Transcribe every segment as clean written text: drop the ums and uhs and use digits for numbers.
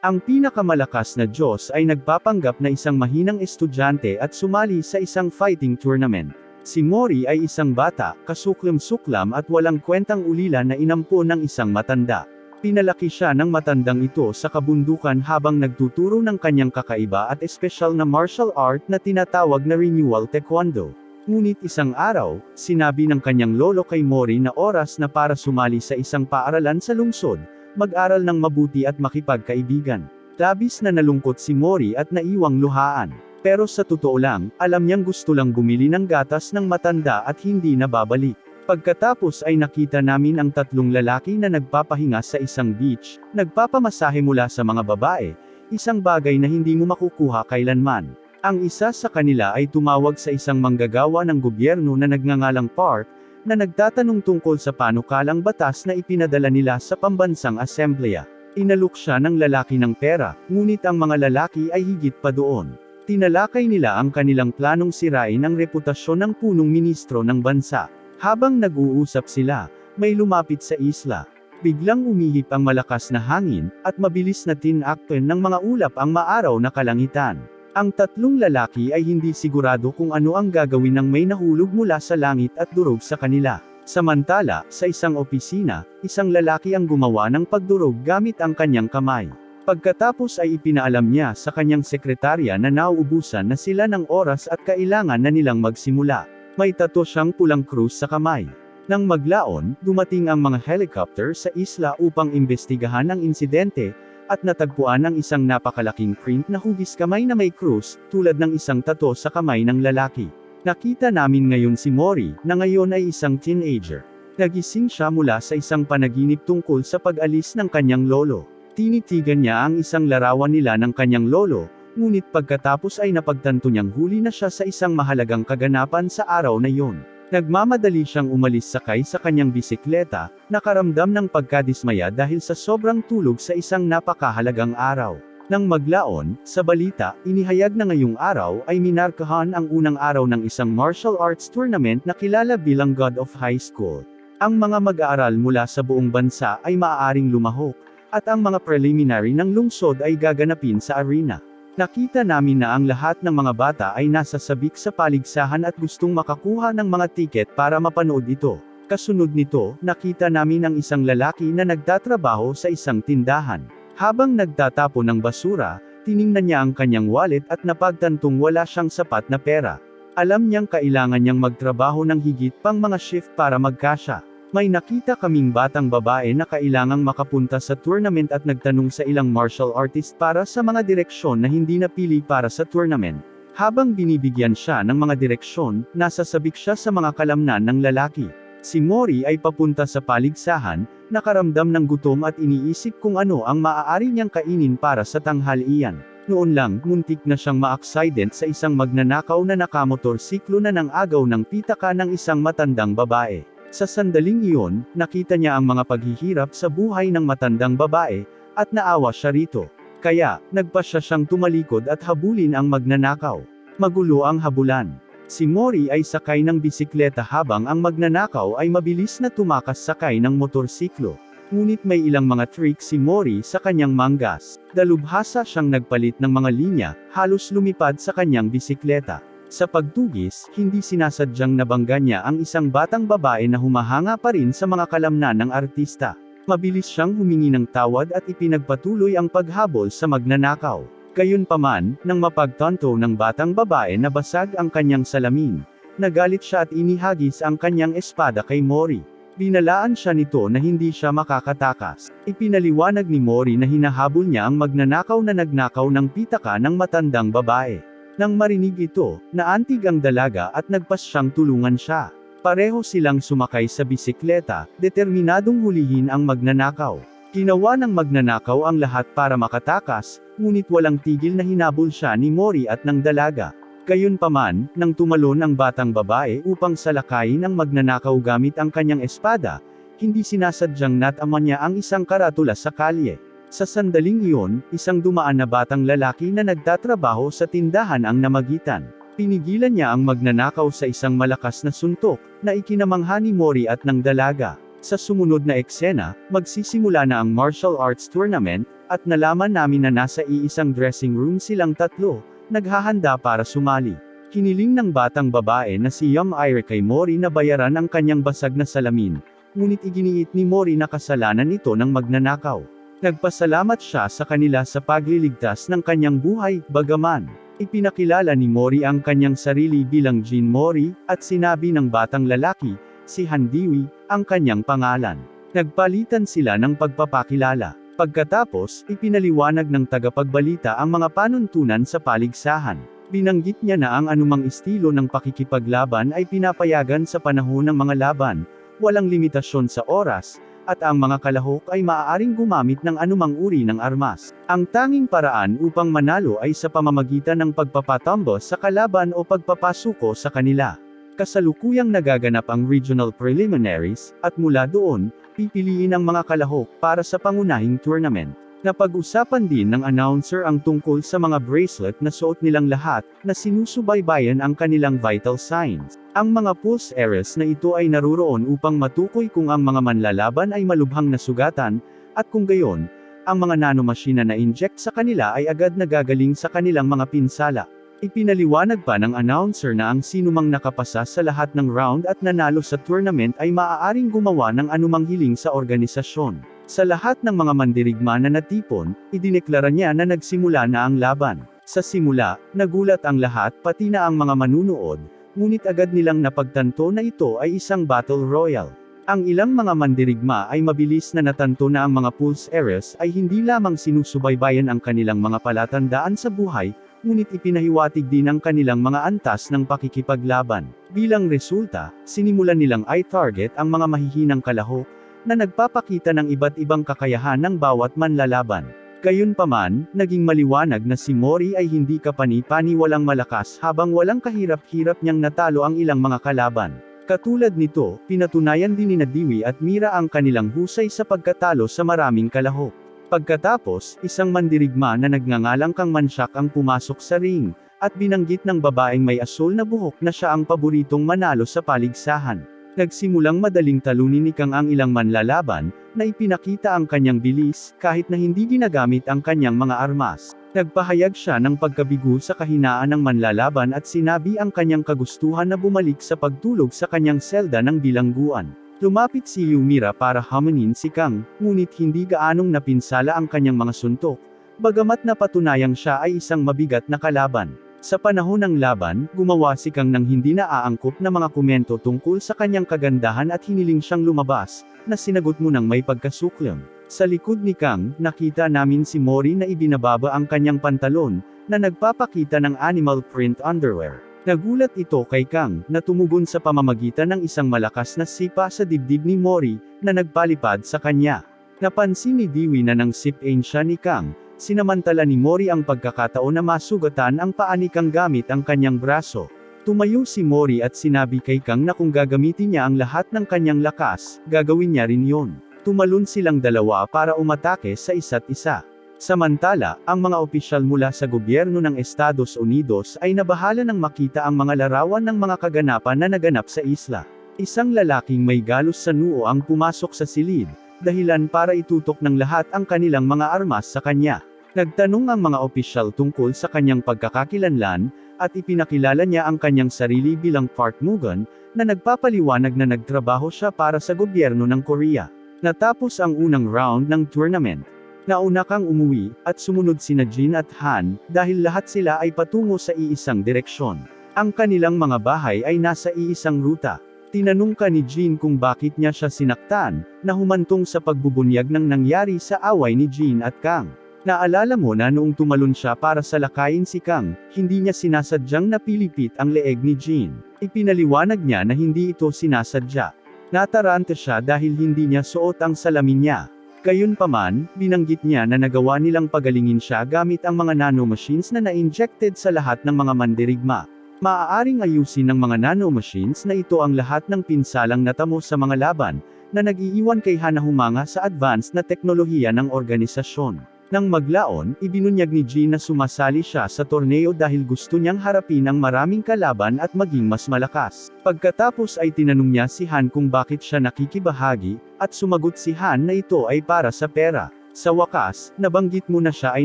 Ang pinakamalakas na Diyos ay nagpapanggap na isang mahinang estudyante at sumali sa isang fighting tournament. Si Mori ay isang bata, kasuklam-suklam at walang kwentang ulila na inampo ng isang matanda. Pinalaki siya ng matandang ito sa kabundukan habang nagtuturo ng kanyang kakaiba at espesyal na martial art na tinatawag na Renewal Taekwondo. Ngunit isang araw, sinabi ng kanyang lolo kay Mori na oras na para sumali sa isang paaralan sa lungsod, mag-aral ng mabuti at makipagkaibigan. Labis na nalungkot si Mori at naiwang luhaan. Pero sa totoo lang, alam niyang gusto lang bumili ng gatas ng matanda at hindi na babalik. Pagkatapos ay nakita namin ang tatlong lalaki na nagpapahinga sa isang beach, nagpapamasahe mula sa mga babae, isang bagay na hindi mo makukuha kailanman. Ang isa sa kanila ay tumawag sa isang manggagawa ng gobyerno na nagngangalang Park, na nagtatanong tungkol sa panukalang batas na ipinadala nila sa pambansang asembleya. Inalok siya ng lalaki ng pera, ngunit ang mga lalaki ay higit pa doon. Tinalakay nila ang kanilang planong sirain ang reputasyon ng punong ministro ng bansa. Habang nag-uusap sila, may lumapit sa isla. Biglang umihip ang malakas na hangin, at mabilis na tinakpan ng mga ulap ang maaraw na kalangitan. Ang tatlong lalaki ay hindi sigurado kung ano ang gagawin nang may nahulog mula sa langit at durog sa kanila. Samantala, sa isang opisina, isang lalaki ang gumawa ng pagdurog gamit ang kanyang kamay. Pagkatapos ay ipinaalam niya sa kanyang sekretarya na nauubusan na sila ng oras at kailangan na nilang magsimula. May tato siyang pulang krus sa kamay. Nang maglaon, dumating ang mga helicopter sa isla upang imbestigahan ang insidente, at natagpuan ang isang napakalaking print na hugis kamay na may krus, tulad ng isang tato sa kamay ng lalaki. Nakita namin ngayon si Mori, na ngayon ay isang teenager. Nagising siya mula sa isang panaginip tungkol sa pag-alis ng kanyang lolo. Tinitigan niya ang isang larawan nila ng kanyang lolo, ngunit pagkatapos ay napagtanto niyang huli na siya sa isang mahalagang kaganapan sa araw na iyon. Nagmamadali siyang umalis sakay sa kanyang bisikleta, nakaramdam ng pagkadismaya dahil sa sobrang tulog sa isang napakahalagang araw. Nang maglaon, sa balita, inihayag na ngayong araw ay minarkahan ang unang araw ng isang martial arts tournament na kilala bilang God of High School. Ang mga mag-aaral mula sa buong bansa ay maaaring lumahok, at ang mga preliminary ng lungsod ay gaganapin sa arena. Nakita namin na ang lahat ng mga bata ay nasa sabik sa paligsahan at gustong makakuha ng mga tiket para mapanood ito. Kasunod nito, nakita namin ang isang lalaki na nagtatrabaho sa isang tindahan. Habang nagtatapo ng basura, tiningnan niya ang kanyang wallet at napagtantong wala siyang sapat na pera. Alam niyang kailangan niyang magtrabaho ng higit pang mga shift para magkasya. May nakita kaming batang babae na kailangang makapunta sa tournament at nagtanong sa ilang martial artist para sa mga direksyon na hindi napili para sa tournament. Habang binibigyan siya ng mga direksyon, nasasabik siya sa mga kalamnan ng lalaki. Si Mori ay papunta sa paligsahan, nakaramdam ng gutom at iniisip kung ano ang maaari niyang kainin para sa tanghalian. Noon lang, muntik na siyang ma-accident sa isang magnanakaw na nakamotorsiklo na nang agaw ng pitaka ng isang matandang babae. Sa sandaling iyon, nakita niya ang mga paghihirap sa buhay ng matandang babae, at naawa siya rito. Kaya, nagpasya siyang tumalikod at habulin ang magnanakaw. Magulo ang habulan. Si Mori ay sakay ng bisikleta habang ang magnanakaw ay mabilis na tumakas sakay ng motorsiklo. Ngunit may ilang mga trick si Mori sa kanyang manggas. Dalubhasa siyang nagpalit ng mga linya, halos lumipad sa kanyang bisikleta. Sa pagtugis, hindi sinasadyang nabangga niya ang isang batang babae na humahanga pa rin sa mga kalamnan ng artista. Mabilis siyang humingi ng tawad at ipinagpatuloy ang paghabol sa magnanakaw. Gayunpaman, nang mapagtanto ng batang babae na basag ang kanyang salamin, nagalit siya at inihagis ang kanyang espada kay Mori. Binalaan siya nito na hindi siya makakatakas. Ipinaliwanag ni Mori na hinahabol niya ang magnanakaw na nagnakaw ng pitaka ng matandang babae. Nang marinig ito, naantig ang dalaga at nagpas siyang tulungan siya. Pareho silang sumakay sa bisikleta, determinadong hulihin ang magnanakaw. Ginawa ng magnanakaw ang lahat para makatakas, ngunit walang tigil na hinabol siya ni Mori at ng dalaga. Gayunpaman, nang tumalon ang batang babae upang salakayin ang magnanakaw gamit ang kanyang espada, hindi sinasadyang natama niya ang isang karatula sa kalye. Sa sandaling iyon, isang dumaan na batang lalaki na nagtatrabaho sa tindahan ang namagitan. Pinigilan niya ang magnanakaw sa isang malakas na suntok, na ikinamangha ni Mori at ng dalaga. Sa sumunod na eksena, magsisimula na ang martial arts tournament, at nalaman namin na nasa iisang dressing room silang tatlo, naghahanda para sumali. Hiniling ng batang babae na si Ira kay Mori na bayaran ang kanyang basag na salamin, ngunit iginiit ni Mori na kasalanan ito ng magnanakaw. Nagpasalamat siya sa kanila sa pagliligtas ng kanyang buhay, bagaman ipinakilala ni Mori ang kanyang sarili bilang Jin Mori, at sinabi ng batang lalaki, si Handiwi, ang kanyang pangalan. Nagpalitan sila ng pagpapakilala. Pagkatapos, ipinaliwanag ng tagapagbalita ang mga panuntunan sa paligsahan. Binanggit niya na ang anumang estilo ng pakikipaglaban ay pinapayagan sa panahon ng mga laban, walang limitasyon sa oras, at ang mga kalahok ay maaaring gumamit ng anumang uri ng armas. Ang tanging paraan upang manalo ay sa pamamagitan ng pagpapatumba sa kalaban o pagpapasuko sa kanila. Kasalukuyang nagaganap ang regional preliminaries, at mula doon, pipiliin ang mga kalahok para sa pangunahing tournament. Napag-usapan din ng announcer ang tungkol sa mga bracelet na suot nilang lahat, na sinusubaybayan ang kanilang vital signs. Ang mga pulse areas na ito ay naruroon upang matukoy kung ang mga manlalaban ay malubhang nasugatan, at kung gayon, ang mga nanomasyina na inject sa kanila ay agad nagagaling sa kanilang mga pinsala. Ipinaliwanag pa ng announcer na ang sinumang nakapasa sa lahat ng round at nanalo sa tournament ay maaaring gumawa ng anumang hiling sa organisasyon. Sa lahat ng mga mandirigma na natipon, idineklara niya na nagsimula na ang laban. Sa simula, nagulat ang lahat pati na ang mga manunood, ngunit agad nilang napagtanto na ito ay isang battle royale. Ang ilang mga mandirigma ay mabilis na natanto na ang mga pulse areas ay hindi lamang sinusubaybayan ang kanilang mga palatandaan sa buhay, ngunit ipinahiwatig din ang kanilang mga antas ng pakikipaglaban. Bilang resulta, sinimulan nilang i-target ang mga mahihinang kalahok, na nagpapakita ng iba't ibang kakayahan ng bawat manlalaban. Gayunpaman, naging maliwanag na si Mori ay hindi kapani-paniwalang malakas habang walang kahirap-hirap niyang natalo ang ilang mga kalaban. Katulad nito, pinatunayan din ni Nadiwi at Mira ang kanilang husay sa pagkatalo sa maraming kalahok. Pagkatapos, isang mandirigma na nagngangalang Kang Mansyak ang pumasok sa ring, at binanggit ng babaeng may asul na buhok na siya ang paboritong manalo sa paligsahan. Nagsimulang madaling talunin ni Kang ang ilang manlalaban, na ipinakita ang kanyang bilis, kahit na hindi ginagamit ang kanyang mga armas. Nagpahayag siya ng pagkabigo sa kahinaan ng manlalaban at sinabi ang kanyang kagustuhan na bumalik sa pagtulog sa kanyang selda ng bilangguan. Lumapit si Yumira para hamunin si Kang, ngunit hindi gaanong napinsala ang kanyang mga suntok, bagamat napatunayang siya ay isang mabigat na kalaban. Sa panahon ng laban, gumawa si Kang ng hindi naaangkop na mga komento tungkol sa kanyang kagandahan at hiniling siyang lumabas, na sinagot mo ng may pagkasuklam. Sa likod ni Kang, nakita namin si Mori na ibinababa ang kanyang pantalon, na nagpapakita ng animal print underwear. Nagulat ito kay Kang, na tumugon sa pamamagitan ng isang malakas na sipa sa dibdib ni Mori, na nagpalipad sa kanya. Napansin ni Diwi na nang sip-in siya ni Kang, sinamantala ni Mori ang pagkakataon na masugatan ang paa ni Kang gamit ang kanyang braso. Tumayo si Mori at sinabi kay Kang na kung gagamitin niya ang lahat ng kanyang lakas, gagawin niya rin yon. Tumalon silang dalawa para umatake sa isa't isa. Samantala, ang mga opisyal mula sa gobyerno ng Estados Unidos ay nabahala nang makita ang mga larawan ng mga kaganapan na naganap sa isla. Isang lalaking may galos sa noo ang pumasok sa silid, dahilan para itutok ng lahat ang kanilang mga armas sa kanya. Nagtanong ang mga opisyal tungkol sa kanyang pagkakakilanlan, at ipinakilala niya ang kanyang sarili bilang Park Mugon, na nagpapaliwanag na nagtrabaho siya para sa gobyerno ng Korea. Natapos ang unang round ng tournament. Nauna Kang umuwi, at sumunod sina Jin at Han, dahil lahat sila ay patungo sa iisang direksyon. Ang kanilang mga bahay ay nasa iisang ruta. Tinanong ka ni Jin kung bakit niya siya sinaktan, na humantong sa pagbubunyag ng nangyari sa away ni Jin at Kang. Naalala mo na noong tumalon siya para salakayin si Kang, hindi niya sinasadyang napilipit ang leeg ni Jin. Ipinaliwanag niya na hindi ito sinasadya. Nataranta siya dahil hindi niya suot ang salamin niya. Gayunpaman, binanggit niya na nagawa nilang pagalingin siya gamit ang mga nanomachines na na-injected sa lahat ng mga mandirigma. Maaaring ayusin ng mga nanomachines na ito ang lahat ng pinsalang natamo sa mga laban, na nag-iiwan kay Han na humanga sa advanced na teknolohiya ng organisasyon. Nang maglaon, ibinunyag ni Jin na sumasali siya sa torneo dahil gusto niyang harapin ang maraming kalaban at maging mas malakas. Pagkatapos ay tinanong niya si Han kung bakit siya nakikibahagi, at sumagot si Han na ito ay para sa pera. Sa wakas, nabanggit mo na siya ay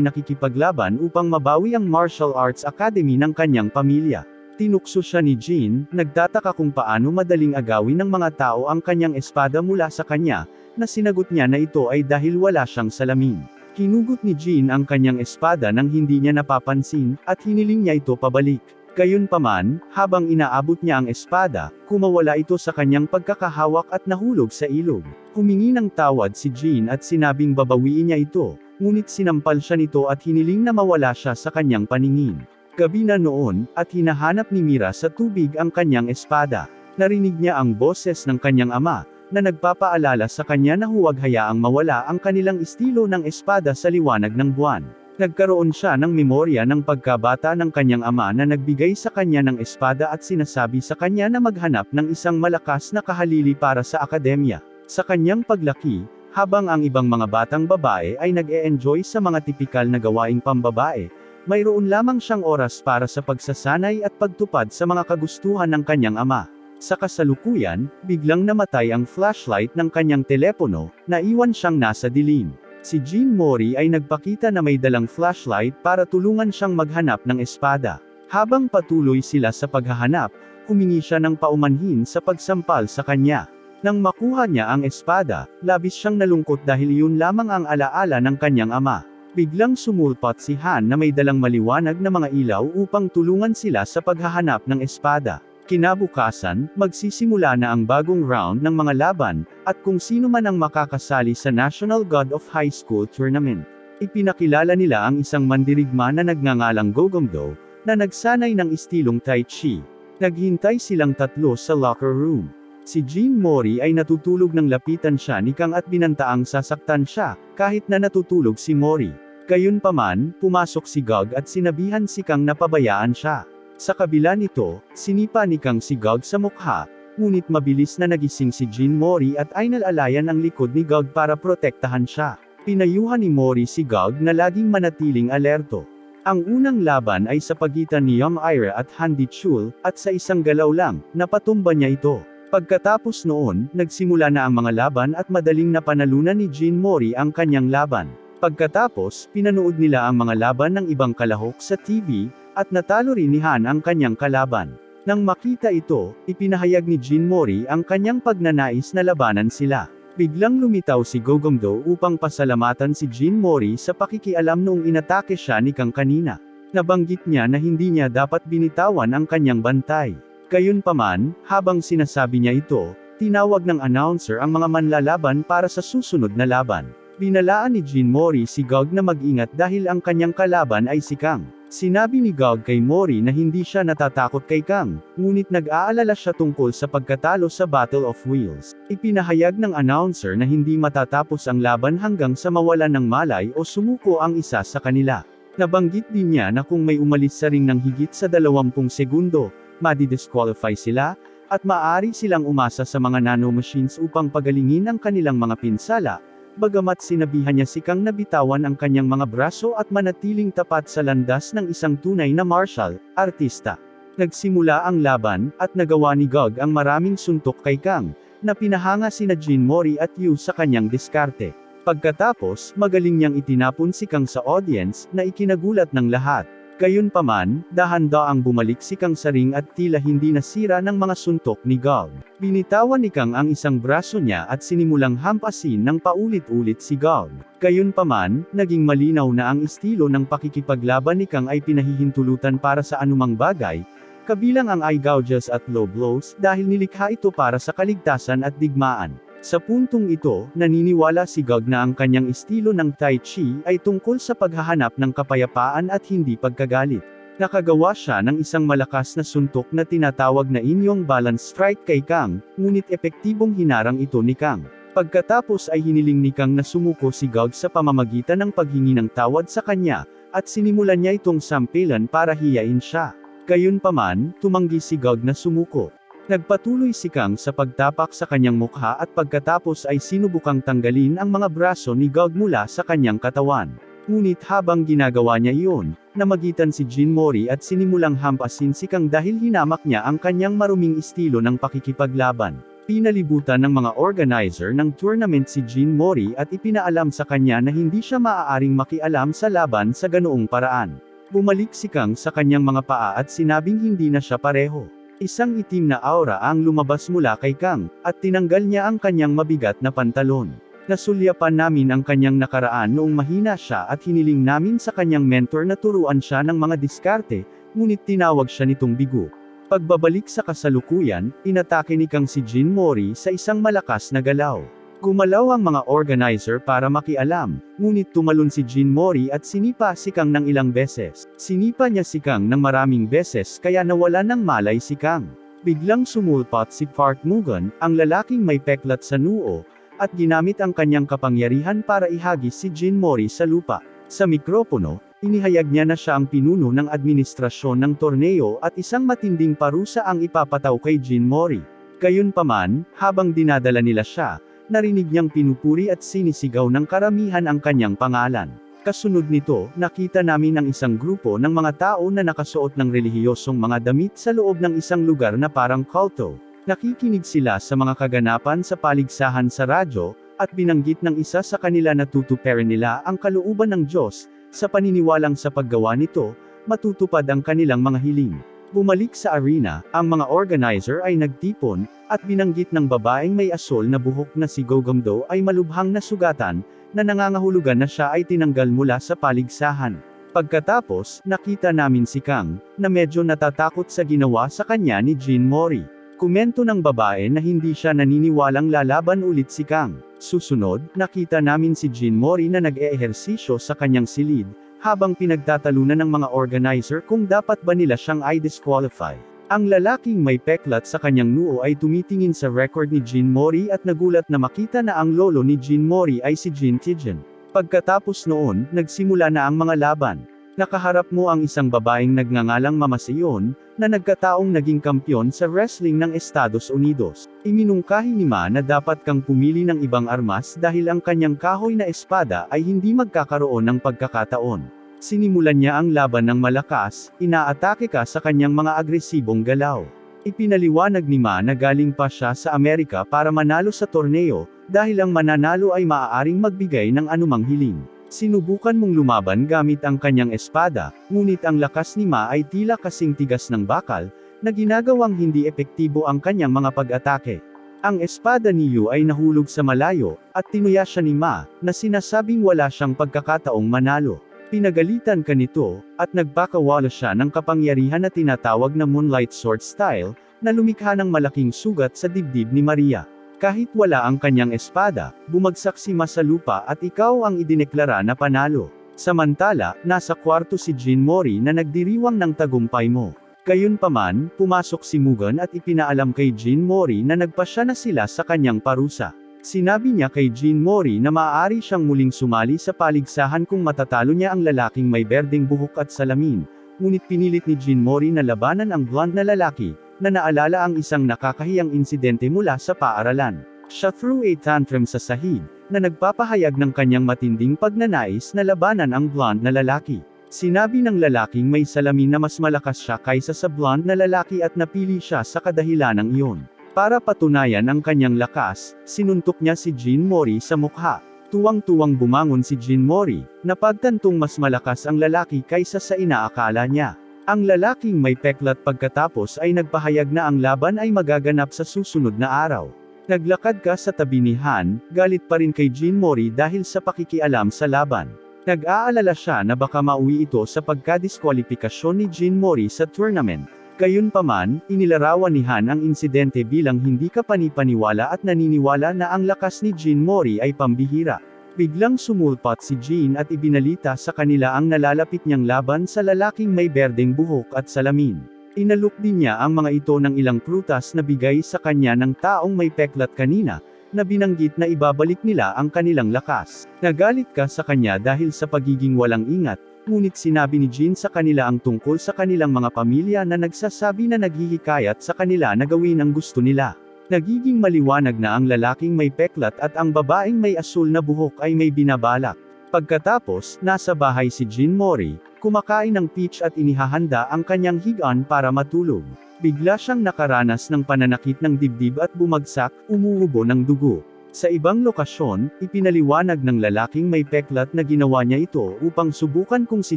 nakikipaglaban upang mabawi ang martial arts academy ng kanyang pamilya. Tinukso siya ni Jin, nagtataka kung paano madaling agawin ng mga tao ang kanyang espada mula sa kanya, na sinagot niya na ito ay dahil wala siyang salamin. Hinugot ni Jin ang kanyang espada nang hindi niya napapansin, at hiniling niya ito pabalik. Gayunpaman, habang inaabot niya ang espada, kumawala ito sa kanyang pagkakahawak at nahulog sa ilog. Humingi ng tawad si Jin at sinabing babawiin niya ito, ngunit sinampal siya nito at hiniling na mawala siya sa kanyang paningin. Gabi na noon, at hinahanap ni Mira sa tubig ang kanyang espada. Narinig niya ang boses ng kanyang ama, na nagpapaalala sa kanya na huwag hayaang mawala ang kanilang estilo ng espada sa liwanag ng buwan. Nagkaroon siya ng memorya ng pagkabata ng kanyang ama na nagbigay sa kanya ng espada at sinasabi sa kanya na maghanap ng isang malakas na kahalili para sa akademya. Sa kanyang paglaki, habang ang ibang mga batang babae ay nag-e-enjoy sa mga tipikal na gawaing pambabae, mayroon lamang siyang oras para sa pagsasanay at pagtupad sa mga kagustuhan ng kanyang ama. Sa kasalukuyan, biglang namatay ang flashlight ng kanyang telepono, naiwan siyang nasa dilim. Si Jin Mori ay nagpakita na may dalang flashlight para tulungan siyang maghanap ng espada. Habang patuloy sila sa paghahanap, humingi siya ng paumanhin sa pagsampal sa kanya. Nang makuha niya ang espada, labis siyang nalungkot dahil iyon lamang ang alaala ng kanyang ama. Biglang sumulpot si Han na may dalang maliwanag na mga ilaw upang tulungan sila sa paghahanap ng espada. Kinabukasan, magsisimula na ang bagong round ng mga laban, at kung sino man ang makakasali sa National God of High School Tournament. Ipinakilala nila ang isang mandirigma na nagngangalang Gogomdo, na nagsanay ng istilong Tai Chi. Naghintay silang tatlo sa locker room. Si Jin Mori ay natutulog nang lapitan siya ni Kang at binantaang sasaktan siya, kahit na natutulog si Mori. Gayunpaman, pumasok si Gog at sinabihan si Kang na pabayaan siya. Sa kabila nito, sinipa ni Kang si Gog sa mukha, ngunit mabilis na nagising si Jin Mori at ay nalalayan ang likod ni Gog para protektahan siya. Pinayuhan ni Mori si Gog na laging manatiling alerto. Ang unang laban ay sa pagitan ni Young Ira at Han Di-chul, at sa isang galaw lang, napatumba niya ito. Pagkatapos noon, nagsimula na ang mga laban at madaling napanalunan ni Jin Mori ang kanyang laban. Pagkatapos, pinanood nila ang mga laban ng ibang kalahok sa TV, at natalo rin ni Han ang kanyang kalaban. Nang makita ito, ipinahayag ni Jin Mori ang kanyang pagnanais na labanan sila. Biglang lumitaw si Gogomdo upang pasalamatan si Jin Mori sa pakikialam noong inatake siya ni Kang kanina. Nabanggit niya na hindi niya dapat binitawan ang kanyang bantay. Gayunpaman, habang sinasabi niya ito, tinawag ng announcer ang mga manlalaban para sa susunod na laban. Binalaan ni Jin Mori si Gog na mag-ingat dahil ang kanyang kalaban ay si Kang. Sinabi ni Gog kay Mori na hindi siya natatakot kay Kang, ngunit nag-aalala siya tungkol sa pagkatalo sa Battle of Wheels. Ipinahayag ng announcer na hindi matatapos ang laban hanggang sa mawalan ng malay o sumuko ang isa sa kanila. Nabanggit din niya na kung may umalis sa ring ng higit sa 20 segundo, madi-disqualify sila, at maaari silang umasa sa mga nanomachines upang pagalingin ang kanilang mga pinsala. Bagamat sinabihan niya si Kang na bitawan ang kanyang mga braso at manatiling tapat sa landas ng isang tunay na martial artista. Nagsimula ang laban, at nagawa ni Gog ang maraming suntok kay Kang, na pinahanga sina Jin Mori at Yu sa kanyang diskarte. Pagkatapos, magaling niyang itinapon si Kang sa audience, na ikinagulat ng lahat. Gayunpaman, dahan-daang bumalik si Kang sa ring at tila hindi nasira ng mga suntok ni Gog. Binitawan ni Kang ang isang braso niya at sinimulang hampasin ng paulit-ulit si Gog. Gayunpaman, naging malinaw na ang estilo ng pakikipaglaban ni Kang ay pinahihintulutan para sa anumang bagay, kabilang ang eye gouges at low blows dahil nilikha ito para sa kaligtasan at digmaan. Sa puntong ito, naniniwala si Gog na ang kanyang estilo ng Tai Chi ay tungkol sa paghahanap ng kapayapaan at hindi pagkagalit. Nakagawa siya ng isang malakas na suntok na tinatawag na inyong balance strike kay Kang, ngunit epektibong hinarang ito ni Kang. Pagkatapos ay hiniling ni Kang na sumuko si Gog sa pamamagitan ng paghingi ng tawad sa kanya, at sinimulan niya itong sampilan para hiyain siya. Gayunpaman, tumanggi si Gog na sumuko. Nagpatuloy si Kang sa pagtapak sa kanyang mukha at pagkatapos ay sinubukang tanggalin ang mga braso ni Gog mula sa kanyang katawan. Ngunit habang ginagawa niya iyon, namagitan si Jin Mori at sinimulang hampasin si Kang dahil hinamak niya ang kanyang maruming estilo ng pakikipaglaban. Pinalibutan ng mga organizer ng tournament si Jean Mori at ipinaalam sa kanya na hindi siya maaaring makialam sa laban sa ganoong paraan. Bumalik si Kang sa kanyang mga paa at sinabing hindi na siya pareho. Isang itim na aura ang lumabas mula kay Kang, at tinanggal niya ang kanyang mabigat na pantalon. Nasulyapan namin ang kanyang nakaraan noong mahina siya at hiniling namin sa kanyang mentor na turuan siya ng mga diskarte, ngunit tinawag siya nitong bigo. Pagbabalik sa kasalukuyan, inatake ni Kang si Jean Mori sa isang malakas na galaw. Gumalaw ang mga organizer para makialam, ngunit tumalon si Jean Mori at sinipa si Kang ng ilang beses. Sinipa niya si Kang ng maraming beses kaya nawala ng malay si Kang. Biglang sumulpot si Park Mugon, ang lalaking may peklat sa noo, at ginamit ang kanyang kapangyarihan para ihagis si Jean Mori sa lupa. Sa mikropono, inihayag niya na siya ang pinuno ng administrasyon ng torneo at isang matinding parusa ang ipapataw kay Jean Mori. Gayunpaman, habang dinadala nila siya, narinig niyang pinupuri at sinisigaw ng karamihan ang kanyang pangalan. Kasunod nito, nakita namin ang isang grupo ng mga tao na nakasuot ng relihiyosong mga damit sa loob ng isang lugar na parang kulto. Nakikinig sila sa mga kaganapan sa paligsahan sa radyo, at binanggit ng isa sa kanila na tutuparin nila ang kalooban ng Diyos, sa paniniwalang sa paggawa nito, matutupad ang kanilang mga hiling. Bumalik sa arena, ang mga organizer ay nagtipon, at binanggit ng babaeng may asol na buhok na si Gogamdo ay malubhang na sugatan, na nangangahulugan na siya ay tinanggal mula sa paligsahan. Pagkatapos, nakita namin si Kang, na medyo natatakot sa ginawa sa kanya ni Jean Mori. Komento ng babae na hindi siya naniniwalang lalaban ulit si Kang. Susunod, nakita namin si Jean Mori na nag-eehersisyo sa kanyang silid, habang pinagtatalunan ng mga organizer kung dapat ba nila siyang i-disqualify. Ang lalaking may peklat sa kanyang noo ay tumitingin sa record ni Jean Mori at nagulat na makita na ang lolo ni Jean Mori ay si Jean Tijan. Pagkatapos noon, nagsimula na ang mga laban. Nakaharap mo ang isang babaeng nagngangalang Mama Sion, na nagkataong naging kampyon sa wrestling ng Estados Unidos. Iminungkahi ni Ma na dapat kang pumili ng ibang armas dahil ang kanyang kahoy na espada ay hindi magkakaroon ng pagkakataon. Sinimulan niya ang laban ng malakas, inaatake ka sa kanyang mga agresibong galaw. Ipinaliwanag ni Ma na galing pa siya sa Amerika para manalo sa torneo, dahil ang mananalo ay maaaring magbigay ng anumang hiling. Sinubukan mong lumaban gamit ang kanyang espada, ngunit ang lakas ni Ma ay tila kasing tigas ng bakal, na ginagawang hindi epektibo ang kanyang mga pag-atake. Ang espada ni Yu ay nahulog sa malayo, at tinuya siya ni Ma, na sinasabing wala siyang pagkakataong manalo. Pinagalitan ka nito, at nagpakawala siya ng kapangyarihan na tinatawag na Moonlight Sword Style, na lumikha ng malaking sugat sa dibdib ni Maria. Kahit wala ang kanyang espada, bumagsak si Ma sa lupa at ikaw ang idineklara na panalo. Samantala, nasa kwarto si Jean Mori na nagdiriwang ng tagumpay mo. Gayunpaman, pumasok si Mugen at ipinaalam kay Jean Mori na nagpasya na sila sa kanyang parusa. Sinabi niya kay Jean Mori na maaari siyang muling sumali sa paligsahan kung matatalo niya ang lalaking may berdeng buhok at salamin, ngunit pinilit ni Jean Mori na labanan ang blonde na lalaki, na naalala ang isang nakakahiyang insidente mula sa paaralan. Siya threw a tantrum sa sahig, na nagpapahayag ng kanyang matinding pagnanais na labanan ang blonde na lalaki. Sinabi ng lalaking may salamin na mas malakas siya kaysa sa blonde na lalaki at napili siya sa kadahilanang iyon. Para patunayan ang kanyang lakas, sinuntok niya si Jean Mori sa mukha. Tuwang-tuwang bumangon si Jean Mori, na pagtantong mas malakas ang lalaki kaysa sa inaakala niya. Ang lalaking may peklat pagkatapos ay nagpahayag na ang laban ay magaganap sa susunod na araw. Naglakad ka sa tabi ni Han, galit pa rin kay Jean Mori dahil sa pakikialam sa laban. Nag-aalala siya na baka mauwi ito sa pagkadiskwalifikasyon ni Jean Mori sa tournament. Gayunpaman, inilarawan ni Han ang insidente bilang hindi kapanipaniwala at naniniwala na ang lakas ni Jean Mori ay pambihira. Biglang sumulpot si Jean at ibinalita sa kanila ang nalalapit niyang laban sa lalaking may berdeng buhok at salamin. Inalok din niya ang mga ito ng ilang prutas na bigay sa kanya ng taong may peklat kanina, na binanggit na ibabalik nila ang kanilang lakas. Nagalit ka sa kanya dahil sa pagiging walang ingat, ngunit sinabi ni Jean sa kanila ang tungkol sa kanilang mga pamilya na nagsasabi na naghihikayat sa kanila na gawin ang gusto nila. Nagiging maliwanag na ang lalaking may peklat at ang babaeng may asul na buhok ay may binabalak. Pagkatapos, nasa bahay si Jean Mori, kumakain ng peach at inihahanda ang kanyang higaan para matulog. Bigla siyang nakaranas ng pananakit ng dibdib at bumagsak, umuubo ng dugo. Sa ibang lokasyon, ipinaliwanag ng lalaking may peklat na ginawa niya ito upang subukan kung si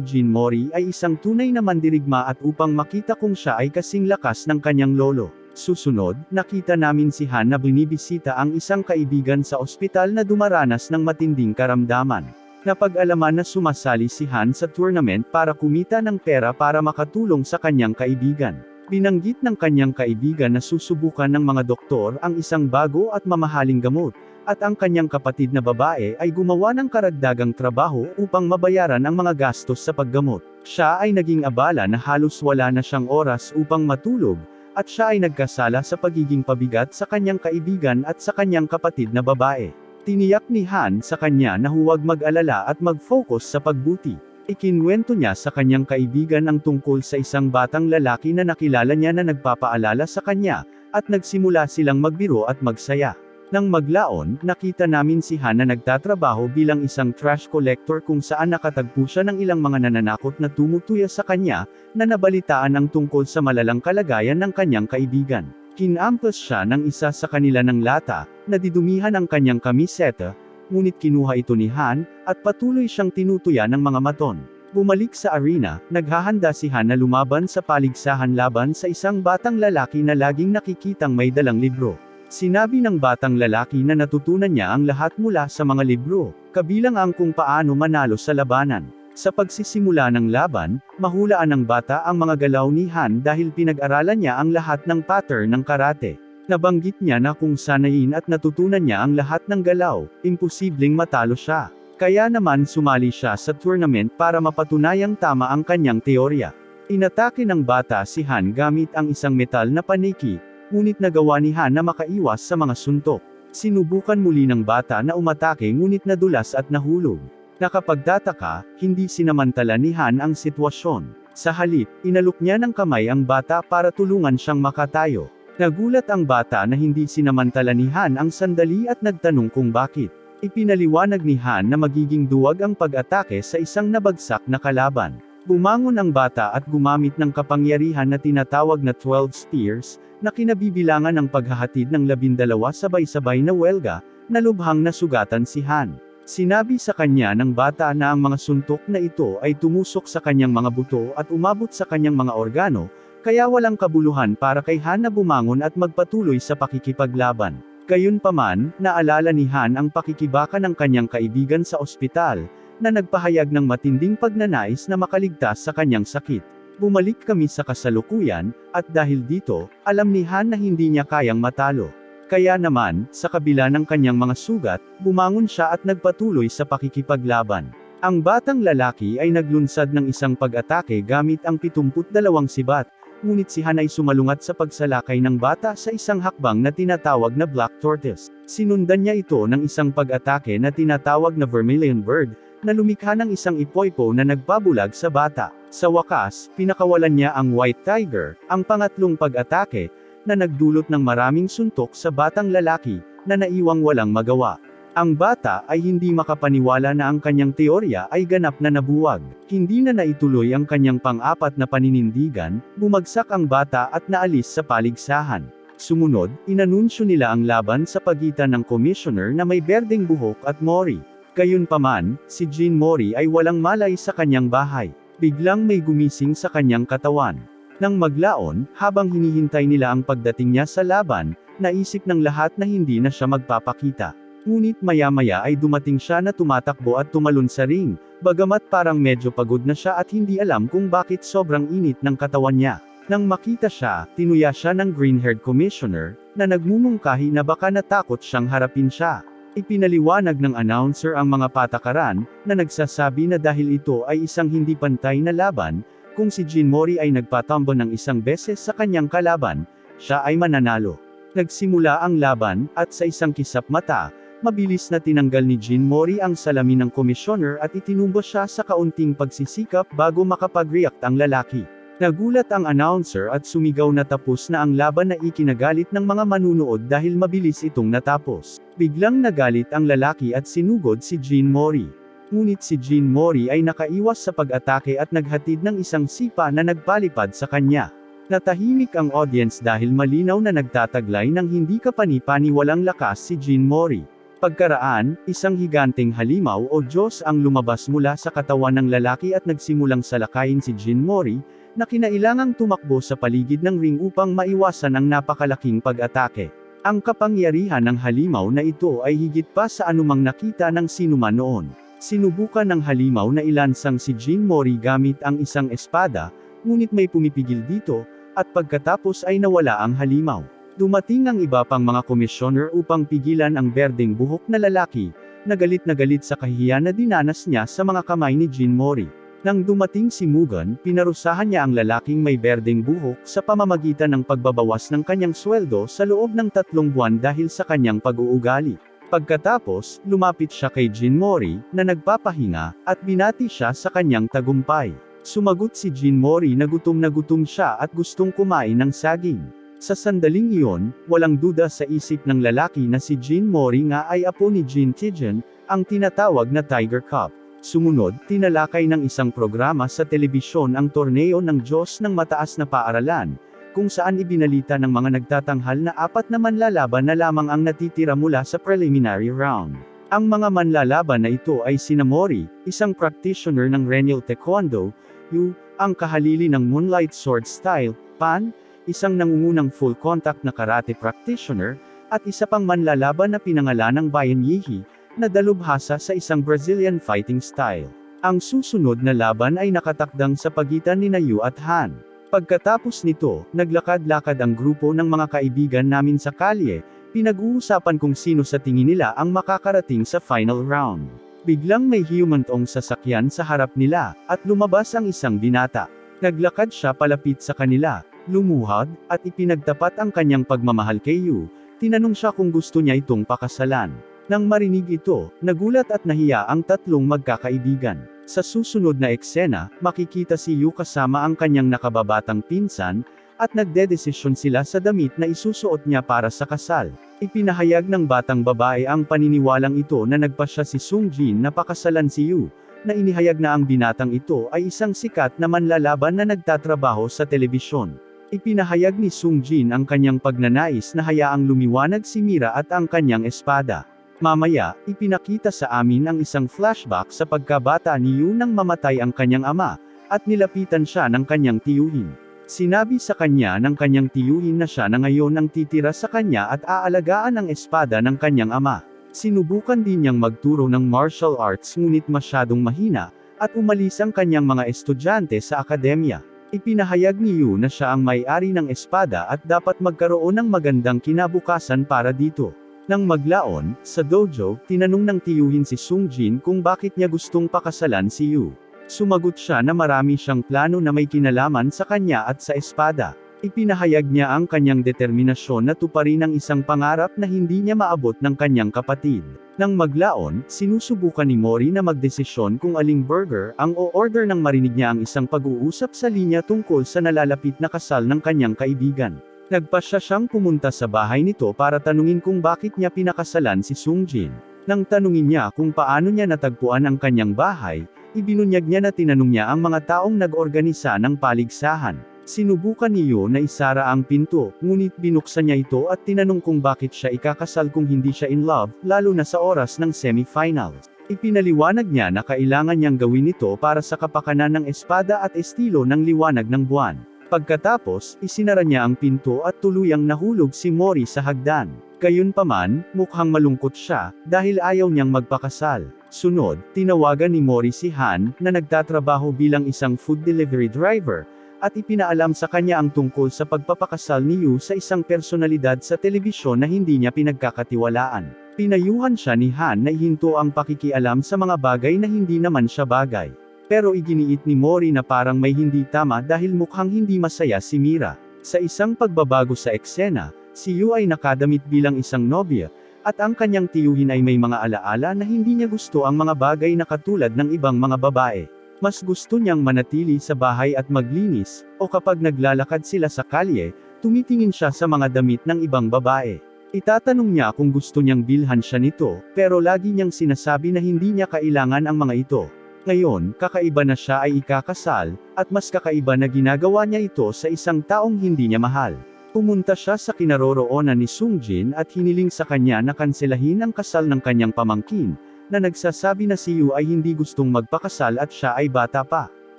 Jean Mori ay isang tunay na mandirigma at upang makita kung siya ay kasing lakas ng kanyang lolo. Susunod, nakita namin si Han na binibisita ang isang kaibigan sa ospital na dumaranas ng matinding karamdaman. Napag-alaman na sumasali si Han sa tournament para kumita ng pera para makatulong sa kanyang kaibigan. Binanggit ng kanyang kaibigan na susubukan ng mga doktor ang isang bago at mamahaling gamot, at ang kanyang kapatid na babae ay gumawa ng karagdagang trabaho upang mabayaran ang mga gastos sa paggamot. Siya ay naging abala na halos wala na siyang oras upang matulog, at siya ay nagkasala sa pagiging pabigat sa kanyang kaibigan at sa kanyang kapatid na babae. Tiniyak ni Han sa kanya na huwag mag-alala at mag-focus sa pagbuti. Ikinwento niya sa kanyang kaibigan ang tungkol sa isang batang lalaki na nakilala niya na nagpapaalala sa kanya, at nagsimula silang magbiro at magsaya. Nang maglaon, nakita namin si Han na nagtatrabaho bilang isang trash collector kung saan nakatagpo siya ng ilang mga nananakot na tumutuya sa kanya, na nabalitaan ang tungkol sa malalang kalagayan ng kanyang kaibigan. Kinampas siya ng isa sa kanila ng lata, nadidumihan ang kanyang kamiseta, ngunit kinuha ito ni Han, at patuloy siyang tinutuya ng mga maton. Bumalik sa arena, naghahanda si Han na lumaban sa paligsahan laban sa isang batang lalaki na laging nakikitang may dalang libro. Sinabi ng batang lalaki na natutunan niya ang lahat mula sa mga libro, kabilang ang kung paano manalo sa labanan. Sa pagsisimula ng laban, mahulaan ng bata ang mga galaw ni Han dahil pinag-aralan niya ang lahat ng pattern ng karate. Nabanggit niya na kung sanayin at natutunan niya ang lahat ng galaw, imposibleng matalo siya. Kaya naman sumali siya sa tournament para mapatunayang tama ang kanyang teorya. Inatake ng bata si Han gamit ang isang metal na paniki, ngunit nagawa ni Han na makaiwas sa mga suntok. Sinubukan muli ng bata na umatake ngunit nadulas at nahulog. Nakapagtataka, hindi sinamantala ni Han ang sitwasyon. Sa halip, inalok niya ng kamay ang bata para tulungan siyang makatayo. Nagulat ang bata na hindi sinamantala ni Han ang sandali at nagtanong kung bakit. Ipinaliwanag ni Han na magiging duwag ang pag-atake sa isang nabagsak na kalaban. Bumangon ang bata at gumamit ng kapangyarihan na tinatawag na 12 spears, na kinabibilangan ng paghahatid ng 12 sabay-sabay na welga, na lubhang nasugatan si Han. Sinabi sa kanya ng bata na ang mga suntok na ito ay tumusok sa kanyang mga buto at umabot sa kanyang mga organo, kaya walang kabuluhan para kay Han na bumangon at magpatuloy sa pakikipaglaban. Gayunpaman, naalala ni Han ang pakikibaka ng kanyang kaibigan sa ospital, na nagpahayag ng matinding pagnanais na makaligtas sa kanyang sakit. Bumalik kami sa kasalukuyan, at dahil dito, alam ni Han na hindi niya kayang matalo. Kaya naman, sa kabila ng kanyang mga sugat, bumangon siya at nagpatuloy sa pakikipaglaban. Ang batang lalaki ay naglunsad ng isang pag-atake gamit ang 72 sibat, ngunit si Han ay sumalungat sa pagsalakay ng bata sa isang hakbang na tinatawag na Black Tortoise. Sinundan niya ito ng isang pag-atake na tinatawag na Vermilion Bird, na lumikha ng isang ipoypo na nagpabulag sa bata. Sa wakas, pinakawalan niya ang White Tiger, ang pangatlong pag-atake, na nagdulot ng maraming suntok sa batang lalaki, na naiwang walang magawa. Ang bata ay hindi makapaniwala na ang kanyang teorya ay ganap na nabuwag. Hindi na naituloy ang kanyang pang-apat na paninindigan, bumagsak ang bata at naalis sa paligsahan. Sumunod, inanunsyo nila ang laban sa pagitan ng commissioner na may berdeng buhok at Mori. Gayunpaman, si Jean Mori ay walang malay sa kanyang bahay. Biglang may gumising sa kanyang katawan. Nang maglaon, habang hinihintay nila ang pagdating niya sa laban, naisip ng lahat na hindi na siya magpapakita. Ngunit maya-maya ay dumating siya na tumatakbo at tumalon sa ring, bagamat parang medyo pagod na siya at hindi alam kung bakit sobrang init ng katawan niya. Nang makita siya, tinuya siya ng green-haired commissioner, na nagmumungkahi na baka natakot siyang harapin siya. Ipinaliwanag ng announcer ang mga patakaran, na nagsasabi na dahil ito ay isang hindi pantay na laban, kung si Jean Mori ay nagpatambo ng isang beses sa kanyang kalaban, siya ay mananalo. Nagsimula ang laban, at sa isang kisap mata, mabilis na tinanggal ni Jean Mori ang salamin ng komisyoner at itinumba siya sa kaunting pagsisikap bago makapag-react ang lalaki. Nagulat ang announcer at sumigaw na tapos na ang laban na ikinagalit ng mga manunood dahil mabilis itong natapos. Biglang nagalit ang lalaki at sinugod si Jean Mori. ngunit si Jean Mori ay nakaiwas sa pag-atake at naghatid ng isang sipa na nagpalipad sa kanya. Natahimik ang audience dahil malinaw na nagtataglay ng hindi kapani-paniwalang lakas si Jean Mori. Pagkaraan, isang higanteng halimaw o Diyos ang lumabas mula sa katawan ng lalaki at nagsimulang salakayin si Jean Mori, na kinailangang tumakbo sa paligid ng ring upang maiwasan ang napakalaking pag-atake. Ang kapangyarihan ng halimaw na ito ay higit pa sa anumang nakita ng sinuman noon. Sinubukan ng halimaw na ilansang si Jean Mori gamit ang isang espada, ngunit may pumipigil dito, at pagkatapos ay nawala ang halimaw. Dumating ang iba pang mga komisyoner upang pigilan ang berdeng buhok na lalaki, na galit sa kahihiyan na dinanas niya sa mga kamay ni Jean Mori. Nang dumating si Mugen, pinarusahan niya ang lalaking may berdeng buhok sa pamamagitan ng pagbabawas ng kanyang sweldo sa loob ng 3 buwan dahil sa kanyang pag-uugali. Pagkatapos, lumapit siya kay Jean Mori, na nagpapahinga, at binati siya sa kanyang tagumpay. Sumagot si Jean Mori na gutom siya at gustong kumain ng saging. Sa sandaling iyon, walang duda sa isip ng lalaki na si Jean Mori nga ay apo ni Jean Tijen, ang tinatawag na Tiger Cup. Sumunod, tinalakay ng isang programa sa telebisyon ang torneo ng Diyos ng mataas na paaralan, kung saan ibinalita ng mga nagtatanghal na 4 na manlalaban na lamang ang natitira mula sa preliminary round. Ang mga manlalaban na ito ay sina Mori, isang practitioner ng Renal Taekwondo, Yu, ang kahalili ng Moonlight Sword Style, Pan, isang nangungunang full contact na karate practitioner, at isa pang manlalaban na pinangalanang Bayan Yihi, na dalubhasa sa isang Brazilian fighting style. Ang susunod na laban ay nakatakdang sa pagitan ni Yu at Han. Pagkatapos nito, naglakad-lakad ang grupo ng mga kaibigan namin sa kalye, pinag-uusapan kung sino sa tingin nila ang makakarating sa final round. Biglang may humantong sasakyan sa harap nila, at lumabas ang isang binata. Naglakad siya palapit sa kanila, lumuhod, at ipinagtapat ang kanyang pagmamahal kay Yu. Tinanong siya kung gusto niya itong pakasalan. Nang marinig ito, nagulat at nahiya ang 3 magkakaibigan. Sa susunod na eksena, makikita si Yu kasama ang kanyang nakababatang pinsan, at nagdedesisyon sila sa damit na isusuot niya para sa kasal. Ipinahayag ng batang babae ang paniniwalang ito na nagpasya si Sung Jin na pakasalan si Yu, na inihayag na ang binatang ito ay isang sikat na manlalaban na nagtatrabaho sa telebisyon. Ipinahayag ni Sung Jin ang kanyang pagnanais na hayaang lumiwanag si Mira at ang kanyang espada. Mamaya, ipinakita sa amin ang isang flashback sa pagkabata ni Yu nang mamatay ang kanyang ama, at nilapitan siya ng kanyang tiyuhin. Sinabi sa kanya ng kanyang tiyuhin na siya na ngayon ang titira sa kanya at aalagaan ang espada ng kanyang ama. Sinubukan din niyang magturo ng martial arts ngunit masyadong mahina, at umalis ang kanyang mga estudyante sa akademya. Ipinahayag ni Yu na siya ang may-ari ng espada at dapat magkaroon ng magandang kinabukasan para dito. Nang maglaon, sa dojo, tinanong ng tiyuhin si Sung Jin kung bakit niya gustong pakasalan si Yu. Sumagot siya na marami siyang plano na may kinalaman sa kanya at sa espada. Ipinahayag niya ang kanyang determinasyon na tuparin ang isang pangarap na hindi niya maabot ng kanyang kapatid. Nang maglaon, sinusubukan ni Mori na magdesisyon kung aling burger ang o-order nang marinig niya ang isang pag-uusap sa linya tungkol sa nalalapit na kasal ng kanyang kaibigan. Nagpasya siyang pumunta sa bahay nito para tanungin kung bakit niya pinakasalan si Sung Jin. Nang tanungin niya kung paano niya natagpuan ang kanyang bahay, ibinunyag niya na tinanong niya ang mga taong nag-organisa ng paligsahan. Sinubukan ni Yu na isara ang pinto, ngunit binuksan niya ito at tinanong kung bakit siya ikakasal kung hindi siya in love, lalo na sa oras ng semifinals. Ipinaliwanag niya na kailangan niyang gawin ito para sa kapakanan ng espada at estilo ng liwanag ng buwan. Pagkatapos, isinara niya ang pinto at tuluyang nahulog si Mori sa hagdan. Gayunpaman, mukhang malungkot siya, dahil ayaw niyang magpakasal. Sunod, tinawagan ni Mori si Han, na nagtatrabaho bilang isang food delivery driver, at ipinaalam sa kanya ang tungkol sa pagpapakasal ni Yu sa isang personalidad sa telebisyon na hindi niya pinagkakatiwalaan. Pinayuhan siya ni Han na ihinto ang pakikialam sa mga bagay na hindi naman siya bagay. Pero iginiit ni Mori na parang may hindi tama dahil mukhang hindi masaya si Mira. Sa isang pagbabago sa eksena, si Yu ay nakadamit bilang isang nobya, at ang kanyang tiyuhin ay may mga alaala na hindi niya gusto ang mga bagay na katulad ng ibang mga babae. Mas gusto niyang manatili sa bahay at maglinis, o kapag naglalakad sila sa kalye, tumitingin siya sa mga damit ng ibang babae. Itatanong niya kung gusto niyang bilhan siya nito, pero lagi niyang sinasabi na hindi niya kailangan ang mga ito. Ngayon, kakaiba na siya ay ikakasal, at mas kakaiba na ginagawa niya ito sa isang taong hindi niya mahal. Pumunta siya sa kinaroroonan ni Sungjin at hiniling sa kanya na kanselahin ang kasal ng kanyang pamangkin, na nagsasabi na si Yu ay hindi gustong magpakasal at siya ay bata pa.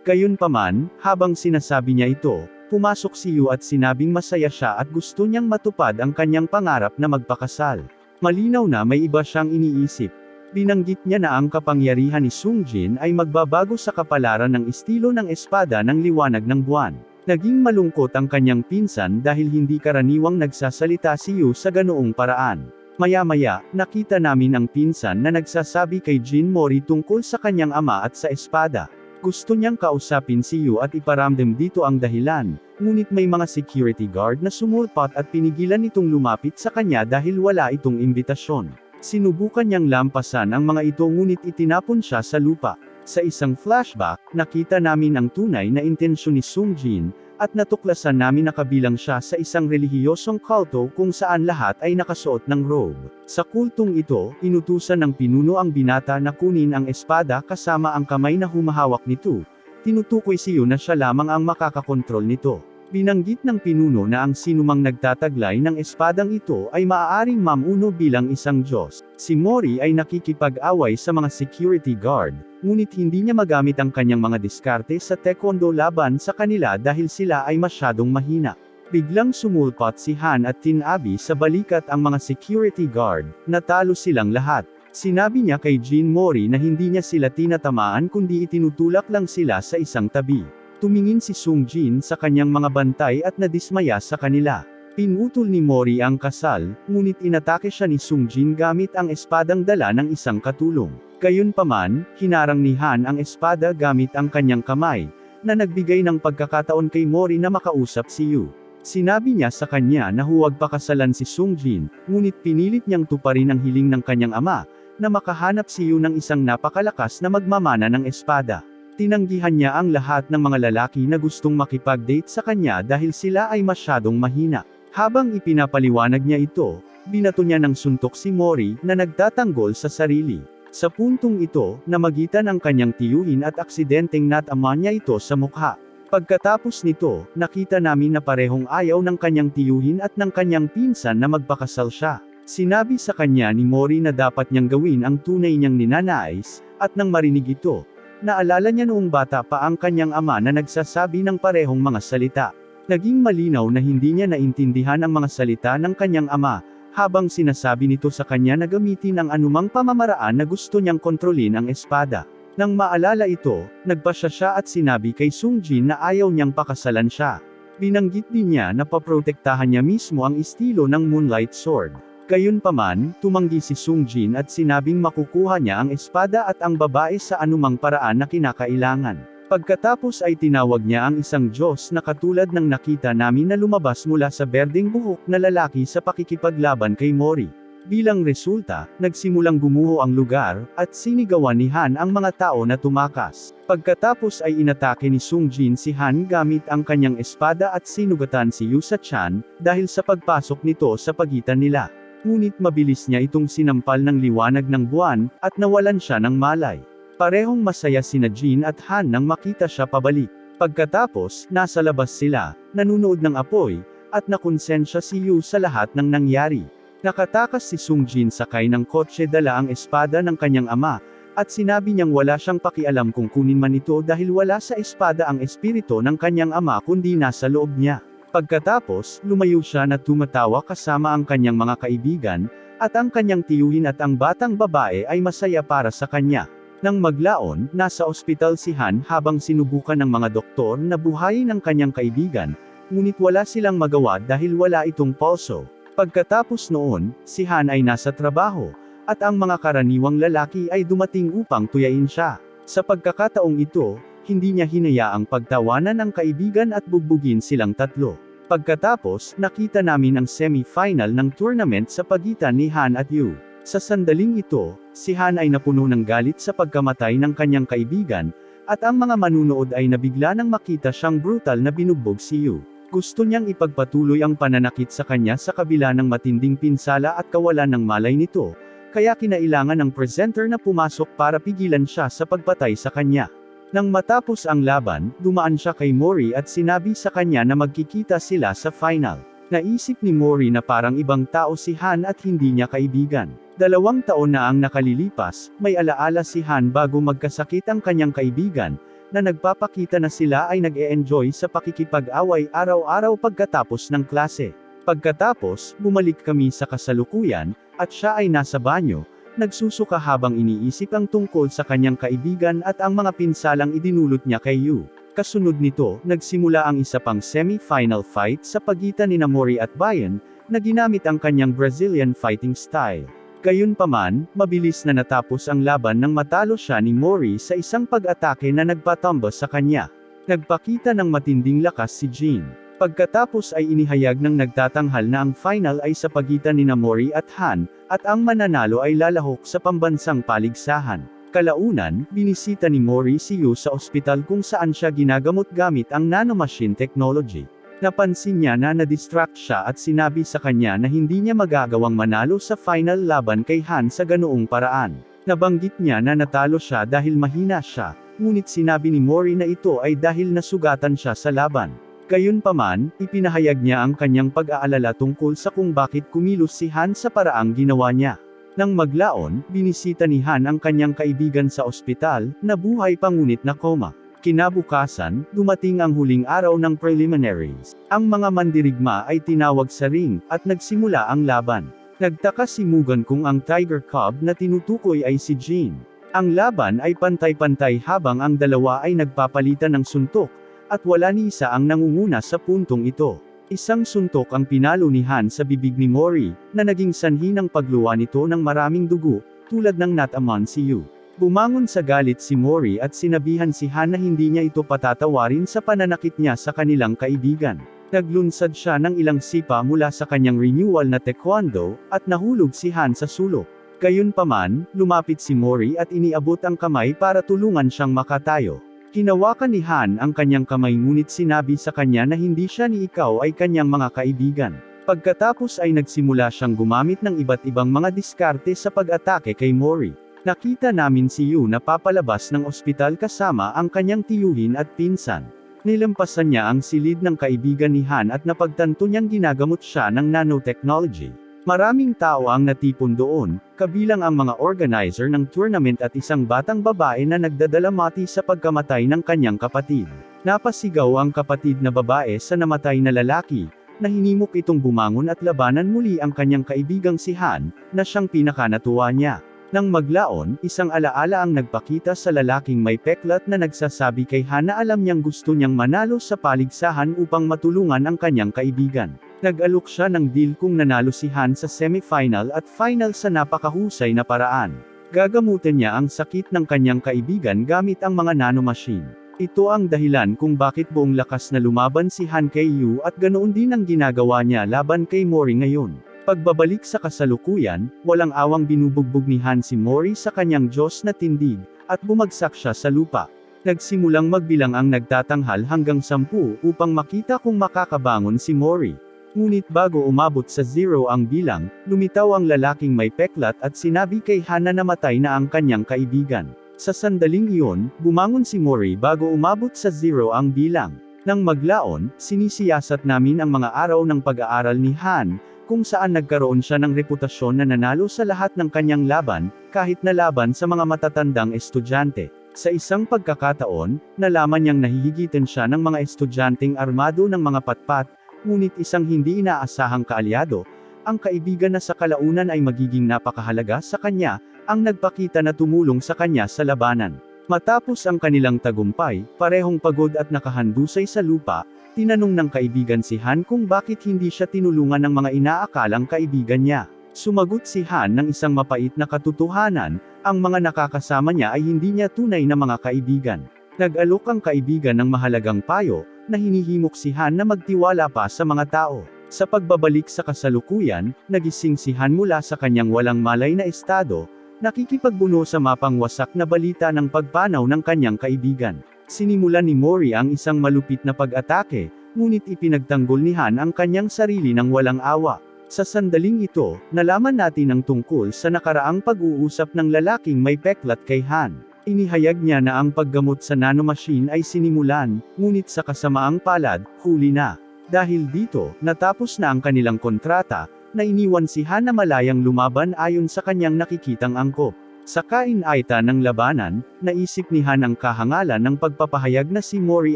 Gayunpaman, habang sinasabi niya ito, pumasok si Yu at sinabing masaya siya at gusto niyang matupad ang kanyang pangarap na magpakasal. Malinaw na may iba siyang iniisip. Binanggit niya na ang kapangyarihan ni Sungjin ay magbabago sa kapalaran ng estilo ng espada ng liwanag ng buwan. Naging malungkot ang kanyang pinsan dahil hindi karaniwang nagsasalita si Yu sa ganoong paraan. Maya-maya, nakita namin ang pinsan na nagsasabi kay Jin Mori tungkol sa kanyang ama at sa espada. Gusto niyang kausapin si Yu at iparamdam dito ang dahilan, ngunit may mga security guard na sumulpot at pinigilan itong lumapit sa kanya dahil wala itong imbitasyon. Sinubukan niyang lampasan ang mga ito ngunit itinapon siya sa lupa. Sa isang flashback, nakita namin ang tunay na intensyon ni Sungjin, at natuklasan namin na kabilang siya sa isang relihiyosong kulto kung saan lahat ay nakasuot ng robe. Sa kultong ito, inutusan ng pinuno ang binata na kunin ang espada kasama ang kamay na humahawak nito. Tinutukoy si Yu na siya lamang ang makakakontrol nito. Binanggit ng pinuno na ang sinumang nagtataglay ng espadang ito ay maaaring mamuno bilang isang Diyos. Si Mori ay nakikipag-away sa mga security guard, ngunit hindi niya magamit ang kanyang mga diskarte sa taekwondo laban sa kanila dahil sila ay masyadong mahina. Biglang sumulpot si Han at tinabi sa balikat ang mga security guard, natalo silang lahat. Sinabi niya kay Jin Mori na hindi niya sila tinatamaan kundi itinutulak lang sila sa isang tabi. Tumingin si Sungjin sa kanyang mga bantay at nadismaya sa kanila. Pinutol ni Mori ang kasal, ngunit inatake siya ni Sungjin gamit ang espadang dala ng isang katulong. Gayunpaman, hinarang ni Han ang espada gamit ang kanyang kamay, na nagbigay ng pagkakataon kay Mori na makausap si Yu. Sinabi niya sa kanya na huwag pakasalan si Sungjin, ngunit pinilit niyang tuparin ang hiling ng kanyang ama, na makahanap si Yu ng isang napakalakas na magmamana ng espada. Tinanggihan niya ang lahat ng mga lalaki na gustong makipag-date sa kanya dahil sila ay masyadong mahina. Habang ipinapaliwanag niya ito, binato niya ng suntok si Mori na nagtatanggol sa sarili. Sa puntong ito, namagitan ang kanyang tiyuhin at aksidenteng natama niya ito sa mukha. Pagkatapos nito, nakita namin na parehong ayaw ng kanyang tiyuhin at ng kanyang pinsan na magpakasal siya. Sinabi sa kanya ni Mori na dapat niyang gawin ang tunay niyang ninanais, at nang marinig ito, naalala niya noong bata pa ang kanyang ama na nagsasabi ng parehong mga salita. Naging malinaw na hindi niya naintindihan ang mga salita ng kanyang ama, habang sinasabi nito sa kanya na gamitin ang anumang pamamaraan na gusto niyang kontrolin ang espada. Nang maalala ito, nagpasya siya at sinabi kay Sungjin na ayaw niyang pakasalan siya. Binanggit din niya na paprotektahan niya mismo ang estilo ng Moonlight Sword. Gayunpaman, tumanggi si Sungjin at sinabing makukuha niya ang espada at ang babae sa anumang paraan na kinakailangan. Pagkatapos ay tinawag niya ang isang Diyos na katulad ng nakita namin na lumabas mula sa berdeng buhok na lalaki sa pakikipaglaban kay Mori. Bilang resulta, nagsimulang gumuho ang lugar, at sinigawan ni Han ang mga tao na tumakas. Pagkatapos ay inatake ni Sungjin si Han gamit ang kanyang espada at sinugatan si Yu sa tiyan, dahil sa pagpasok nito sa pagitan nila. Ngunit mabilis niya itong sinampal ng liwanag ng buwan, at nawalan siya ng malay. Parehong masaya sina Jin at Han nang makita siya pabalik. Pagkatapos, nasa labas sila, nanunood ng apoy, at nakonsensya si Yu sa lahat ng nangyari. Nakatakas si Sungjin sakay ng kotse dala ang espada ng kanyang ama, at sinabi niyang wala siyang pakialam kung kunin man ito dahil wala sa espada ang espiritu ng kanyang ama kundi nasa loob niya. Pagkatapos, lumayo siya na tumatawa kasama ang kanyang mga kaibigan, at ang kanyang tiyuhin at ang batang babae ay masaya para sa kanya. Nang maglaon, nasa ospital si Han habang sinubukan ng mga doktor na buhayin ang kanyang kaibigan, ngunit wala silang magawa dahil wala itong pulso. Pagkatapos noon, si Han ay nasa trabaho, at ang mga karaniwang lalaki ay dumating upang tuyain siya. Sa pagkakataong ito, hindi niya hinayaang pagtawanan ang kaibigan at bugbugin silang tatlo. Pagkatapos, nakita namin ang semi-final ng tournament sa pagitan ni Han at Yu. Sa sandaling ito, si Han ay napuno ng galit sa pagkamatay ng kanyang kaibigan, at ang mga manunood ay nabigla nang makita siyang brutal na binugbog si Yu. Gusto niyang ipagpatuloy ang pananakit sa kanya sa kabila ng matinding pinsala at kawalan ng malay nito, kaya kinailangan ng presenter na pumasok para pigilan siya sa pagpatay sa kanya. Nang matapos ang laban, dumaan siya kay Mori at sinabi sa kanya na magkikita sila sa final. Naisip ni Mori na parang ibang tao si Han at hindi niya kaibigan. 2 taon na ang nakalilipas, may alaala si Han bago magkasakit ang kanyang kaibigan, na nagpapakita na sila ay nag-e-enjoy sa pakikipag-away araw-araw pagkatapos ng klase. Pagkatapos, bumalik kami sa kasalukuyan, at siya ay nasa banyo, nagsusuka habang iniisip ang tungkol sa kanyang kaibigan at ang mga pinsalang idinulot niya kay Yu. Kasunod nito, nagsimula ang isa pang semi-final fight sa pagitan ni Mori at Bayan, na ginamit ang kanyang Brazilian fighting style. Gayunpaman, mabilis na natapos ang laban nang matalo siya ni Mori sa isang pag-atake na nagpatumba sa kanya. Nagpakita ng matinding lakas si Jin. Pagkatapos ay inihayag ng nagtatanghal na ang final ay sa pagitan ni Mori at Han, at ang mananalo ay lalahok sa pambansang paligsahan. Kalaunan, binisita ni Mori si Yu sa ospital kung saan siya ginagamot gamit ang nanomachine technology. Napansin niya na na-distract siya at sinabi sa kanya na hindi niya magagawang manalo sa final laban kay Han sa ganoong paraan. Nabanggit niya na natalo siya dahil mahina siya, ngunit sinabi ni Mori na ito ay dahil nasugatan siya sa laban. Gayunpaman, ipinahayag niya ang kanyang pag-aalala tungkol sa kung bakit kumilos si Han sa paraang ginawa niya. Nang maglaon, binisita ni Han ang kanyang kaibigan sa ospital, na buhay pa ngunit na koma. Kinabukasan, dumating ang huling araw ng preliminaries. Ang mga mandirigma ay tinawag sa ring, at nagsimula ang laban. Nagtaka si Mugen kung ang Tiger Cub na tinutukoy ay si Jin. Ang laban ay pantay-pantay habang ang dalawa ay nagpapalitan ng suntok, at wala ni isa ang nangunguna sa puntong ito. Isang suntok ang pinalo ni Han sa bibig ni Mori, na naging sanhi ng pagluwa nito ng maraming dugo, tulad ng natamaan si Yu. Bumangon sa galit si Mori at sinabihan si Han na hindi niya ito patatawarin sa pananakit niya sa kanilang kaibigan. Naglunsad siya ng ilang sipa mula sa kanyang renewal na taekwondo, at nahulog si Han sa sulok. Gayunpaman, lumapit si Mori at iniabot ang kamay para tulungan siyang makatayo. Hinawakan ni Han ang kanyang kamay ngunit sinabi sa kanya na hindi siya ni ikaw ay kanyang mga kaibigan. Pagkatapos ay nagsimula siyang gumamit ng iba't ibang mga diskarte sa pag-atake kay Mori. Nakita namin si Yu na papalabas ng ospital kasama ang kanyang tiyuhin at pinsan. Nilampasan niya ang silid ng kaibigan ni Han at napagtanto niyang ginagamot siya ng nanotechnology. Maraming tao ang natipon doon, kabilang ang mga organizer ng tournament at isang batang babae na nagdadalamati sa pagkamatay ng kanyang kapatid. Napasigaw ang kapatid na babae sa namatay na lalaki, na hinimok itong bumangon at labanan muli ang kanyang kaibigang si Han, na siyang pinakanatuwa niya. Nang maglaon, isang alaala ang nagpakita sa lalaking may peklat na nagsasabi kay Han na alam niyang gusto niyang manalo sa paligsahan upang matulungan ang kanyang kaibigan. Nag-alok siya ng deal kung nanalo si Han sa semifinal at final sa napakahusay na paraan. Gagamutin niya ang sakit ng kanyang kaibigan gamit ang mga nanomachine. Ito ang dahilan kung bakit buong lakas na lumaban si Han kay Yu at ganoon din ang ginagawa niya laban kay Mori ngayon. Pagbabalik sa kasalukuyan, walang awang binubugbog ni Han si Mori sa kanyang Diyos na tindig, at bumagsak siya sa lupa. Nagsimulang magbilang ang nagtatanghal hanggang 10 upang makita kung makakabangon si Mori. Ngunit bago umabot sa 0 ang bilang, lumitaw ang lalaking may peklat at sinabi kay Han na namatay na ang kanyang kaibigan. Sa sandaling iyon, bumangon si Mori bago umabot sa 0 ang bilang. Nang maglaon, sinisiyasat namin ang mga araw ng pag-aaral ni Han, kung saan nagkaroon siya ng reputasyon na nanalo sa lahat ng kanyang laban, kahit na laban sa mga matatandang estudyante. Sa isang pagkakataon, nalaman niyang nahihigitan siya ng mga estudyanteng armado ng mga patpat, ngunit isang hindi inaasahang kaalyado, ang kaibigan na sa kalaunan ay magiging napakahalaga sa kanya, ang nagpakita na tumulong sa kanya sa labanan. Matapos ang kanilang tagumpay, parehong pagod at nakahandusay sa lupa, tinanong ng kaibigan si Han kung bakit hindi siya tinulungan ng mga inaakalang kaibigan niya. Sumagot si Han ng isang mapait na katotohanan, ang mga nakakasama niya ay hindi niya tunay na mga kaibigan. Nag-alok ang kaibigan ng mahalagang payo, na hinihimok si Han na magtiwala pa sa mga tao. Sa pagbabalik sa kasalukuyan, nagising si Han mula sa kanyang walang malay na estado, nakikipagbuno sa mapangwasak na balita ng pagpanaw ng kanyang kaibigan. Sinimulan ni Mori ang isang malupit na pag-atake, ngunit ipinagtanggol ni Han ang kanyang sarili ng walang awa. Sa sandaling ito, nalaman natin ang tungkol sa nakaraang pag-uusap ng lalaking may peklat kay Han. Inihayag niya na ang paggamot sa nanomachine ay sinimulan, ngunit sa kasamaang palad, huli na. Dahil dito, natapos na ang kanilang kontrata, na iniwan si Han na malayang lumaban ayon sa kanyang nakikitang angkop. Sa kainaita ng labanan, naisip ni Han ang kahangalan ng pagpapahayag na si Mori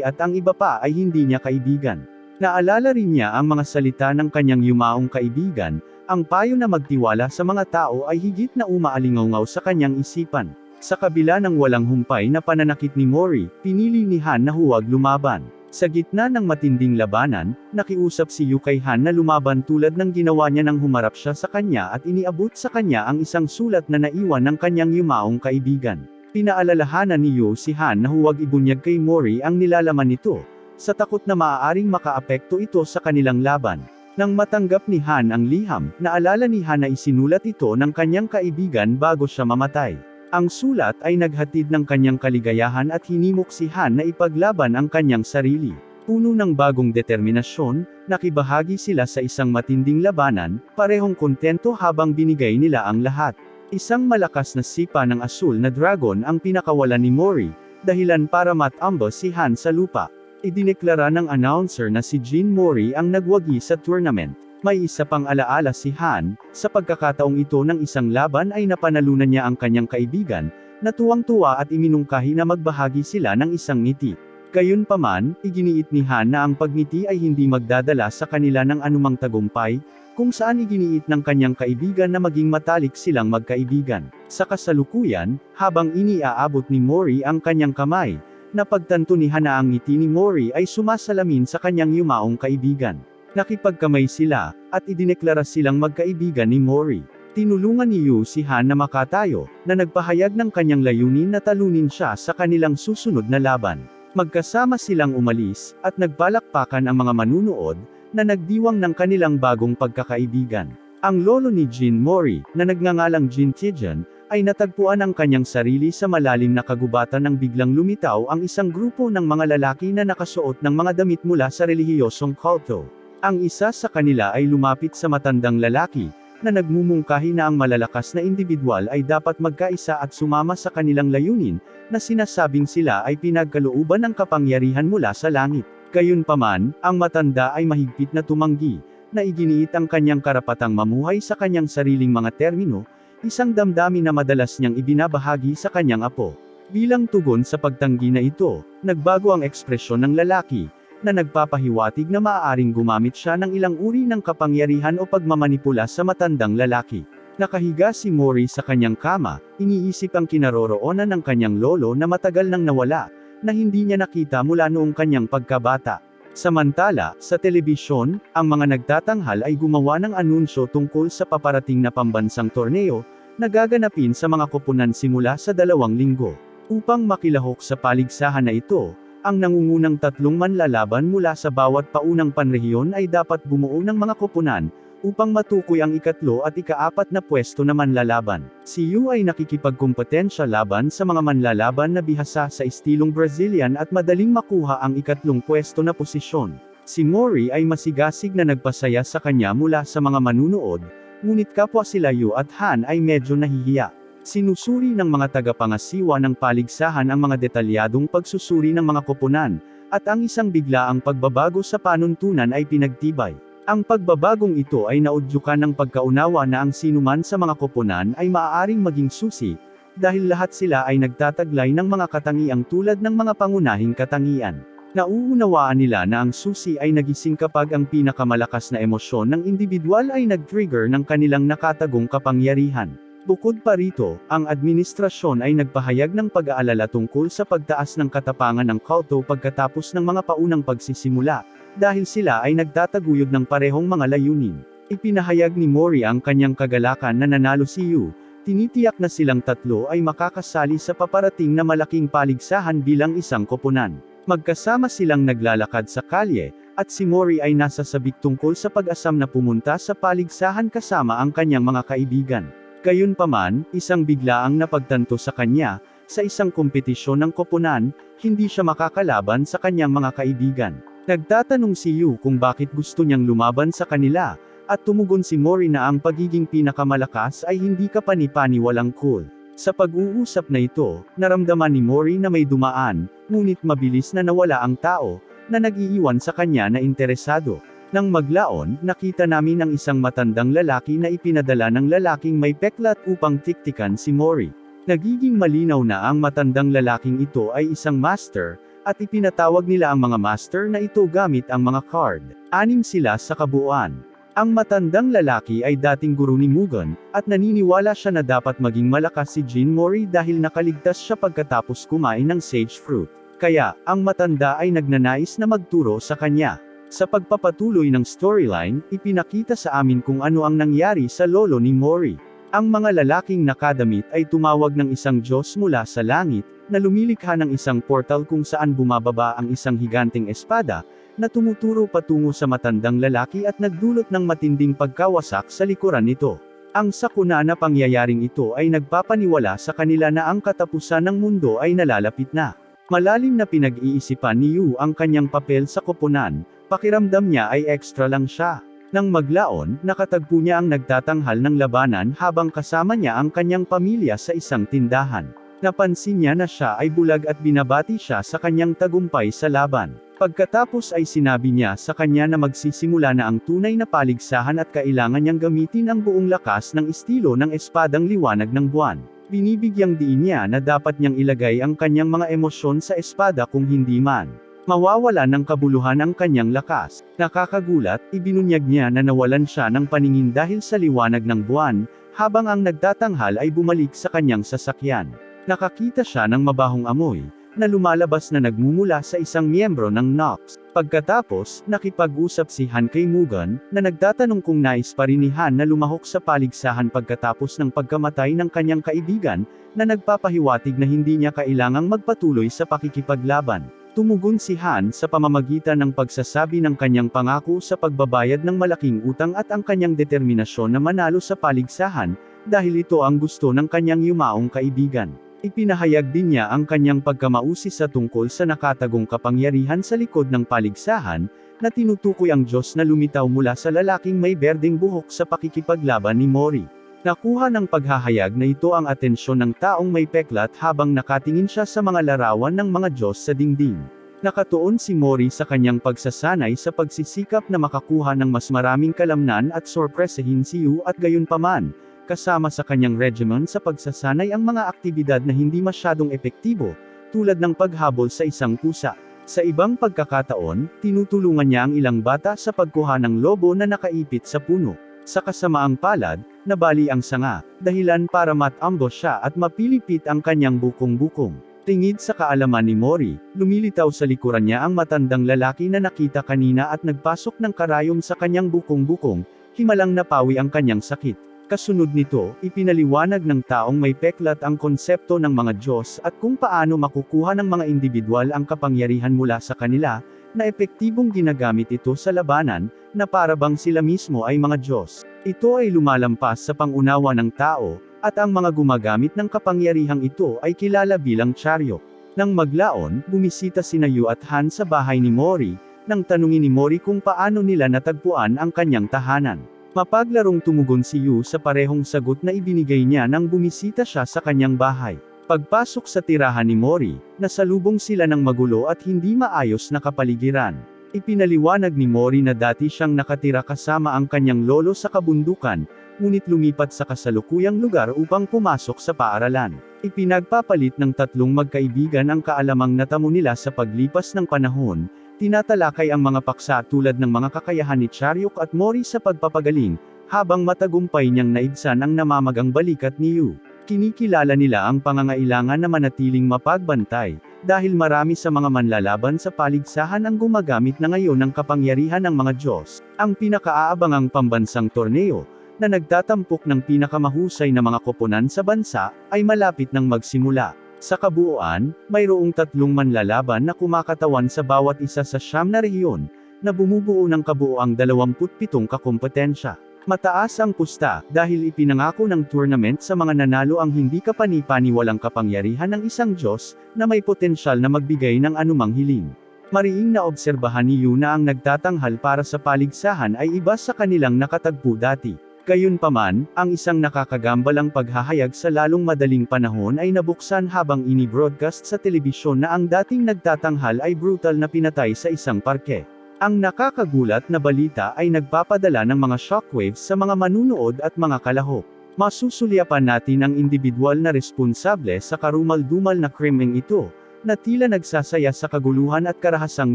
at ang iba pa ay hindi niya kaibigan. Naalala rin niya ang mga salita ng kanyang yumaong kaibigan, ang payo na magtiwala sa mga tao ay higit na umaalingaw sa kanyang isipan. Sa kabila ng walang humpay na pananakit ni Mori, pinili ni Han na huwag lumaban. Sa gitna ng matinding labanan, nakiusap si Yu kay Han na lumaban tulad ng ginawa niya nang humarap siya sa kanya at iniabot sa kanya ang isang sulat na naiwan ng kanyang yumaong kaibigan. Pinaalalahanan ni Yu si Han na huwag ibunyag kay Mori ang nilalaman nito, sa takot na maaaring makaapekto ito sa kanilang laban. Nang matanggap ni Han ang liham, naalala ni Han na isinulat ito ng kanyang kaibigan bago siya mamatay. Ang sulat ay naghatid ng kanyang kaligayahan at hinimok si Han na ipaglaban ang kanyang sarili. Puno ng bagong determinasyon, nakibahagi sila sa isang matinding labanan, parehong kontento habang binigay nila ang lahat. Isang malakas na sipa ng asul na dragon ang pinakawalan ni Mori, dahilan para matamba si Han sa lupa. Idineklara ng announcer na si Jin Mori ang nagwagi sa tournament. May isa pang alaala si Han, sa pagkakataong ito ng isang laban ay napanalunan niya ang kanyang kaibigan, na tuwang-tuwa at iminungkahi na magbahagi sila ng isang ngiti. Gayunpaman, iginiit ni Han na ang pagngiti ay hindi magdadala sa kanila ng anumang tagumpay, kung saan iginiit ng kanyang kaibigan na maging matalik silang magkaibigan. Sa kasalukuyan, habang iniaabot ni Mori ang kanyang kamay, napagtanto ni Han na ang ngiti ni Mori ay sumasalamin sa kanyang yumaong kaibigan. Nakipagkamay sila, at idineklara silang magkaibigan ni Mori. Tinulungan ni Yu si Han na makatayo, na nagpahayag ng kanyang layunin na talunin siya sa kanilang susunod na laban. Magkasama silang umalis, at nagpalakpakan ang mga manunood, na nagdiwang ng kanilang bagong pagkakaibigan. Ang lolo ni Jin Mori, na nagngangalang Jin Tijan, ay natagpuan ang kanyang sarili sa malalim na kagubatan nang biglang lumitaw ang isang grupo ng mga lalaki na nakasuot ng mga damit mula sa relihiyosong kulto. Ang isa sa kanila ay lumapit sa matandang lalaki, na nagmumungkahi na ang malalakas na individual ay dapat magkaisa at sumama sa kanilang layunin, na sinasabing sila ay pinagkalooban ng kapangyarihan mula sa langit. Gayunpaman, ang matanda ay mahigpit na tumanggi, na iginiit ang kanyang karapatang mamuhay sa kanyang sariling mga termino, isang damdamin na madalas niyang ibinabahagi sa kanyang apo. Bilang tugon sa pagtanggi na ito, nagbago ang ekspresyon ng lalaki, na nagpapahiwatig na maaaring gumamit siya ng ilang uri ng kapangyarihan o pagmamanipula sa matandang lalaki. Nakahiga si Mori sa kanyang kama, iniisip ang kinaroroonan ng kanyang lolo na matagal nang nawala, na hindi niya nakita mula noong kanyang pagkabata. Samantala, sa telebisyon, ang mga nagtatanghal ay gumawa ng anunsyo tungkol sa paparating na pambansang torneo, na gaganapin sa mga koponan simula sa 2 linggo. Upang makilahok sa paligsahan na ito, ang nangungunang 3 manlalaban mula sa bawat paunang panrehiyon ay dapat bumuo ng mga koponan, upang matukoy ang ikatlo at ika-4 na pwesto na manlalaban. Si Yu ay nakikipagkompetensya laban sa mga manlalaban na bihasa sa estilong Brazilian at madaling makuha ang ikatlong pwesto na posisyon. Si Mori ay masigasig na nagpasaya sa kanya mula sa mga manunood, ngunit kapwa sila Yu at Han ay medyo nahihiya. Sinusuri ng mga tagapangasiwa ng paligsahan ang mga detalyadong pagsusuri ng mga koponan, at ang isang biglaang pagbabago sa panuntunan ay pinagtibay. Ang pagbabagong ito ay naudyukan ng pagkaunawa na ang sinuman sa mga koponan ay maaaring maging susi, dahil lahat sila ay nagtataglay ng mga katangiang tulad ng mga pangunahing katangian. Nauunawaan nila na ang susi ay nagising kapag ang pinakamalakas na emosyon ng individual ay nag-trigger ng kanilang nakatagong kapangyarihan. Bukod pa rito, ang administrasyon ay nagpahayag ng pag-aalala tungkol sa pagtaas ng katapangan ng kulto pagkatapos ng mga paunang pagsisimula, dahil sila ay nagtataguyod ng parehong mga layunin. Ipinahayag ni Mori ang kanyang kagalakan na nanalo si Yu, tinitiyak na silang tatlo ay makakasali sa paparating na malaking paligsahan bilang isang koponan. Magkasama silang naglalakad sa kalye, at si Mori ay nasa sabik tungkol sa pag-asam na pumunta sa paligsahan kasama ang kanyang mga kaibigan. Gayunpaman, isang biglaang napagtanto sa kanya, sa isang kompetisyon ng koponan, hindi siya makakalaban sa kanyang mga kaibigan. Nagtatanong si Yu kung bakit gusto niyang lumaban sa kanila, at tumugon si Mori na ang pagiging pinakamalakas ay hindi kapani-paniwalang cool. Sa pag-uusap na ito, naramdaman ni Mori na may dumaan, ngunit mabilis na nawala ang tao, na nag-iiwan sa kanya na interesado. Nang maglaon, nakita namin ang isang matandang lalaki na ipinadala ng lalaking may peklat upang tiktikan si Mori. Nagiging malinaw na ang matandang lalaking ito ay isang master, at ipinatawag nila ang mga master na ito gamit ang mga card. 6 sila sa kabuuan. Ang matandang lalaki ay dating guro ni Mugen, at naniniwala siya na dapat maging malakas si Jin Mori dahil nakaligtas siya pagkatapos kumain ng sage fruit. Kaya, ang matanda ay nagnanais na magturo sa kanya. Sa pagpapatuloy ng storyline, ipinakita sa amin kung ano ang nangyari sa lolo ni Mori. Ang mga lalaking nakadamit ay tumawag ng isang Diyos mula sa langit, na lumilikha ng isang portal kung saan bumababa ang isang higanteng espada, na tumuturo patungo sa matandang lalaki at nagdulot ng matinding pagkawasak sa likuran nito. Ang sakuna na pangyayaring ito ay nagpapaniwala sa kanila na ang katapusan ng mundo ay nalalapit na. Malalim na pinag-iisipan ni Yu ang kanyang papel sa koponan, pakiramdam niya ay extra lang siya. Nang maglaon, nakatagpo niya ang nagtatanghal ng labanan habang kasama niya ang kanyang pamilya sa isang tindahan. Napansin niya na siya ay bulag at binabati siya sa kanyang tagumpay sa laban. Pagkatapos ay sinabi niya sa kanya na magsisimula na ang tunay na paligsahan at kailangan niyang gamitin ang buong lakas ng estilo ng espadang liwanag ng buwan. Binibigyang diin niya na dapat niyang ilagay ang kanyang mga emosyon sa espada kung hindi man mawawala ng kabuluhan ang kanyang lakas. Nakakagulat, ibinunyag niya na nawalan siya ng paningin dahil sa liwanag ng buwan, habang ang nagtatanghal ay bumalik sa kanyang sasakyan. Nakakita siya ng mabahong amoy, na lumalabas na nagmumula sa isang miyembro ng Nox. Pagkatapos, nakipag-usap si Han kay Mugen, na nagtatanong kung nais pa rin ni Han na lumahok sa paligsahan pagkatapos ng pagkamatay ng kanyang kaibigan, na nagpapahiwatig na hindi niya kailangang magpatuloy sa pakikipaglaban. Tumugon si Han sa pamamagitan ng pagsasabi ng kanyang pangako sa pagbabayad ng malaking utang at ang kanyang determinasyon na manalo sa paligsahan, dahil ito ang gusto ng kanyang yumaong kaibigan. Ipinahayag din niya ang kanyang pagkamausi sa tungkol sa nakatagong kapangyarihan sa likod ng paligsahan, na tinutukoy ang Diyos na lumitaw mula sa lalaking may berdeng buhok sa pakikipaglaban ni Mori. Nakuha ng paghahayag na ito ang atensyon ng taong may peklat habang nakatingin siya sa mga larawan ng mga Diyos sa dingding. Nakatuon si Mori sa kanyang pagsasanay sa pagsisikap na makakuha ng mas maraming kalamnan at sorpresahin si Yu at gayunpaman, kasama sa kanyang regimen sa pagsasanay ang mga aktibidad na hindi masyadong epektibo, tulad ng paghabol sa isang pusa. Sa ibang pagkakataon, tinutulungan niya ang ilang bata sa pagkuha ng lobo na nakaipit sa puno. Sa kasamaang palad, nabali ang sanga, dahilan para matambush siya at mapilipit ang kanyang bukong-bukong. Tingid sa kaalaman ni Mori, lumilitaw sa likuran niya ang matandang lalaki na nakita kanina at nagpasok ng karayom sa kanyang bukong-bukong, himalang napawi ang kanyang sakit. Kasunod nito, ipinaliwanag ng taong may peklat ang konsepto ng mga Diyos at kung paano makukuha ng mga individual ang kapangyarihan mula sa kanila, na epektibong ginagamit ito sa labanan, na para bang sila mismo ay mga Diyos. Ito ay lumalampas sa pangunawa ng tao, at ang mga gumagamit ng kapangyarihang ito ay kilala bilang Charyok. Nang maglaon, bumisita sina Yu at Han sa bahay ni Mori, nang tanungin ni Mori kung paano nila natagpuan ang kanyang tahanan. Mapaglarong tumugon si Yu sa parehong sagot na ibinigay niya nang bumisita siya sa kanyang bahay. Pagpasok sa tirahan ni Mori, nasalubong sila ng magulo at hindi maayos na kapaligiran. Ipinaliwanag ni Mori na dati siyang nakatira kasama ang kanyang lolo sa kabundukan, ngunit lumipat sa kasalukuyang lugar upang pumasok sa paaralan. Ipinagpapalit ng tatlong magkaibigan ang kaalamang natamo nila sa paglipas ng panahon, tinatalakay ang mga paksa tulad ng mga kakayahan ni Charyok at Mori sa pagpapagaling, habang matagumpay niyang naibsan ang namamagang balikat ni Yu. Kinikilala nila ang pangangailangan na manatiling mapagbantay, dahil marami sa mga manlalaban sa paligsahan ang gumagamit na ngayon ng kapangyarihan ng mga Diyos. Ang pinakaaabangang pambansang torneo, na nagtatampok ng pinakamahusay na mga koponan sa bansa, ay malapit nang magsimula. Sa kabuuan, mayroong 3 manlalaban na kumakatawan sa bawat isa sa 9 na rehiyon, na bumubuo ng kabuoang 27 kakompetensya. Mataas ang pusta, dahil ipinangako ng tournament sa mga nanalo ang hindi kapani-paniwalang kapangyarihan ng isang Diyos, na may potensyal na magbigay ng anumang hiling. Mariing na obserbahan ni Yu na ang nagtatanghal para sa paligsahan ay iba sa kanilang nakatagpo dati. Gayunpaman, ang isang nakakagambalang paghahayag sa lalong madaling panahon ay nabuksan habang ini-broadcast sa telebisyon na ang dating nagtatanghal ay brutal na pinatay sa isang parke. Ang nakakagulat na balita ay nagpapadala ng mga shockwaves sa mga manunood at mga kalahok. Masusulyapan natin ang individual na responsable sa karumal-dumal na krimeng ito, na tila nagsasaya sa kaguluhan at karahasang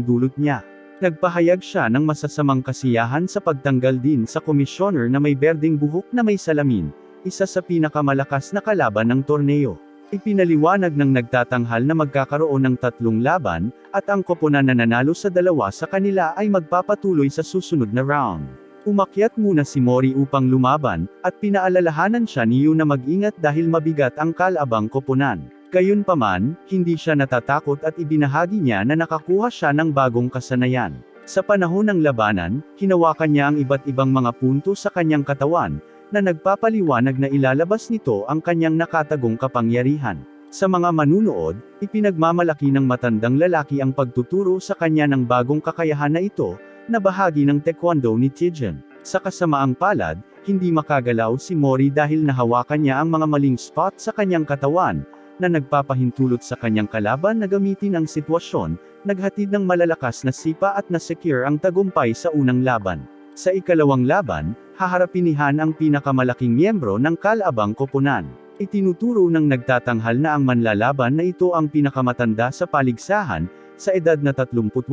dulot niya. Nagpahayag siya ng masasamang kasiyahan sa pagtanggal din sa komisyoner na may berdeng buhok na may salamin, isa sa pinakamalakas na kalaban ng torneo. Ipinaliwanag ng nagtatanghal na magkakaroon ng 3 laban, at ang koponan na nanalo sa 2 sa kanila ay magpapatuloy sa susunod na round. Umakyat muna si Mori upang lumaban, at pinaalalahanan siya ni Yu na mag-ingat dahil mabigat ang kalabang koponan. Gayunpaman, hindi siya natatakot at ibinahagi niya na nakakuha siya ng bagong kasanayan. Sa panahon ng labanan, hinawakan niya ang iba't ibang mga punto sa kanyang katawan, na nagpapaliwanag na ilalabas nito ang kanyang nakatagong kapangyarihan. Sa mga manunood, ipinagmamalaki ng matandang lalaki ang pagtuturo sa kanya ng bagong kakayahan na ito, na bahagi ng taekwondo ni Tijen. Sa kasamaang palad, hindi makagalaw si Mori dahil nahawakan niya ang mga maling spot sa kanyang katawan, na nagpapahintulot sa kanyang kalaban na gamitin ang sitwasyon, naghatid ng malalakas na sipa at na-secure ang tagumpay sa unang laban. Sa ikalawang laban, haharapin ni Han ang pinakamalaking miyembro ng kalabang koponan. Itinuturo ng nagtatanghal na ang manlalaban na ito ang pinakamatanda sa paligsahan, sa edad na 38,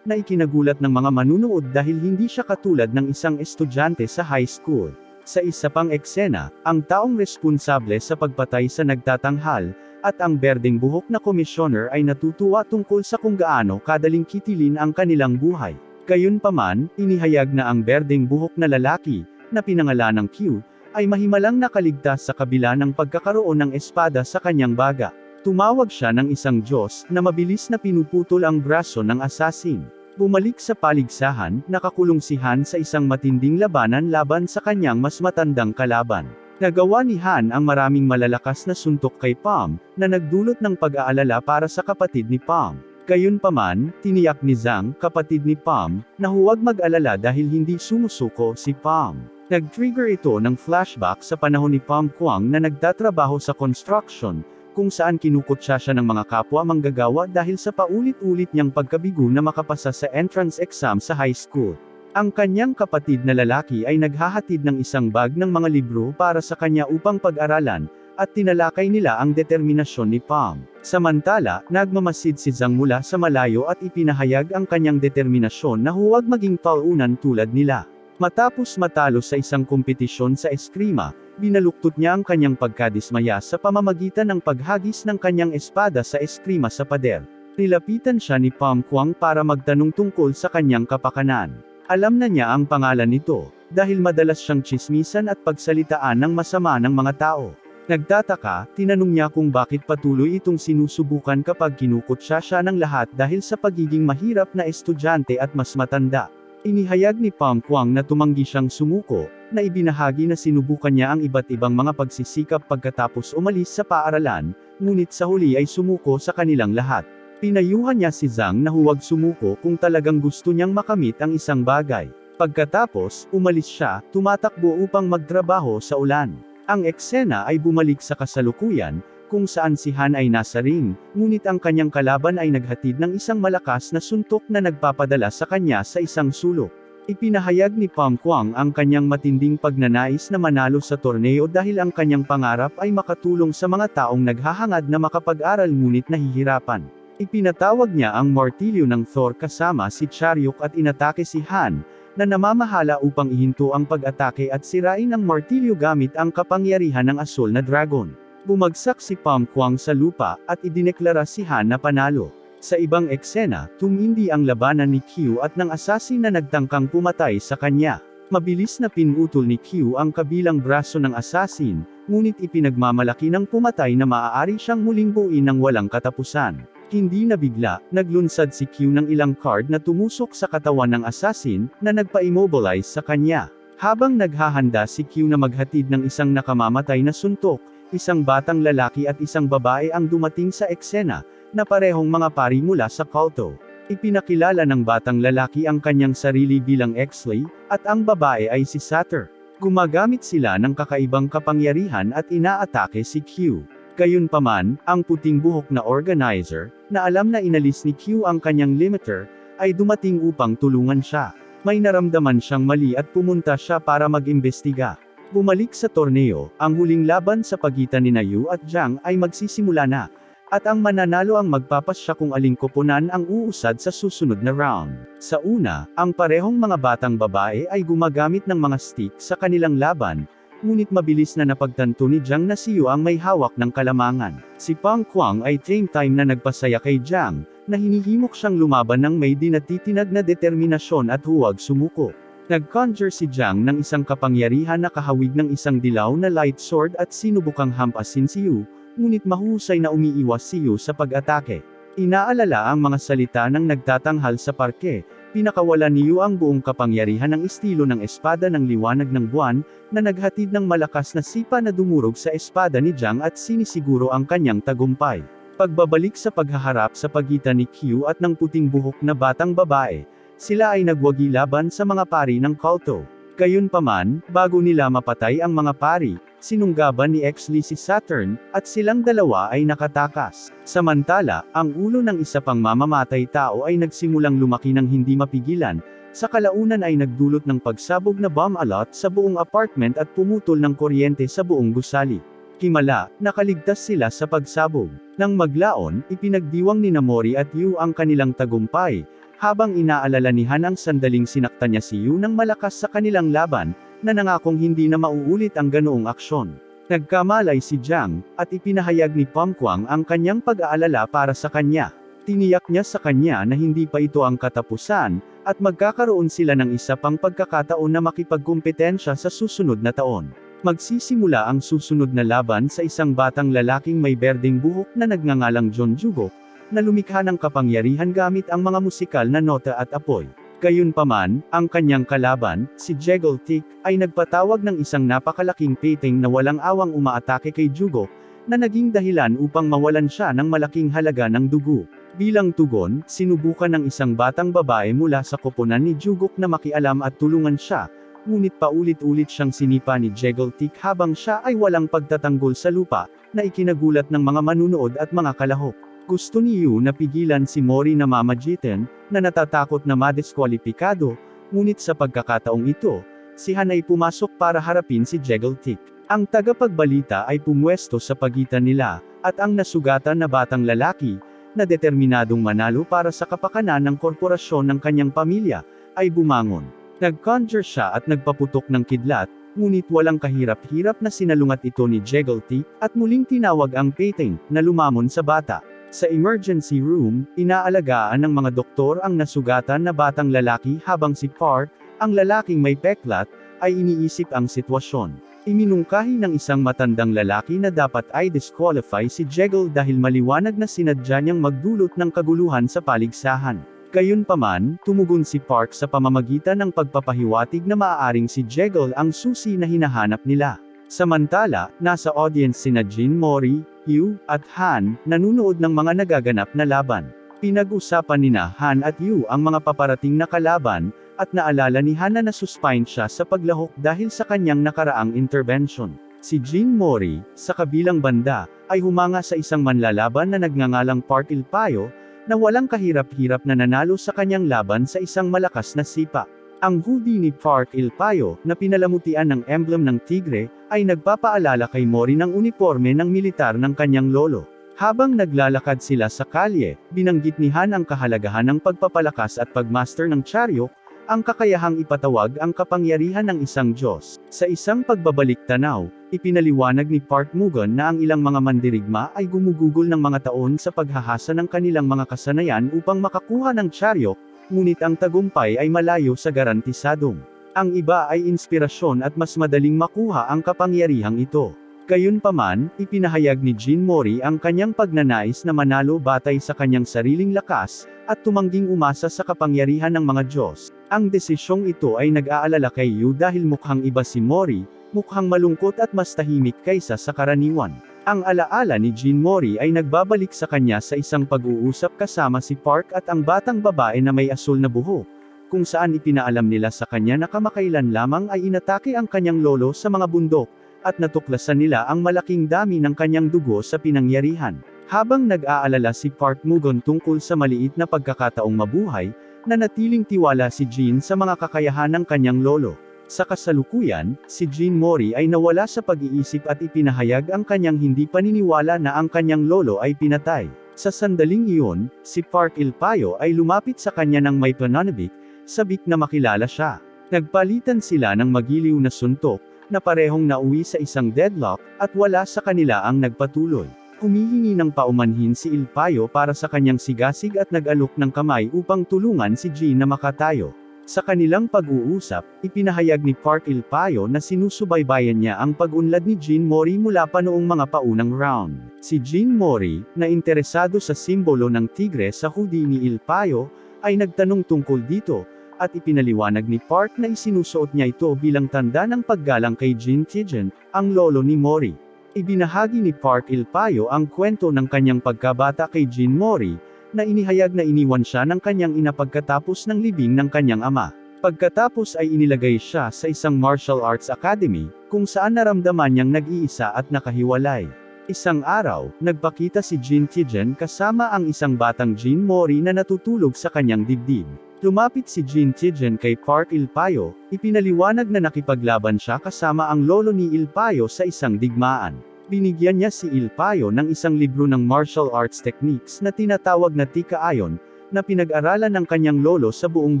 na ikinagulat ng mga manunood dahil hindi siya katulad ng isang estudyante sa high school. Sa isa pang eksena, ang taong responsable sa pagpatay sa nagtatanghal, at ang berdeng buhok na komisyoner ay natutuwa tungkol sa kung gaano kadaling kitilin ang kanilang buhay. Gayunpaman, inihayag na ang berdeng buhok na lalaki, na pinangalanang Q, ay mahimalang nakaligtas sa kabila ng pagkakaroon ng espada sa kanyang baga. Tumawag siya ng isang Diyos, na mabilis na pinuputol ang braso ng assassin. Bumalik sa paligsahan, nakakulong si Han sa isang matinding labanan laban sa kanyang mas matandang kalaban. Nagawa ni Han ang maraming malalakas na suntok kay Palm, na nagdulot ng pag-aalala para sa kapatid ni Palm. Gayunpaman, tiniyak ni Zhang, kapatid ni Palm, na huwag mag-alala dahil hindi sumusuko si Palm. Nag-trigger ito ng flashback sa panahon ni Palm Kwang na nagtatrabaho sa construction, kung saan kinukutsa siya ng mga kapwa manggagawa dahil sa paulit-ulit niyang pagkabigo na makapasa sa entrance exam sa high school. Ang kanyang kapatid na lalaki ay naghahatid ng isang bag ng mga libro para sa kanya upang pag-aralan, at tinalakay nila ang determinasyon ni Palm. Samantala, nagmamasid si Zhang mula sa malayo at ipinahayag ang kanyang determinasyon na huwag maging paunan tulad nila. Matapos matalo sa isang kompetisyon sa eskrima, binaluktot niya ang kanyang pagkadismaya sa pamamagitan ng paghagis ng kanyang espada sa eskrima sa pader. Nilapitan siya ni Palm Kwang para magtanong tungkol sa kanyang kapakanan. Alam na niya ang pangalan nito, dahil madalas siyang tsismisan at pagsalitaan ng masama ng mga tao. Nagtataka, tinanong niya kung bakit patuloy itong sinusubukan kapag kinukutsa siya ng lahat dahil sa pagiging mahirap na estudyante at mas matanda. Inihayag ni Palm Kwang na tumanggi siyang sumuko, na ibinahagi na sinubukan niya ang iba't ibang mga pagsisikap pagkatapos umalis sa paaralan, ngunit sa huli ay sumuko sa kanilang lahat. Pinayuhan niya si Zhang na huwag sumuko kung talagang gusto niyang makamit ang isang bagay. Pagkatapos, umalis siya, tumatakbo upang magtrabaho sa ulan. Ang eksena ay bumalik sa kasalukuyan, kung saan si Han ay nasa ring, ngunit ang kanyang kalaban ay naghatid ng isang malakas na suntok na nagpapadala sa kanya sa isang sulok. Ipinahayag ni Palm Kwang ang kanyang matinding pagnanais na manalo sa torneo dahil ang kanyang pangarap ay makatulong sa mga taong naghahangad na makapag-aral ngunit nahihirapan. Ipinatawag niya ang martilyo ng Thor kasama si Charyuk at inatake si Han, na namamahala upang ihinto ang pag-atake at sirain ang martilyo gamit ang kapangyarihan ng asul na dragon. Bumagsak si Palm Kwang sa lupa, at idineklara si Han na panalo. Sa ibang eksena, tumindi ang labanan ni Q at ng assassin na nagtangkang pumatay sa kanya. Mabilis na pinutol ni Q ang kabilang braso ng assassin, ngunit ipinagmamalaki ng pumatay na maaari siyang muling buuin ng walang katapusan. Hindi nabigla, naglunsad si Q ng ilang card na tumusok sa katawan ng assassin, na nagpa-immobilize sa kanya. Habang naghahanda si Q na maghatid ng isang nakamamatay na suntok, isang batang lalaki at isang babae ang dumating sa eksena, na parehong mga pari mula sa kulto. Ipinakilala ng batang lalaki ang kanyang sarili bilang Exley, at ang babae ay si Satyr. Gumagamit sila ng kakaibang kapangyarihan at inaatake si Q. Gayunpaman, ang puting buhok na organizer, na alam na inalis ni Q ang kanyang limiter, ay dumating upang tulungan siya. May naramdaman siyang mali at pumunta siya para mag-imbestiga. Bumalik sa torneo, ang huling laban sa pagitan ni Yu at Jiang ay magsisimula na. At ang mananalo ang magpapasya kung aling koponan ang uusad sa susunod na round. Sa una, ang parehong mga batang babae ay gumagamit ng mga stick sa kanilang laban, ngunit mabilis na napagtanto ni Jiang na si Yu ang may hawak ng kalamangan. Si Pang Kuang ay same time na nagpasaya kay Jiang, na hinihimok siyang lumaban ng may dinatitinag na determinasyon at huwag sumuko. Nag-conjure si Jiang ng isang kapangyarihan na kahawig ng isang dilaw na light sword at sinubukang hampasin si Yu, ngunit mahusay na umiiwas si Yu sa pag-atake. Inaalala ang mga salita ng nagtatanghal sa parke, pinakawala ni Yu ang buong kapangyarihan ng estilo ng espada ng liwanag ng buwan, na naghatid ng malakas na sipa na dumurog sa espada ni Jiang at sinisiguro ang kanyang tagumpay. Pagbabalik sa paghaharap sa pagitan ni Q at ng puting buhok na batang babae, sila ay nagwagi laban sa mga pari ng kulto. Gayunpaman, bago nila mapatay ang mga pari, sinunggaban ni Exley si Saturn, at silang dalawa ay nakatakas. Samantala, ang ulo ng isa pang mamamatay tao ay nagsimulang lumaki ng hindi mapigilan, sa kalaunan ay nagdulot ng pagsabog na bomb alert sa buong apartment at pumutol ng kuryente sa buong gusali. Himala, nakaligtas sila sa pagsabog. Nang maglaon, ipinagdiwang ni Mori at Yu ang kanilang tagumpay, habang inaalala ni Han ang sandaling sinaktan niya si Yu ng malakas sa kanilang laban, na nangakong hindi na mauulit ang ganoong aksyon. Nagkamalay si Jiang, at ipinahayag ni Pang Kuang ang kanyang pag-aalala para sa kanya. Tiniyak niya sa kanya na hindi pa ito ang katapusan, at magkakaroon sila ng isa pang pagkakataon na makipagkumpetensya sa susunod na taon. Magsisimula ang susunod na laban sa isang batang lalaking may berdeng buhok na nagngangalang John Jugok, na lumikha ng kapangyarihan gamit ang mga musikal na nota at apoy. Gayunpaman, ang kanyang kalaban, si Jeggle Tick, ay nagpatawag ng isang napakalaking painting na walang awang umaatake kay Jugok, na naging dahilan upang mawalan siya ng malaking halaga ng dugo. Bilang tugon, sinubukan ng isang batang babae mula sa koponan ni Jugok na makialam at tulungan siya, ngunit paulit-ulit siyang sinipa ni Jeggle Tick habang siya ay walang pagtatanggol sa lupa, na ikinagulat ng mga manunood at mga kalahok. Gusto ni Yu na pigilan si Mori na mamagitan, na natatakot na madiskwalipikado, ngunit sa pagkakataong ito, si Han ay pumasok para harapin si Jeggle Tick. Ang tagapagbalita ay pumwesto sa pagitan nila, at ang nasugatan na batang lalaki, na determinadong manalo para sa kapakanan ng korporasyon ng kanyang pamilya, ay bumangon. Nag-conjure siya at nagpaputok ng kidlat, ngunit walang kahirap-hirap na sinalungat ito ni Jeggle Tick, at muling tinawag ang painting, na lumamon sa bata. Sa emergency room, inaalagaan ng mga doktor ang nasugatan na batang lalaki habang si Park, ang lalaking may peklat, ay iniisip ang sitwasyon. Iminungkahi ng isang matandang lalaki na dapat ay disqualify si Jeggle dahil maliwanag na sinadya niyang magdulot ng kaguluhan sa paligsahan. Gayunpaman, tumugon si Park sa pamamagitan ng pagpapahiwatig na maaaring si Jeggle ang susi na hinahanap nila. Samantala, nasa audience sina Jin Mori, Yu, at Han, nanunood ng mga nagaganap na laban. Pinag-usapan nina Han at Yu ang mga paparating na kalaban, at naalala ni Han na nasuspine siya sa paglahok dahil sa kanyang nakaraang intervention. Si Jin Mori, sa kabilang banda, ay humanga sa isang manlalaban na nagngangalang Park Ilpayo, na walang kahirap-hirap na nanalo sa kanyang laban sa isang malakas na sipa. Ang hoodie ni Park Ilpayo, na pinalamutian ng emblem ng tigre, ay nagpapaalala kay Mori ng uniforme ng militar ng kanyang lolo. Habang naglalakad sila sa kalye, binanggit ni Han ang kahalagahan ng pagpapalakas at pagmaster ng chariot, ang kakayahang ipatawag ang kapangyarihan ng isang Diyos. Sa isang pagbabalik tanaw, ipinaliwanag ni Park Mugon na ang ilang mga mandirigma ay gumugugol ng mga taon sa paghahasa ng kanilang mga kasanayan upang makakuha ng chariot, ngunit ang tagumpay ay malayo sa garantisadong. Ang iba ay inspirasyon at mas madaling makuha ang kapangyarihang ito. Gayunpaman, ipinahayag ni Jin Mori ang kanyang pagnanais na manalo batay sa kanyang sariling lakas, at tumangging umasa sa kapangyarihan ng mga Diyos. Ang desisyong ito ay nag-aalala kay Yu dahil mukhang iba si Mori, mukhang malungkot at mas tahimik kaysa sa karaniwan. Ang alaala ni Jean Mori ay nagbabalik sa kanya sa isang pag-uusap kasama si Park at ang batang babae na may asul na buhok, kung saan ipinaalam nila sa kanya na kamakailan lamang ay inatake ang kanyang lolo sa mga bundok, at natuklasan nila ang malaking dami ng kanyang dugo sa pinangyarihan. Habang nag-aalala si Park Mugon tungkol sa maliit na pagkakataong mabuhay, nanatiling tiwala si Jean sa mga kakayahan ng kanyang lolo. Sa kasalukuyan, si Jean Mori ay nawala sa pag-iisip at ipinahayag ang kanyang hindi paniniwala na ang kanyang lolo ay pinatay. Sa sandaling iyon, si Park Ilpayo ay lumapit sa kanya ng may pananabik, sabik na makilala siya. Nagpalitan sila ng magiliw na suntok, na parehong nauwi sa isang deadlock, at wala sa kanila ang nagpatuloy. Humihingi ng paumanhin si Ilpayo para sa kanyang sigasig at nag-alok ng kamay upang tulungan si Jean na makatayo. Sa kanilang pag-uusap, ipinahayag ni Park Ilpayo na sinusubaybayan niya ang pag-unlad ni Jean Mori mula pa noong mga paunang round. Si Jean Mori, na interesado sa simbolo ng tigre sa hoodie ni Ilpayo, ay nagtanong tungkol dito, at ipinaliwanag ni Park na isinusuot niya ito bilang tanda ng paggalang kay Jean Tijen, ang lolo ni Mori. Ibinahagi ni Park Ilpayo ang kwento ng kanyang pagkabata kay Jean Mori, na inihayag na iniwan siya ng kanyang ina pagkatapos ng libing ng kanyang ama. Pagkatapos ay inilagay siya sa isang martial arts academy, kung saan naramdaman niyang nag-iisa at nakahiwalay. Isang araw, nagpakita si Jean Tijen kasama ang isang batang Jean Mori na natutulog sa kanyang dibdib. Lumapit si Jean Tijen kay Park Ilpayo, ipinaliwanag na nakipaglaban siya kasama ang lolo ni Ilpayo sa isang digmaan. Binigyan niya si Ilpayo ng isang libro ng martial arts techniques na tinatawag na Tika Ayon, na pinag-aralan ng kanyang lolo sa buong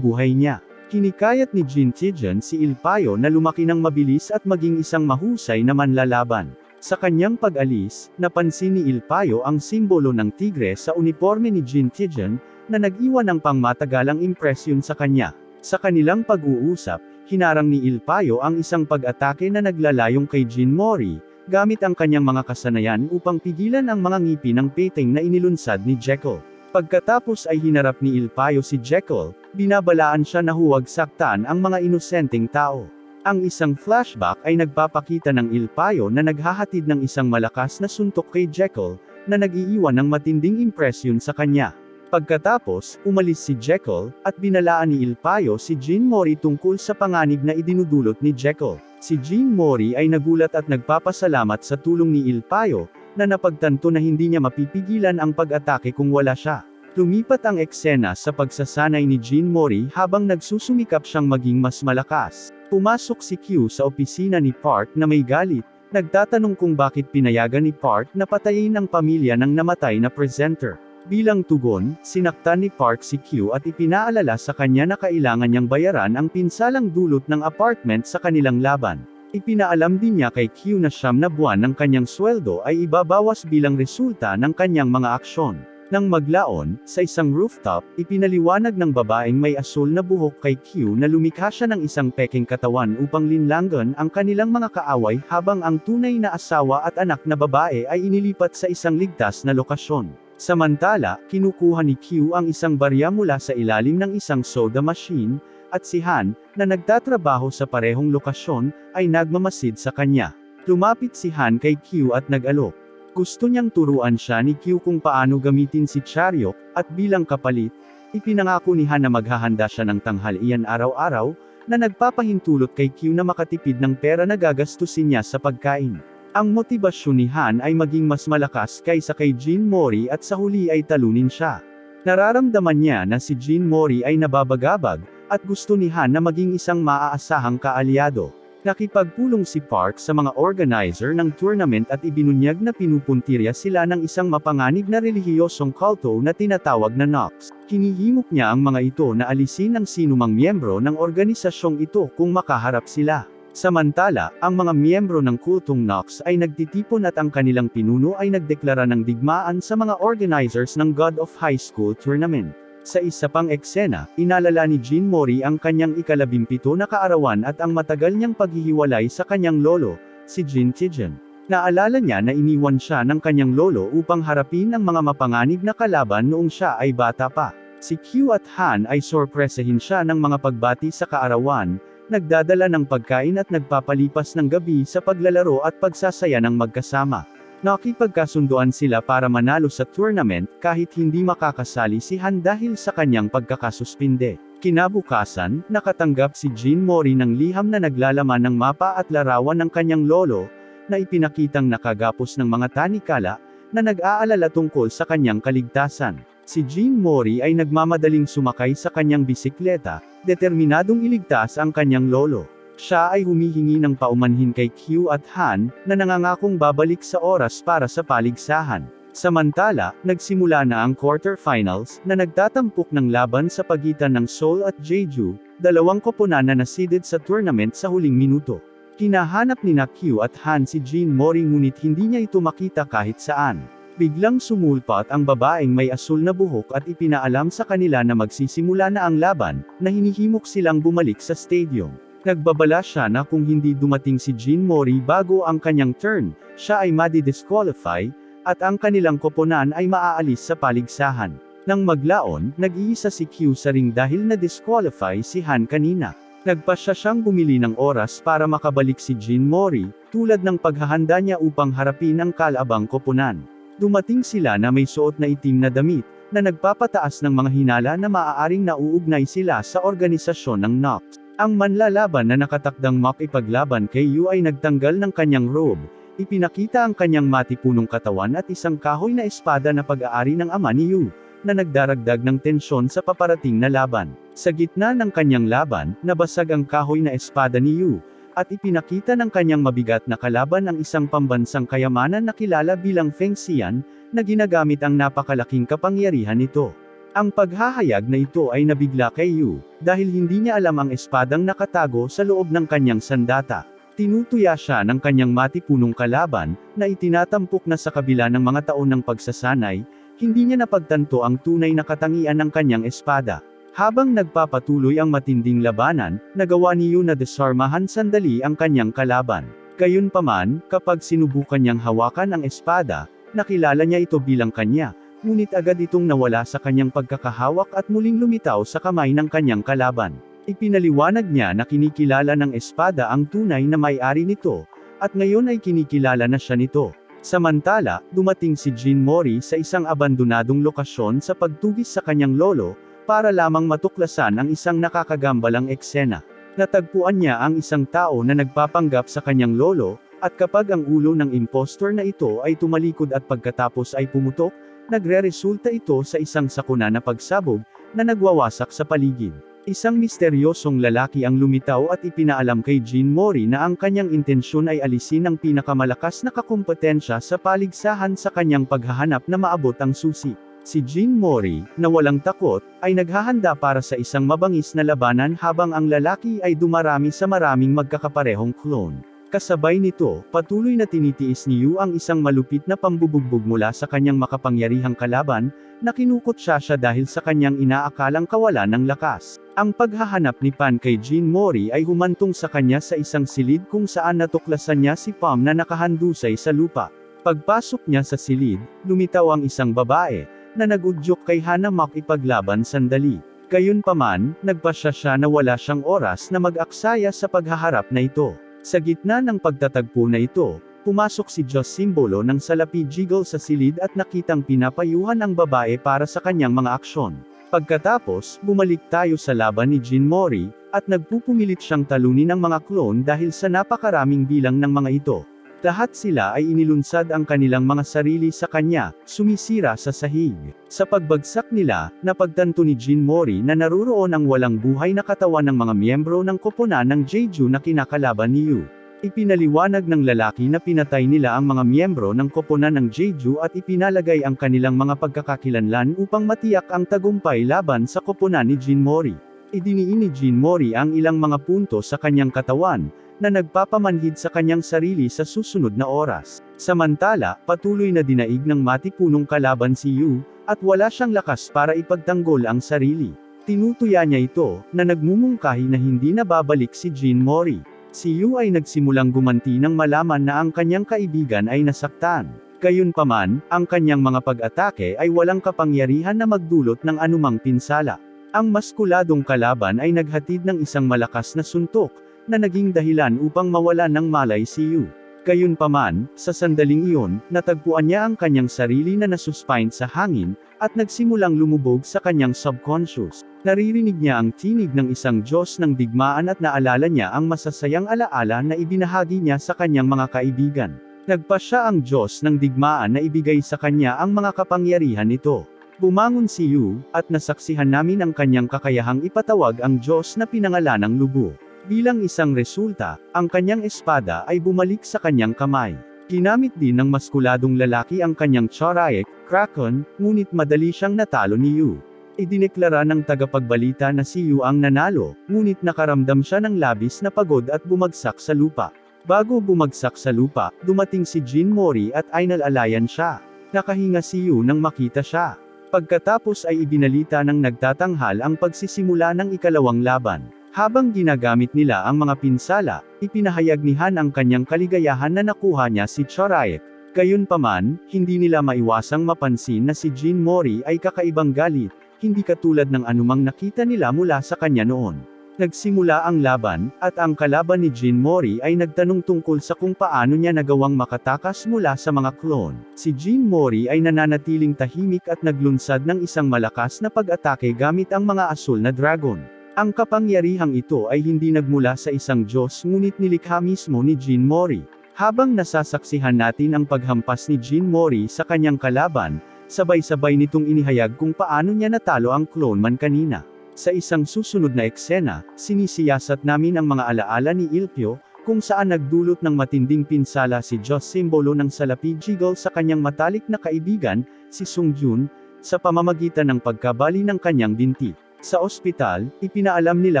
buhay niya. Hinikayat ni Jean Tijen si Ilpayo na lumaki ng mabilis at maging isang mahusay na manlalaban. Sa kanyang pag-alis, napansin ni Ilpayo ang simbolo ng tigre sa uniforme ni Jean Tijen, na nag-iwan ng pangmatagalang impresyon sa kanya. Sa kanilang pag-uusap, hinarang ni Ilpayo ang isang pag-atake na naglalayong kay Jean Mori, gamit ang kanyang mga kasanayan upang pigilan ang mga ngipin ng peteng na inilunsad ni Jekyll. Pagkatapos ay hinarap ni Ilpayo si Jekyll, binabalaan siya na huwag saktan ang mga inosenteng tao. Ang isang flashback ay nagpapakita ng Ilpayo na naghahatid ng isang malakas na suntok kay Jekyll, na nag-iiwan ng matinding impresyon sa kanya. Pagkatapos, umalis si Jekyll, at binalaan ni Ilpayo si Jean Mori tungkol sa panganib na idinudulot ni Jekyll. Si Jean Mori ay nagulat at nagpapasalamat sa tulong ni Ilpayo, na napagtanto na hindi niya mapipigilan ang pag-atake kung wala siya. Lumipat ang eksena sa pagsasanay ni Jean Mori habang nagsusumikap siyang maging mas malakas. Pumasok si Q sa opisina ni Park na may galit, nagtatanong kung bakit pinayagan ni Park na patayin ang pamilya ng namatay na presenter. Bilang tugon, sinaktan ni Park si Q at ipinaalala sa kanya na kailangan niyang bayaran ang pinsalang dulot ng apartment sa kanilang laban. Ipinaalam din niya kay Q na 9 na buwan ng kanyang sweldo ay ibabawas bilang resulta ng kanyang mga aksyon. Nang maglaon, sa isang rooftop, ipinaliwanag ng babaeng may asul na buhok kay Q na lumikha siya ng isang peking katawan upang linlangan ang kanilang mga kaaway habang ang tunay na asawa at anak na babae ay inilipat sa isang ligtas na lokasyon. Samantala, kinukuha ni Q ang isang barya mula sa ilalim ng isang soda machine, at si Han, na nagtatrabaho sa parehong lokasyon, ay nagmamasid sa kanya. Lumapit si Han kay Q at nag-alok. Gusto niyang turuan siya ni Q kung paano gamitin si Charyok, at bilang kapalit, ipinangako ni Han na maghahanda siya ng tanghalian araw-araw, na nagpapahintulot kay Q na makatipid ng pera na gagastusin niya sa pagkain. Ang motibasyon ni Han ay maging mas malakas kaysa kay Jean Mori at sa huli ay talunin siya. Nararamdaman niya na si Jean Mori ay nababagabag, at gusto ni Han na maging isang maaasahang kaalyado. Nakipagpulong si Park sa mga organizer ng tournament at ibinunyag na pinupuntirya sila ng isang mapanganib na relihiyosong kulto na tinatawag na Nox. Hinihimok niya ang mga ito na alisin ang sinumang miyembro ng organisasyong ito kung makaharap sila. Samantala, ang mga miyembro ng kultong Nox ay nagtitipon at ang kanilang pinuno ay nagdeklara ng digmaan sa mga organizers ng God of High School Tournament. Sa isa pang eksena, inalala ni Jean Mori ang kanyang ika-17 na kaarawan at ang matagal niyang paghihiwalay sa kanyang lolo, si Jean Tijen. Naalala niya na iniwan siya ng kanyang lolo upang harapin ang mga mapanganib na kalaban noong siya ay bata pa. Si Q at Han ay sorpresahin siya ng mga pagbati sa kaarawan, nagdadala ng pagkain at nagpapalipas ng gabi sa paglalaro at pagsasaya ng magkasama. Nakipagkasunduan sila para manalo sa tournament kahit hindi makakasali si Han dahil sa kanyang pagkakasuspinde. Kinabukasan, nakatanggap si Jean Mori ng liham na naglalaman ng mapa at larawan ng kanyang lolo, na ipinakitang nakagapos ng mga tanikala, na nag-aalala tungkol sa kanyang kaligtasan. Si Jean Mori ay nagmamadaling sumakay sa kanyang bisikleta, determinadong iligtas ang kanyang lolo. Siya ay humihingi ng paumanhin kay Q at Han, na nangangakong babalik sa oras para sa paligsahan. Samantala, nagsimula na ang quarterfinals, na nagtatampok ng laban sa pagitan ng Seoul at Jeju, dalawang koponan na naseeded sa tournament sa huling minuto. Hinahanap ni Q at Han si Jean Mori ngunit hindi niya ito makita kahit saan. Biglang sumulpat ang babaeng may asul na buhok at ipinaalam sa kanila na magsisimula na ang laban, na hinihimok silang bumalik sa stadium. Nagbabala siya na kung hindi dumating si Jean Mori bago ang kanyang turn, siya ay madi-disqualify, at ang kanilang koponan ay maaalis sa paligsahan. Nang maglaon, nag-iisa si Q sa ring dahil na-disqualify si Han kanina. Nagpasya siyang bumili ng oras para makabalik si Jean Mori, tulad ng paghahanda niya upang harapin ang kalabang koponan. Dumating sila na may suot na itim na damit, na nagpapataas ng mga hinala na maaaring nauugnay sila sa organisasyon ng Nox. Ang manlalaban na nakatakdang makipaglaban kay Yu ay nagtanggal ng kanyang robe, ipinakita ang kanyang matipunong katawan at isang kahoy na espada na pag-aari ng ama ni Yu, na nagdaragdag ng tensyon sa paparating na laban. Sa gitna ng kanyang laban, nabasag ang kahoy na espada ni Yu, at ipinakita ng kanyang mabigat na kalaban ang isang pambansang kayamanan na kilala bilang Feng Xian, na ginagamit ang napakalaking kapangyarihan nito. Ang paghahayag na ito ay nabigla kay Yu, dahil hindi niya alam ang espadang nakatago sa loob ng kanyang sandata. Tinutuya siya ng kanyang matipunong kalaban, na itinatampok na sa kabila ng mga taon ng pagsasanay, hindi niya napagtanto ang tunay na katangian ng kanyang espada. Habang nagpapatuloy ang matinding labanan, nagawa ni Yu na desarmahan sandali ang kanyang kalaban. Gayunpaman, kapag sinubukan niyang hawakan ang espada, nakilala niya ito bilang kanya, ngunit agad itong nawala sa kanyang pagkakahawak at muling lumitaw sa kamay ng kanyang kalaban. Ipinaliwanag niya na kinikilala ng espada ang tunay na may-ari nito, at ngayon ay kinikilala na siya nito. Samantala, dumating si Jean Mori sa isang abandonadong lokasyon sa pagtugis sa kanyang lolo, para lamang matuklasan ang isang nakakagambalang eksena. Natagpuan niya ang isang tao na nagpapanggap sa kanyang lolo, at kapag ang ulo ng impostor na ito ay tumalikod at pagkatapos ay pumutok, nagre-resulta ito sa isang sakuna na pagsabog, na nagwawasak sa paligid. Isang misteryosong lalaki ang lumitaw at ipinaalam kay Jean Mori na ang kanyang intensyon ay alisin ang pinakamalakas na kakumpetensya sa paligsahan sa kanyang paghahanap na maabot ang susi. Si Jean Mori, na walang takot, ay naghahanda para sa isang mabangis na labanan habang ang lalaki ay dumarami sa maraming magkakaparehong clone. Kasabay nito, patuloy na tinitiis ni Yu ang isang malupit na pambubugbog mula sa kanyang makapangyarihang kalaban, na kinukutsa siya dahil sa kanyang inaakalang kawalan ng lakas. Ang paghahanap ni Pan kay Jean Mori ay humantong sa kanya sa isang silid kung saan natuklasan niya si Pam na nakahandusay sa lupa. Pagpasok niya sa silid, lumitaw ang isang babae, na nag-udyok kay Hana makipaglaban sandali. Gayunpaman, nagpasya siya na wala siyang oras na mag-aksaya sa paghaharap na ito. Sa gitna ng pagtatagpo na ito, pumasok si Diyos simbolo ng salapi jiggle sa silid at nakitang pinapayuhan ang babae para sa kanyang mga aksyon. Pagkatapos, bumalik tayo sa laban ni Jean Mori, at nagpupumilit siyang talunin ang mga clone dahil sa napakaraming bilang ng mga ito. Lahat sila ay inilunsad ang kanilang mga sarili sa kanya, sumisira sa sahig. Sa pagbagsak nila, napagtanto ni Jean Mori na naruroon ang walang buhay na katawan ng mga miyembro ng koponan ng Jeju na kinakalaban ni Yu. Ipinaliwanag ng lalaki na pinatay nila ang mga miyembro ng koponan ng Jeju at ipinalagay ang kanilang mga pagkakakilanlan upang matiyak ang tagumpay laban sa koponan ni Jean Mori. Idiniin ni Jean Mori ang ilang mga punto sa kanyang katawan, na nagpapamanhid sa kanyang sarili sa susunod na oras. Samantala, patuloy na dinaig ng matipunong kalaban si Yu, at wala siyang lakas para ipagtanggol ang sarili. Tinutuya niya ito, na nagmumungkahi na hindi na babalik si Jean Mori. Si Yu ay nagsimulang gumanti nang malaman na ang kanyang kaibigan ay nasaktan. Gayunpaman, ang kanyang mga pag-atake ay walang kapangyarihan na magdulot ng anumang pinsala. Ang maskuladong kalaban ay naghatid ng isang malakas na suntok, na naging dahilan upang mawalan ng malay si Yu. Gayunpaman, sa sandaling iyon, natagpuan niya ang kanyang sarili na nasuspine sa hangin, at nagsimulang lumubog sa kanyang subconscious. Naririnig niya ang tinig ng isang Diyos ng digmaan at naalala niya ang masasayang alaala na ibinahagi niya sa kanyang mga kaibigan. Nagpasya ang Diyos ng digmaan na ibigay sa kanya ang mga kapangyarihan nito. Bumangon si Yu, at nasaksihan namin ang kanyang kakayahang ipatawag ang Diyos na pinangalanang Lubu. Bilang isang resulta, ang kanyang espada ay bumalik sa kanyang kamay. Ginamit din ng maskuladong lalaki ang kanyang Choraek, Kraken, ngunit madali siyang natalo ni Yu. Idineklara ng tagapagbalita na si Yu ang nanalo, ngunit nakaramdam siya ng labis na pagod at bumagsak sa lupa. Bago bumagsak sa lupa, dumating si Jin Mori at inalalayan siya. Nakahinga si Yu nang makita siya. Pagkatapos ay ibinalita ng nagtatanghal ang pagsisimula ng ikalawang laban. Habang ginagamit nila ang mga pinsala, ipinahayag ni Han ang kanyang kaligayahan na nakuha niya si Choraek. Gayunpaman, hindi nila maiwasang mapansin na si Jin Mori ay kakaibang galit, hindi katulad ng anumang nakita nila mula sa kanya noon. Nagsimula ang laban, at ang kalaban ni Jin Mori ay nagtanong tungkol sa kung paano niya nagawang makatakas mula sa mga clone. Si Jin Mori ay nananatiling tahimik at naglunsad ng isang malakas na pag-atake gamit ang mga asul na dragon. Ang kapangyarihang ito ay hindi nagmula sa isang Diyos ngunit nilikha mismo ni Jin Mori. Habang nasasaksihan natin ang paghampas ni Jin Mori sa kanyang kalaban, sabay-sabay nitong inihayag kung paano niya natalo ang clone man kanina. Sa isang susunod na eksena, sinisiyasat namin ang mga alaala ni Ilpyo, kung saan nagdulot ng matinding pinsala si Diyos simbolo ng salapi Jiggle sa kanyang matalik na kaibigan, si Sung Jun, sa pamamagitan ng pagkabali ng kanyang binti. Sa ospital, ipinaalam nila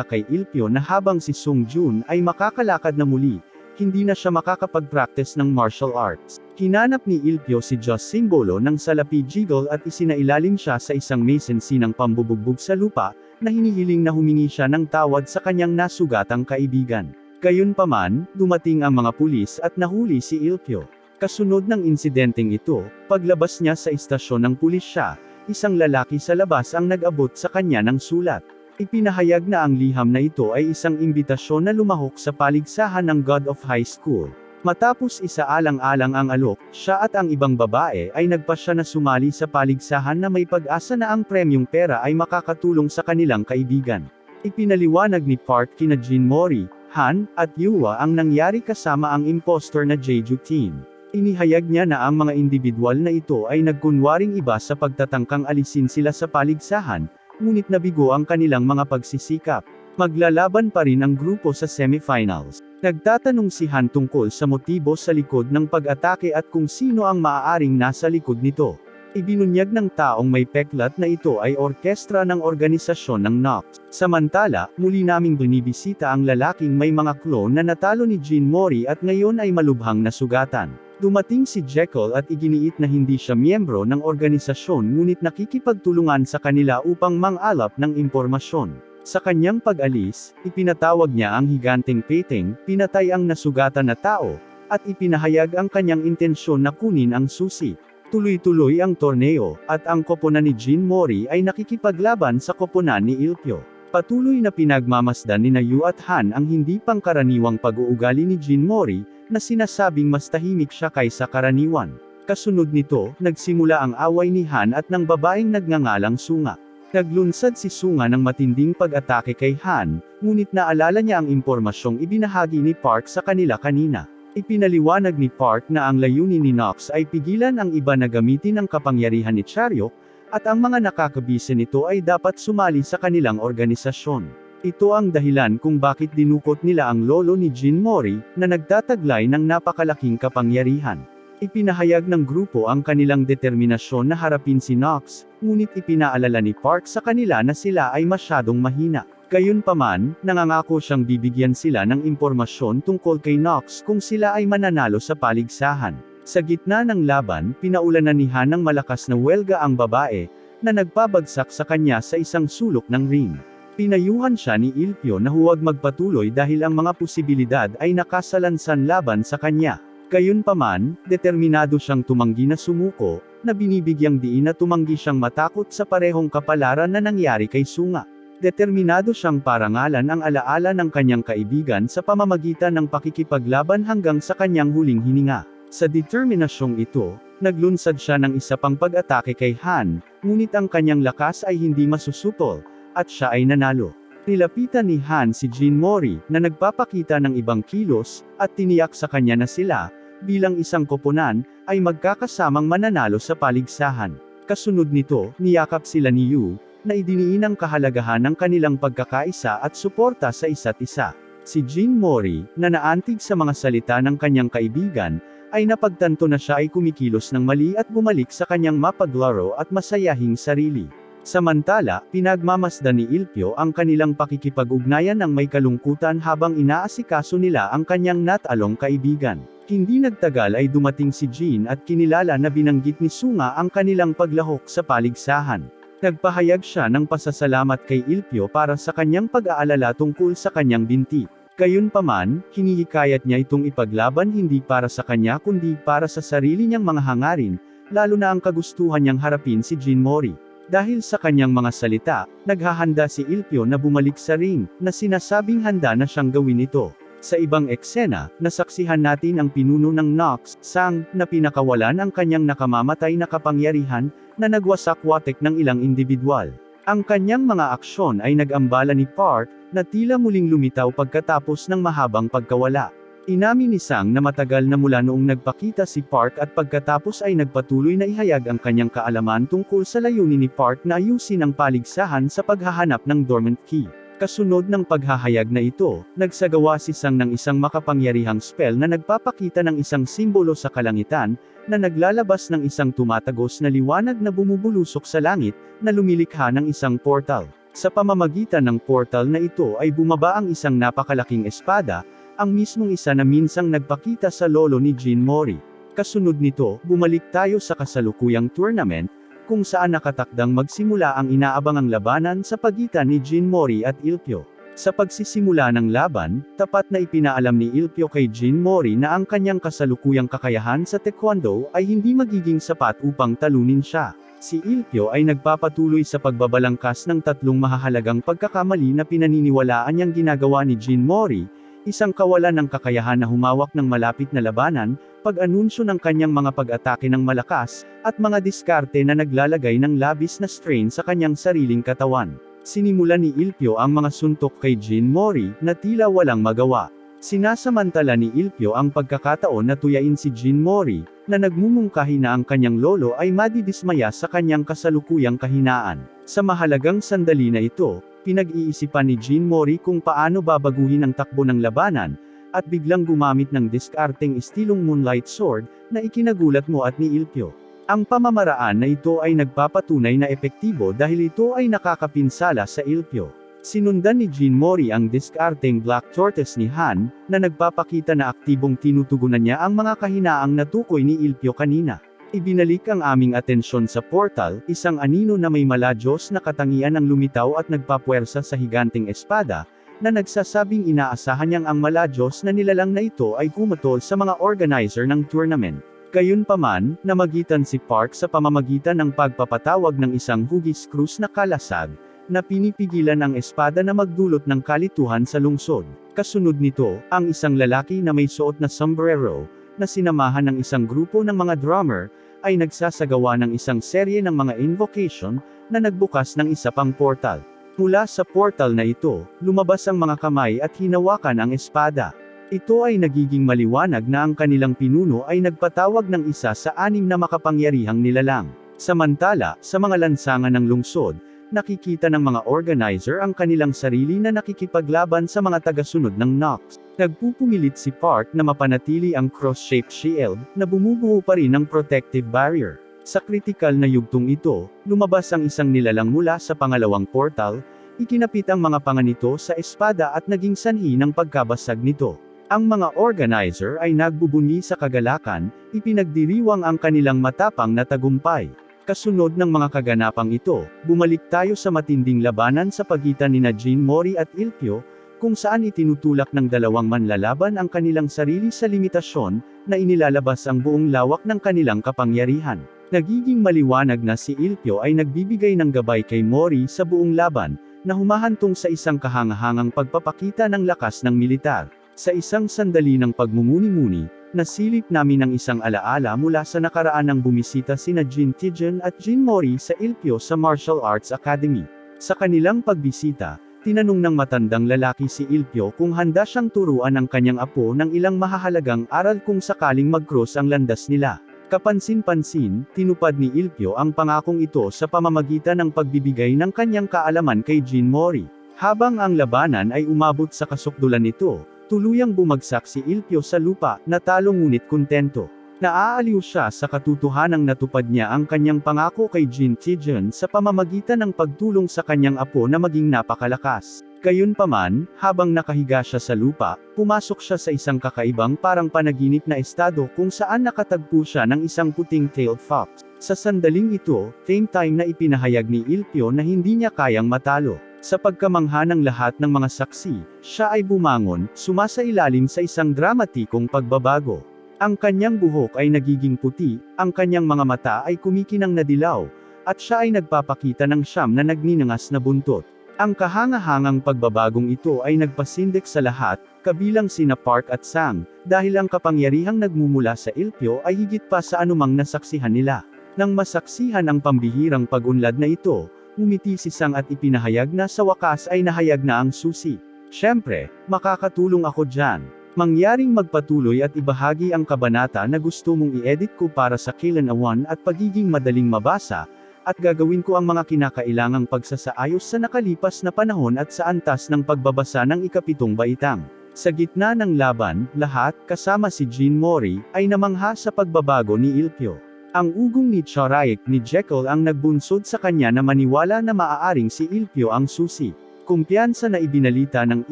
kay Ilpyo na habang si Sung Jun ay makakalakad na muli, hindi na siya makakapag-practice ng martial arts. Hinanap ni Ilpyo si Diyos simbolo ng salapi Jiggle at isinailalim siya sa isang mesensi ng pambubugbog sa lupa, na hinihiling na humingi siya ng tawad sa kanyang nasugatang kaibigan. Gayunpaman, dumating ang mga pulis at nahuli si Ilpyo. Kasunod ng insidenteng ito, paglabas niya sa istasyon ng pulisya, isang lalaki sa labas ang nag-abot sa kanya ng sulat. Ipinahayag na ang liham na ito ay isang imbitasyon na lumahok sa paligsahan ng God of High School. Matapos isaalang-alang ang alok, siya at ang ibang babae ay nagpasya na sumali sa paligsahan na may pag-asa na ang premyong pera ay makakatulong sa kanilang kaibigan. Ipinaliwanag ni Park kina Jin Mori, Han, at Yuwa ang nangyari kasama ang impostor na Jeju team. Inihayag niya na ang mga individual na ito ay nagkunwaring iba sa pagtatangkang alisin sila sa paligsahan, ngunit nabigo ang kanilang mga pagsisikap. Maglalaban pa rin ang grupo sa semifinals. Nagtatanong si Han tungkol sa motibo sa likod ng pag-atake at kung sino ang maaaring nasa likod nito. Ibinunyag ng taong may peklat na ito ay orkestra ng organisasyon ng Nox. Samantala, muli naming binibisita ang lalaking may mga clone na natalo ni Jin Mori at ngayon ay malubhang nasugatan. Dumating si Jekyll at iginiit na hindi siya miyembro ng organisasyon ngunit nakikipagtulungan sa kanila upang mang-alap ng impormasyon. Sa kanyang pag-alis, ipinatawag niya ang higanteng Peteng, pinatay ang nasugatan na tao, at ipinahayag ang kanyang intensyon na kunin ang susi. Tuloy-tuloy ang torneo, at ang koponan ni Jin Mori ay nakikipaglaban sa koponan ni Ilpyo. Patuloy na pinagmamasdan ni Yu at Han ang hindi pangkaraniwang pag-uugali ni Jin Mori, na sinasabing mas tahimik siya kaysa karaniwan. Kasunod nito, nagsimula ang away ni Han at ng babaeng nagngangalang Sunga. Naglunsad si Sunga ng matinding pag-atake kay Han, ngunit naalala niya ang impormasyong ibinahagi ni Park sa kanila kanina. Ipinaliwanag ni Park na ang layunin ni Nox ay pigilan ang iba na gamitin ang kapangyarihan ni Charyok, at ang mga nakakabisa nito ay dapat sumali sa kanilang organisasyon. Ito ang dahilan kung bakit dinukot nila ang lolo ni Jin Mori, na nagtataglay ng napakalaking kapangyarihan. Ipinahayag ng grupo ang kanilang determinasyon na harapin si Nox, ngunit ipinaalala ni Park sa kanila na sila ay masyadong mahina. Gayunpaman, nangangako siyang bibigyan sila ng impormasyon tungkol kay Nox kung sila ay mananalo sa paligsahan. Sa gitna ng laban, pinaulanan ni Han ng malakas na welga ang babae, na nagpabagsak sa kanya sa isang sulok ng ring. Pinayuhan siya ni Ilpyo na huwag magpatuloy dahil ang mga posibilidad ay nakasalansan laban sa kanya. Gayunpaman, determinado siyang tumanggi na sumuko, na binibigyang diin na tumanggi siyang matakot sa parehong kapalaran na nangyari kay Sunga. Determinado siyang parangalan ang alaala ng kanyang kaibigan sa pamamagitan ng pakikipaglaban hanggang sa kanyang huling hininga. Sa determinasyong ito, naglunsad siya ng isa pang pag-atake kay Han, ngunit ang kanyang lakas ay hindi masusupol, at siya ay nanalo. Nilapitan ni Han si Jean Mori, na nagpapakita ng ibang kilos, at tiniyak sa kanya na sila, bilang isang koponan, ay magkakasamang mananalo sa paligsahan. Kasunod nito, niyakap sila ni Yu, na idiniin ang kahalagahan ng kanilang pagkakaisa at suporta sa isa't isa. Si Jean Mori, na naantig sa mga salita ng kanyang kaibigan, ay napagtanto na siya ay kumikilos ng mali at bumalik sa kanyang mapaglaro at masayahing sarili. Samantala, pinagmamasdan ni Ilpyo ang kanilang pakikipag-ugnayan ng may kalungkutan habang inaasikaso nila ang kanyang natalong kaibigan. Hindi nagtagal ay dumating si Jean at kinilala na binanggit ni Sunga ang kanilang paglahok sa paligsahan. Nagpahayag siya ng pasasalamat kay Ilpyo para sa kanyang pag-aalala tungkol sa kanyang binti. Gayunpaman, hinihikayat niya itong ipaglaban hindi para sa kanya kundi para sa sarili niyang mga hangarin, lalo na ang kagustuhan niyang harapin si Jean Mori. Dahil sa kanyang mga salita, naghahanda si Ilpyo na bumalik sa ring, na sinasabing handa na siyang gawin ito. Sa ibang eksena, nasaksihan natin ang pinuno ng Nox, Sang, na pinakawalan ang kanyang nakamamatay na kapangyarihan, na nagwasak-watek ng ilang individual. Ang kanyang mga aksyon ay nag-ambala ni Park, na tila muling lumitaw pagkatapos ng mahabang pagkawala. Inamin ni Sang na matagal na mula noong nagpakita si Park at pagkatapos ay nagpatuloy na ihayag ang kanyang kaalaman tungkol sa layunin ni Park na ayusin ang paligsahan sa paghahanap ng dormant key. Kasunod ng paghahayag na ito, nagsagawa si Sang ng isang makapangyarihang spell na nagpapakita ng isang simbolo sa kalangitan, na naglalabas ng isang tumatagos na liwanag na bumubulusok sa langit, na lumilikha ng isang portal. Sa pamamagitan ng portal na ito ay bumaba ang isang napakalaking espada, ang mismong isa na minsang nagpakita sa lolo ni Jean Mori. Kasunod nito, bumalik tayo sa kasalukuyang tournament, kung saan nakatakdang magsimula ang inaabangang labanan sa pagitan ni Jean Mori at Ilpyo. Sa pagsisimula ng laban, tapat na ipinaalam ni Ilpyo kay Jean Mori na ang kanyang kasalukuyang kakayahan sa taekwondo ay hindi magiging sapat upang talunin siya. Si Ilpyo ay nagpapatuloy sa pagbabalangkas ng tatlong mahahalagang pagkakamali na pinaniniwalaan niyang ginagawa ni Jean Mori, isang kawalan ng kakayahan na humawak ng malapit na labanan, pag-anunsyo ng kanyang mga pag-atake ng malakas, at mga diskarte na naglalagay ng labis na strain sa kanyang sariling katawan. Sinimulan ni Ilpyo ang mga suntok kay Jean Mori, na tila walang magawa. Sinasamantala ni Ilpyo ang pagkakataon na tuyain si Jean Mori, na nagmumungkahi na ang kanyang lolo ay madidismaya sa kanyang kasalukuyang kahinaan. Sa mahalagang sandali na ito, pinag-iisipan ni Jean Mori kung paano babaguhin ang takbo ng labanan, at biglang gumamit ng diskarteng estilong Moonlight Sword, na ikinagulat mo at ni Ilpyo. Ang pamamaraan na ito ay nagpapatunay na epektibo dahil ito ay nakakapinsala sa Ilpyo. Sinundan ni Jean Mori ang diskarteng Black Tortoise ni Han, na nagpapakita na aktibong tinutugunan niya ang mga kahinaang natukoy ni Ilpyo kanina. Ibinalik ang aming atensyon sa portal, isang anino na may maladyos na katangian ang lumitaw at nagpapuwersa sa higanteng espada, na nagsasabing inaasahan niyang ang maladyos na nilalang na ito ay pumutol sa mga organizer ng tournament. Gayunpaman, namagitan si Park sa pamamagitan ng pagpapatawag ng isang hugis krus na kalasag, na pinipigilan ang espada na magdulot ng kalituhan sa lungsod. Kasunod nito, ang isang lalaki na may suot na sombrero, na sinamahan ng isang grupo ng mga drummer, ay nagsasagawa ng isang serye ng mga invocation, na nagbukas ng isa pang portal. Mula sa portal na ito, lumabas ang mga kamay at hinawakan ang espada. Ito ay nagiging maliwanag na ang kanilang pinuno ay nagpatawag ng isa sa 6 na makapangyarihang nilalang. Samantala, sa mga lansangan ng lungsod, nakikita ng mga organizer ang kanilang sarili na nakikipaglaban sa mga tagasunod ng Nox. Nagpupumilit si Park na mapanatili ang cross-shaped shield, na bumubuo pa rin ng protective barrier. Sa kritikal na yugtong ito, lumabas ang isang nilalang mula sa pangalawang portal, ikinapit ang mga panga nito sa espada at naging sanhi ng pagkabasag nito. Ang mga organizer ay nagbubunyi sa kagalakan, ipinagdiriwang ang kanilang matapang na tagumpay. Kasunod ng mga kaganapang ito, bumalik tayo sa matinding labanan sa pagitan ni Jean Mori at Ilpyo, kung saan itinutulak ng dalawang manlalaban ang kanilang sarili sa limitasyon, na inilalabas ang buong lawak ng kanilang kapangyarihan. Nagiging maliwanag na si Ilpyo ay nagbibigay ng gabay kay Mori sa buong laban, na humahantong sa isang kahangahangang pagpapakita ng lakas ng militar. Sa isang sandali ng pagmumuni-muni, nasilip namin ang isang alaala mula sa nakaraan ng bumisita sina Jin Tijan at Jin Mori sa Ilpyo sa Martial Arts Academy. Sa kanilang pagbisita, tinanong ng matandang lalaki si Ilpyo kung handa siyang turuan ang kanyang apo ng ilang mahahalagang aral kung sakaling mag-cross ang landas nila. Kapansin-pansin, tinupad ni Ilpyo ang pangakong ito sa pamamagitan ng pagbibigay ng kanyang kaalaman kay Jin Mori. Habang ang labanan ay umabot sa kasukdulan nito, tuluyang bumagsak si Ilpyo sa lupa, natalo ngunit kontento. Naaaliw siya sa katotohanang natupad niya ang kanyang pangako kay Jin Tijan sa pamamagitan ng pagtulong sa kanyang apo na maging napakalakas. Gayunpaman, habang nakahiga siya sa lupa, pumasok siya sa isang kakaibang parang panaginip na estado kung saan nakatagpo siya ng isang puting-tailed fox. Sa sandaling ito, same time na ipinahayag ni Ilpyo na hindi niya kayang matalo. Sa pagkamangha ng lahat ng mga saksi, siya ay bumangon, sumasailalim sa isang dramatikong pagbabago. Ang kanyang buhok ay nagiging puti, ang kanyang mga mata ay kumikinang na dilaw, at siya ay nagpapakita ng siyam na nagninangas na buntot. Ang kahangahangang pagbabagong ito ay nagpasindik sa lahat, kabilang sina Park at Sang, dahil ang kapangyarihang nagmumula sa Ilpyo ay higit pa sa anumang nasaksihan nila. Nang masaksihan ang pambihirang pag-unlad na ito, umiti si Sang at ipinahayag na sa wakas ay nahayag na ang susi. Siyempre, makakatulong ako dyan. Mangyaring magpatuloy at ibahagi ang kabanata na gusto mong i-edit ko para sa Kailan at pagiging madaling mabasa, at gagawin ko ang mga kinakailangang pagsasaayos sa nakalipas na panahon at sa antas ng pagbabasa ng ikapitong baitang. Sa gitna ng laban, lahat, kasama si Jin Mori, ay namangha sa pagbabago ni Ilpyo. Ang ugong ni Charaik ni Jekyll ang nagbunsod sa kanya na maniwala na maaaring si Ilpyo ang susi. Kumpiyansa na ibinalita ng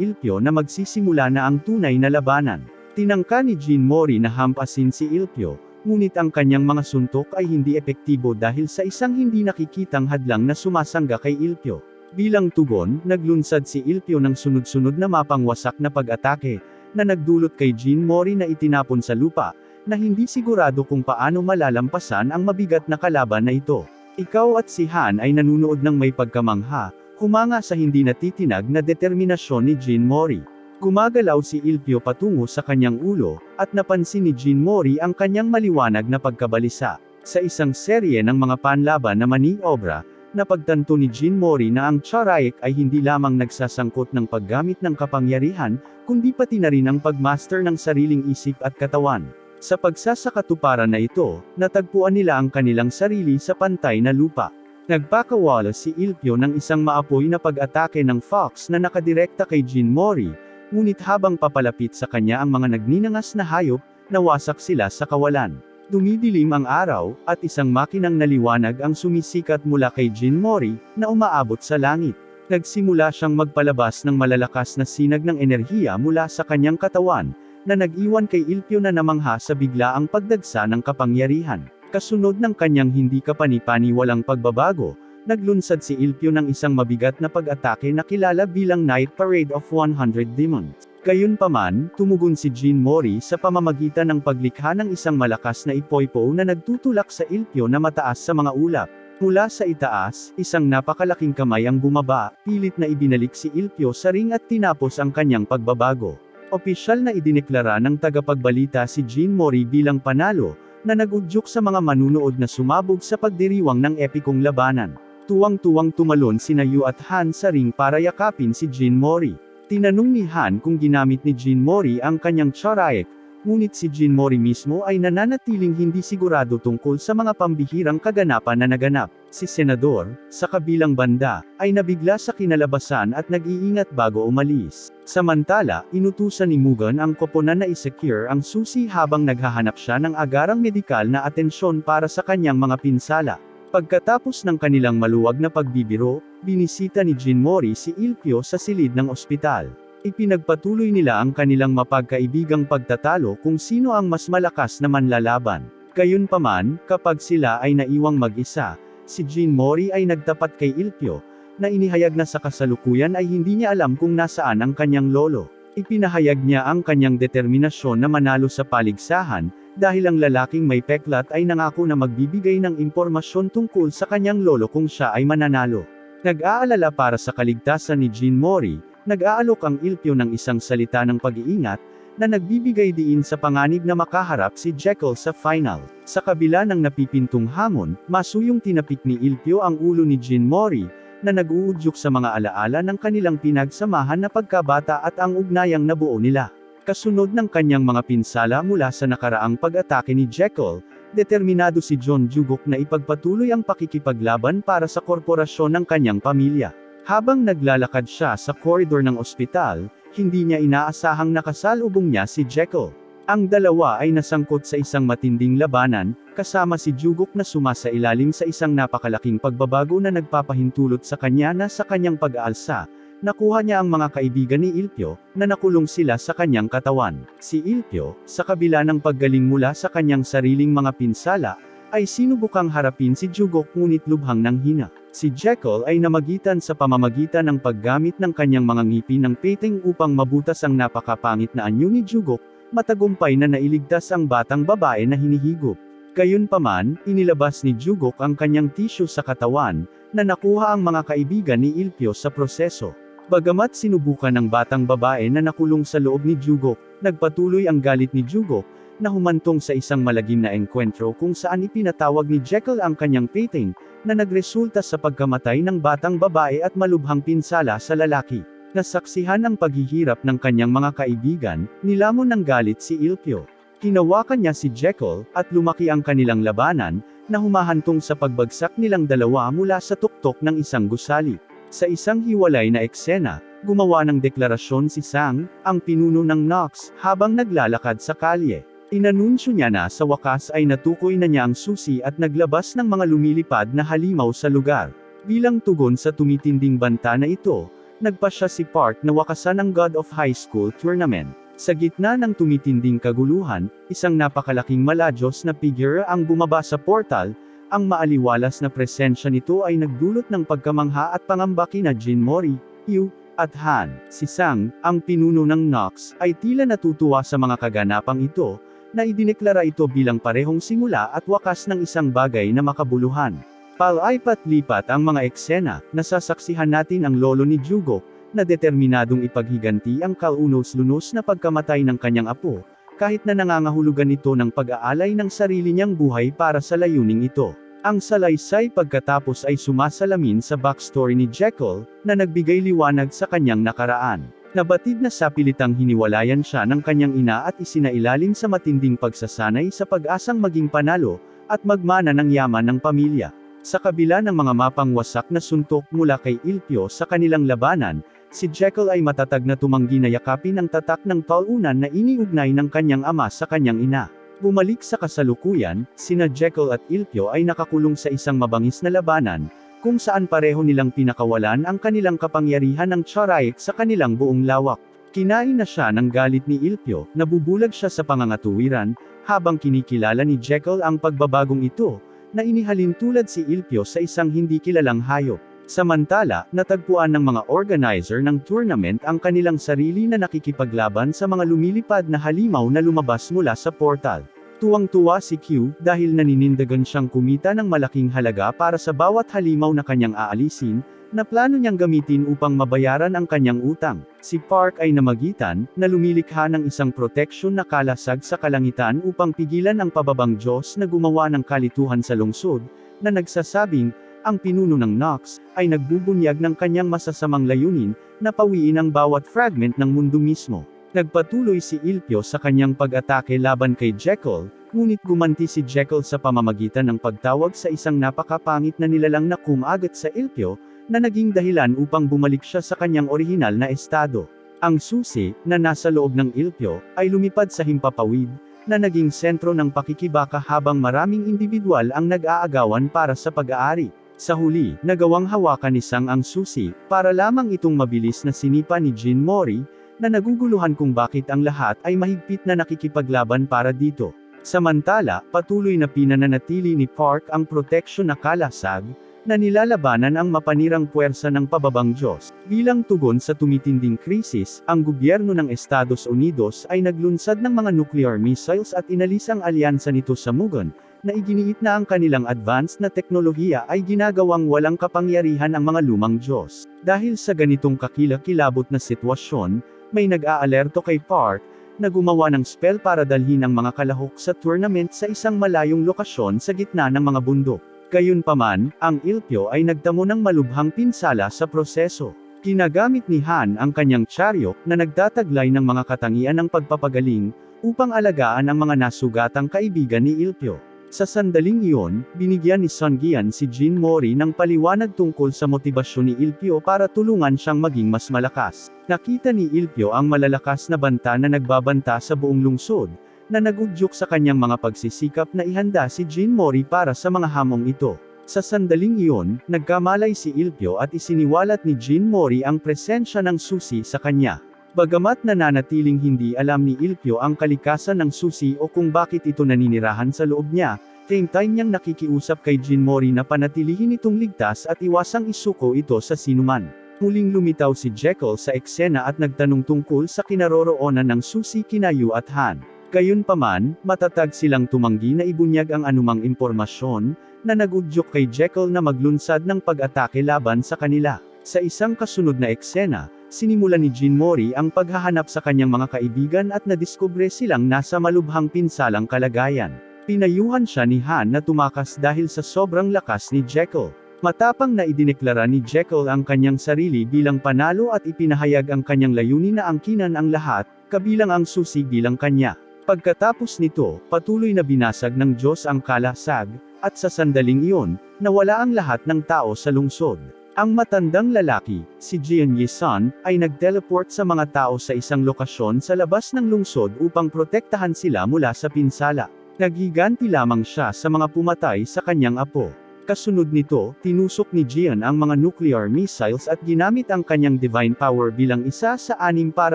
Ilpyo na magsisimula na ang tunay na labanan. Tinangka ni Jin Mori na hampasin si Ilpyo, ngunit ang kanyang mga suntok ay hindi epektibo dahil sa isang hindi nakikitang hadlang na sumasangga kay Ilpyo. Bilang tugon, naglunsad si Ilpyo ng sunod-sunod na mapangwasak na pag-atake, na nagdulot kay Jin Mori na itinapon sa lupa, na hindi sigurado kung paano malalampasan ang mabigat na kalaban na ito. Ikaw at si Han ay nanunood ng may pagkamangha, humanga sa hindi natitinag na determinasyon ni Jin Mori. Gumagalaw si Ilpyo patungo sa kanyang ulo, at napansin ni Jin Mori ang kanyang maliwanag na pagkabalisa. Sa isang serye ng mga panlaban na maniobra, napagtanto ni Jin Mori na ang Charaik ay hindi lamang nagsasangkot ng paggamit ng kapangyarihan, kundi pati na rin ang pagmaster ng sariling isip at katawan. Sa pagsasakatuparan na ito, natagpuan nila ang kanilang sarili sa pantay na lupa. Nagpakawala si Ilpyo ng isang maapoy na pag-atake ng fox na nakadirekta kay Jin Mori, ngunit habang papalapit sa kanya ang mga nagninangas na hayop, nawasak sila sa kawalan. Dumidilim ang araw, at isang makinang naliwanag ang sumisikat mula kay Jin Mori, na umaabot sa langit. Nagsimula siyang magpalabas ng malalakas na sinag ng enerhiya mula sa kanyang katawan, na nag-iwan kay Ilpyo na namangha sa biglaang pagdagsa ng kapangyarihan. Kasunod ng kanyang hindi kapani-paniwalang pagbabago, naglunsad si Ilpyo ng isang mabigat na pag-atake na kilala bilang Night Parade of 100 Demons. Gayunpaman, tumugon si Jin Mori sa pamamagitan ng paglikha ng isang malakas na ipoypo na nagtutulak sa Ilpyo na mataas sa mga ulap. Mula sa itaas, isang napakalaking kamay ang bumaba, pilit na ibinalik si Ilpyo sa ring at tinapos ang kanyang pagbabago. Opisyal na idineklara ng tagapagbalita si Jin Mori bilang panalo, na nag-udyok sa mga manunood na sumabog sa pagdiriwang ng epikong labanan. Tuwang-tuwang tumalon sina Yu at Han sa ring para yakapin si Jin Mori. Tinanong ni Han kung ginamit ni Jin Mori ang kanyang Charaik, ngunit si Jin Mori mismo ay nananatiling hindi sigurado tungkol sa mga pambihirang kaganapan na naganap. Si Senador, sa kabilang banda, ay nabigla sa kinalabasan at nag-iingat bago umalis. Samantala, inutusan ni Mugen ang koponan na i-secure ang susi habang naghahanap siya ng agarang medikal na atensyon para sa kanyang mga pinsala. Pagkatapos ng kanilang maluwag na pagbibiro, binisita ni Jin Mori si Ilpyo sa silid ng ospital. Ipinagpatuloy nila ang kanilang mapagkaibigang pagtatalo kung sino ang mas malakas na manlalaban. Gayunpaman, kapag sila ay naiwang mag-isa, si Jin Mori ay nagtapat kay Ilpyo, na inihayag na sa kasalukuyan ay hindi niya alam kung nasaan ang kanyang lolo. Ipinahayag niya ang kanyang determinasyon na manalo sa paligsahan, dahil ang lalaking may peklat ay nangako na magbibigay ng impormasyon tungkol sa kanyang lolo kung siya ay mananalo. Nag-aalala para sa kaligtasan ni Jean Mori, nag-aalok ang Ilpyo ng isang salita ng pag-iingat, na nagbibigay diin sa panganib na makaharap si Jekyll sa final. Sa kabila ng napipintong hamon, masuyong tinapik ni Ilpyo ang ulo ni Jean Mori, na nag-uudyok sa mga alaala ng kanilang pinagsamahan na pagkabata at ang ugnayang nabuo nila. Kasunod ng kanyang mga pinsala mula sa nakaraang pag-atake ni Jekyll, determinado si John Jugok na ipagpatuloy ang pakikipaglaban para sa korporasyon ng kanyang pamilya. Habang naglalakad siya sa koridor ng ospital, hindi niya inaasahang nakasalubong niya si Jekyll. Ang dalawa ay nasangkot sa isang matinding labanan, kasama si Jugok na sumasailalim sa isang napakalaking pagbabago na nagpapahintulot sa kanya na sa kanyang pag-aalsa. Nakuha niya ang mga kaibigan ni Ilpyo, na nakulong sila sa kanyang katawan. Si Ilpyo, sa kabila ng paggaling mula sa kanyang sariling mga pinsala, ay sinubukang harapin si Jugok ngunit lubhang nanghina. Si Jekyll ay namagitan sa pamamagitan ng paggamit ng kanyang mga ngipin ng pating upang mabutas ang napakapangit na anyo ni Jugok, matagumpay na nailigtas ang batang babae na hinihigop. Gayunpaman, inilabas ni Jugok ang kanyang tissue sa katawan, na nakuha ang mga kaibigan ni Ilpyo sa proseso. Bagamat sinubukan ng batang babae na nakulong sa loob ni Jugok, nagpatuloy ang galit ni Jugok, na humantong sa isang malagim na engkwentro kung saan ipinatawag ni Jekyll ang kanyang pating, na nagresulta sa pagkamatay ng batang babae at malubhang pinsala sa lalaki. Nasaksihan ang paghihirap ng kanyang mga kaibigan, nilamon ng galit si Ilpyo. Hinawakan niya si Jekyll, at lumaki ang kanilang labanan, na humahantong sa pagbagsak nilang dalawa mula sa tuktok ng isang gusali. Sa isang hiwalay na eksena, gumawa ng deklarasyon si Sang, ang pinuno ng Nox, habang naglalakad sa kalye. Inanunsyo niya na sa wakas ay natukoy na niya ang susi at naglabas ng mga lumilipad na halimaw sa lugar. Bilang tugon sa tumitinding banta na ito, nagpasya si Park na wakasan ang God of High School Tournament. Sa gitna ng tumitinding kaguluhan, isang napakalaking maladyos na figure ang bumaba sa portal. Ang maaliwalas na presensya nito ay nagdulot ng pagkamangha at pangamba kina Jean Mori, Hugh, at Han. Si Sang, ang pinuno ng Nox, ay tila natutuwa sa mga kaganapang ito, na idineklara ito bilang parehong simula at wakas ng isang bagay na makabuluhan. Palaipat-lipat ang mga eksena, nasasaksihan natin ang lolo ni Jugok, na determinadong ipaghiganti ang kaunos-lunos na pagkamatay ng kanyang apo, kahit na nangangahulugan ito ng pag-aalay ng sarili niyang buhay para sa layuning ito. Ang salaysay pagkatapos ay sumasalamin sa backstory ni Jekyll, na nagbigay liwanag sa kanyang nakaraan. Nabatid na sa pilitang hiniwalayan siya ng kanyang ina at isinailalim sa matinding pagsasanay sa pag-asang maging panalo, at magmana ng yaman ng pamilya. Sa kabila ng mga mapangwasak na suntok mula kay Ilpyo sa kanilang labanan, si Jekyll ay matatag na tumanggi na yakapin ang tatak ng talunan na iniugnay ng kanyang ama sa kanyang ina. Bumalik sa kasalukuyan, sina Jekyll at Ilpyo ay nakakulong sa isang mabangis na labanan, kung saan pareho nilang pinakawalan ang kanilang kapangyarihan ng Charaik sa kanilang buong lawak. Kinain na siya ng galit ni Ilpyo, nabubulag siya sa pangangatuwiran, habang kinikilala ni Jekyll ang pagbabagong ito, na inihalin tulad si Ilpyo sa isang hindi kilalang hayop. Samantala, natagpuan ng mga organizer ng tournament ang kanilang sarili na nakikipaglaban sa mga lumilipad na halimaw na lumabas mula sa portal. Tuwang-tuwa si Q, dahil naninindigan siyang kumita ng malaking halaga para sa bawat halimaw na kanyang aalisin, na plano niyang gamitin upang mabayaran ang kanyang utang. Si Park ay namagitan, na lumilikha ng isang proteksyon na kalasag sa kalangitan upang pigilan ang pababang Diyos na gumawa ng kalituhan sa lungsod, na nagsasabing, ang pinuno ng Nox, ay nagbubunyag ng kanyang masasamang layunin, na pawiin ang bawat fragment ng mundo mismo. Nagpatuloy si Ilpyo sa kanyang pag-atake laban kay Jekyll, ngunit gumanti si Jekyll sa pamamagitan ng pagtawag sa isang napakapangit na nilalang na kumagat sa Ilpyo, na naging dahilan upang bumalik siya sa kanyang orihinal na estado. Ang susi, na nasa loob ng Ilpyo, ay lumipad sa himpapawid, na naging sentro ng pakikibaka habang maraming individual ang nag-aagawan para sa pag-aari. Sa huli, nagawang hawakan ni Sang ang susi, para lamang itong mabilis na sinipa ni Jean Mori, na naguguluhan kung bakit ang lahat ay mahigpit na nakikipaglaban para dito. Samantala, patuloy na pinananatili ni Park ang proteksyon na kalasag, na nilalabanan ang mapanirang puwersa ng pababang Diyos. Bilang tugon sa tumitinding krisis, ang gobyerno ng Estados Unidos ay naglunsad ng mga nuclear missiles at inalis ang alyansa nito sa Mugon, na iginiit na ang kanilang advanced na teknolohiya ay ginagawang walang kapangyarihan ang mga lumang Diyos. Dahil sa ganitong kakilakilabot na sitwasyon, may nag-aalerto kay Park, na gumawa ng spell para dalhin ang mga kalahok sa tournament sa isang malayong lokasyon sa gitna ng mga bundok. Gayunpaman, ang Ilpyo ay nagtamo ng malubhang pinsala sa proseso. Ginagamit ni Han ang kanyang chariot na nagtataglay ng mga katangian ng pagpapagaling, upang alagaan ang mga nasugatang kaibigan ni Ilpyo. Sa sandaling iyon, binigyan ni Sun Gian si Jin Mori ng paliwanag tungkol sa motibasyon ni Ilpyo para tulungan siyang maging mas malakas. Nakita ni Ilpyo ang malalakas na banta na nagbabanta sa buong lungsod, na nagudyok sa kanyang mga pagsisikap na ihanda si Jin Mori para sa mga hamong ito. Sa sandaling iyon, nagkamalay si Ilpyo at isiniwalat ni Jin Mori ang presensya ng susi sa kanya. Bagamat nananatiling hindi alam ni Ilpyo ang kalikasan ng susi o kung bakit ito naninirahan sa loob niya, same time niyang nakikiusap kay Jin Mori na panatilihin itong ligtas at iwasang isuko ito sa sinuman. Muling lumitaw si Jekyll sa eksena at nagtanong tungkol sa kinaroroonan ng susi kina Yu at Han. Gayunpaman, matatag silang tumanggi na ibunyag ang anumang impormasyon, na nagudyok kay Jekyll na maglunsad ng pag-atake laban sa kanila. Sa isang kasunod na eksena, sinimulan ni Jin Mori ang paghahanap sa kanyang mga kaibigan at nadiskubre silang nasa malubhang pinsalang kalagayan. Pinayuhan siya ni Han na tumakas dahil sa sobrang lakas ni Jekyll. Matapang na idineklara ni Jekyll ang kanyang sarili bilang panalo at ipinahayag ang kanyang layunin na angkinan ang lahat, kabilang ang susi bilang kanya. Pagkatapos nito, patuloy na binasag ng Diyos ang kalasag, at sa sandaling iyon, nawala ang lahat ng tao sa lungsod. Ang matandang lalaki, si Jian Yisan, ay nag-teleport sa mga tao sa isang lokasyon sa labas ng lungsod upang protektahan sila mula sa pinsala. Naghiganti lamang siya sa mga pumatay sa kanyang apo. Kasunod nito, tinusok ni Jian ang mga nuclear missiles at ginamit ang kanyang divine power bilang isa sa 6 para